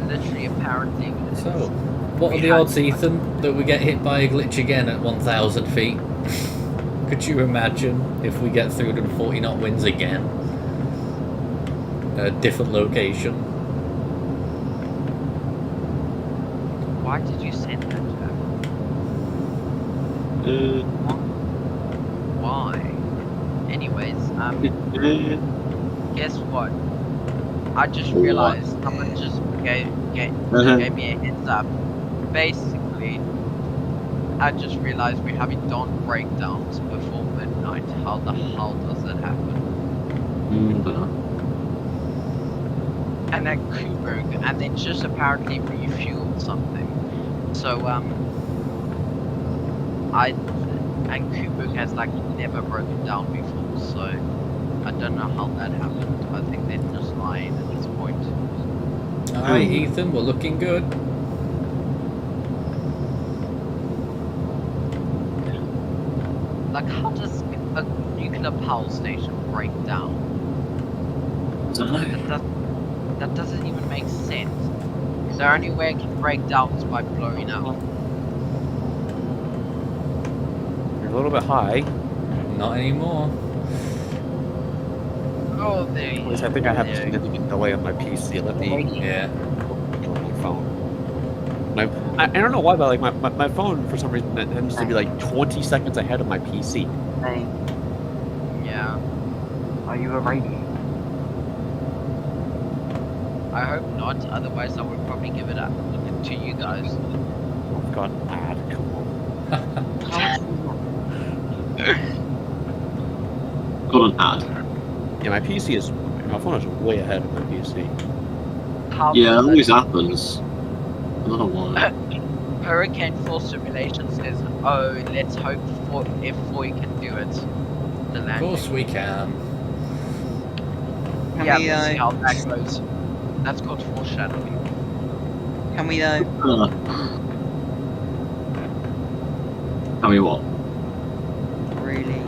Literally, apparently. So, what are the odds, Ethan, that we get hit by a glitch again at 1,000 feet? Could you imagine if we get 340 knot winds again? At a different location. Why did you send that to her? Why? Anyways, guess what? I just realized someone just gave me a heads up. Basically, I just realized we're having dawn breakdowns before midnight. How the hell does that happen? And then Coburg, and then just apparently refueled something. So and Coburg has like never broken down before, so I don't know how that happened. I think they're just lying at this point. Alright, Ethan, we're looking good. Like, how does a nuclear power station break down? I don't know. That doesn't even make sense. The only way it can break down is by blowing out. You're a little bit high. Not anymore. Oh, there you At least I go. think I have a There you go. significant delay on my PC. Let me Yeah. on my phone. I don't know why, but like my phone for some reason it tends to be like 20 seconds ahead of my PC. Hey, Yeah. are you a radio? I hope not, otherwise I would probably give it up to you guys. Oh god, ad, come on. Got an ad. Yeah, my phone is way ahead of my PC. How Yeah, that does always happens. I don't know why. Hurricane Force Simulation says, oh, let's hope for F4 can do it. The Of landing. course we can. Can Yeah, we, we'll see how that goes. That's called foreshadowing. Can we Tell me what? really?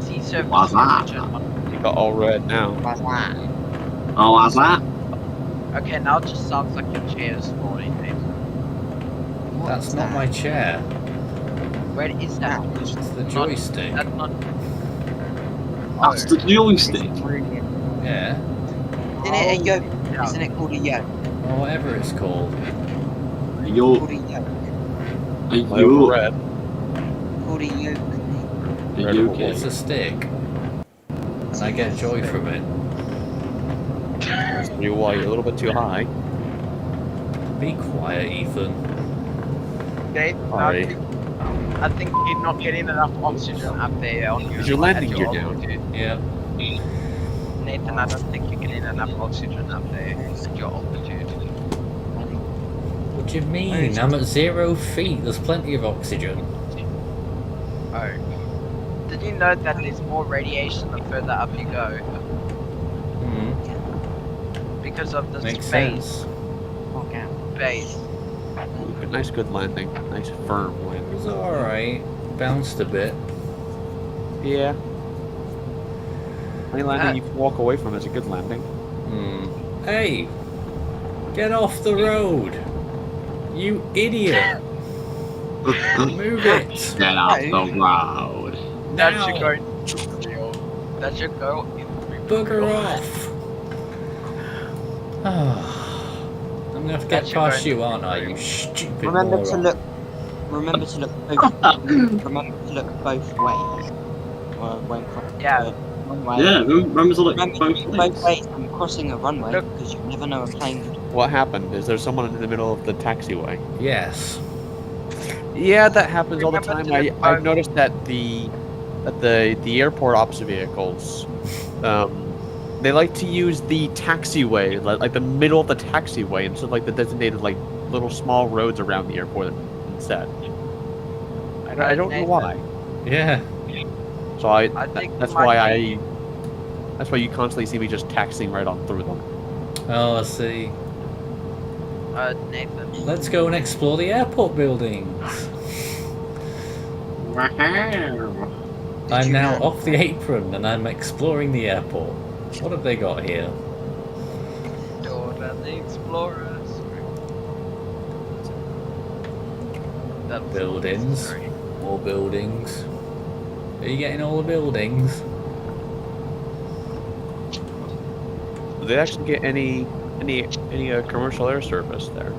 See, so What's that? temperature, not predicted. got all red now. What's that? Oh, what's that? Okay, now it just sounds like your chair is falling, Nathan. That's not my chair. Where is that? It's the Not- joystick. That's not. That's the joystick. Brilliant. Yeah. Isn't it a yoke? Yeah. Isn't it called a yoke? Or whatever it's called. You're Called a yoke. a Over yoke. red. Called a yoke. A Red yoke. It's a stick. And I get joy from it. You're white, a little bit too high. Be quiet, Ethan. Nate, Sorry. I think you're not getting enough oxygen up there on your. Is your landing at gear your down? altitude. Yeah. Nathan, I don't think you're getting enough oxygen up there at your altitude. What do you mean? I'm at 0 feet. There's plenty of oxygen. Oh. Did you know that there's more radiation the further up you go Hmm. because of the Makes space? sense. Fuck out. Space. Nice, good landing. Nice, firm It landing. was alright. Bounced a bit. Yeah. Any landing you can walk away from is a good landing. Hmm. Hey! Get off the road! You idiot! Move it! Get off the road. That Now! should go. That should go in. Bugger off! I'm gonna have to That get should past go in you, the aren't I? You room. stupid Remember moron. to look. Remember to look both. Remember to look both ways. When crossing Yeah. the runway. Yeah, remember to look Remember to both look ways. both ways when crossing a runway Look. because you never know a plane. What happened? Is there someone in the middle of the taxiway? Yes. Yeah, that happens all the Remember time. to look I've both- noticed that the airport ops vehicles, they like to use the taxiway, like the middle of the taxiway, instead of like the designated like little small roads around the airport instead. I don't know Nathan. why. Yeah. So I think that's you might why be- that's why you constantly see me just taxiing right on through them. Oh, I see. Nathan. Let's go and explore the airport buildings. I'm now off the apron and I'm exploring the airport. What have they got here? Dora the Explorers. That's Buildings. sorry. More buildings. Are you getting all the buildings? Do they actually get any commercial air service there?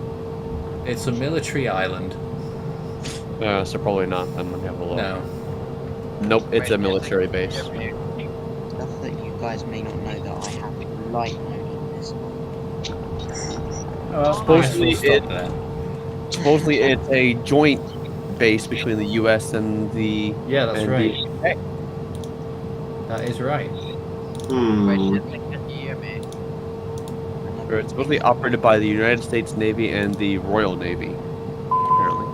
It's a military island. So probably not. I'm gonna have a look. No. Nope, it's a Right, military Nathan, base. yeah, Stuff that you guys may not know that I have light mode in this. Oh, Supposedly I guess we'll it- stop there. Supposedly it's a joint base between the U.S. and the Yeah, that's and right. the- That is right. Wait, Hmm. Nathan, can you hear me? or it's supposedly operated by the United States Navy and the Royal Navy. Apparently.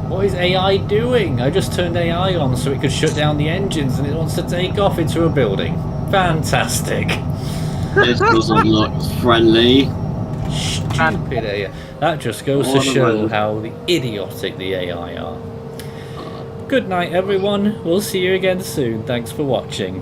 What is AI doing? I just turned AI on so it could shut down the engines and it wants to take off into a building. Fantastic. This doesn't look friendly. Stupid AI. That just goes to What am show I- how idiotic the AI are. Good night, everyone. We'll see you again soon. Thanks for watching.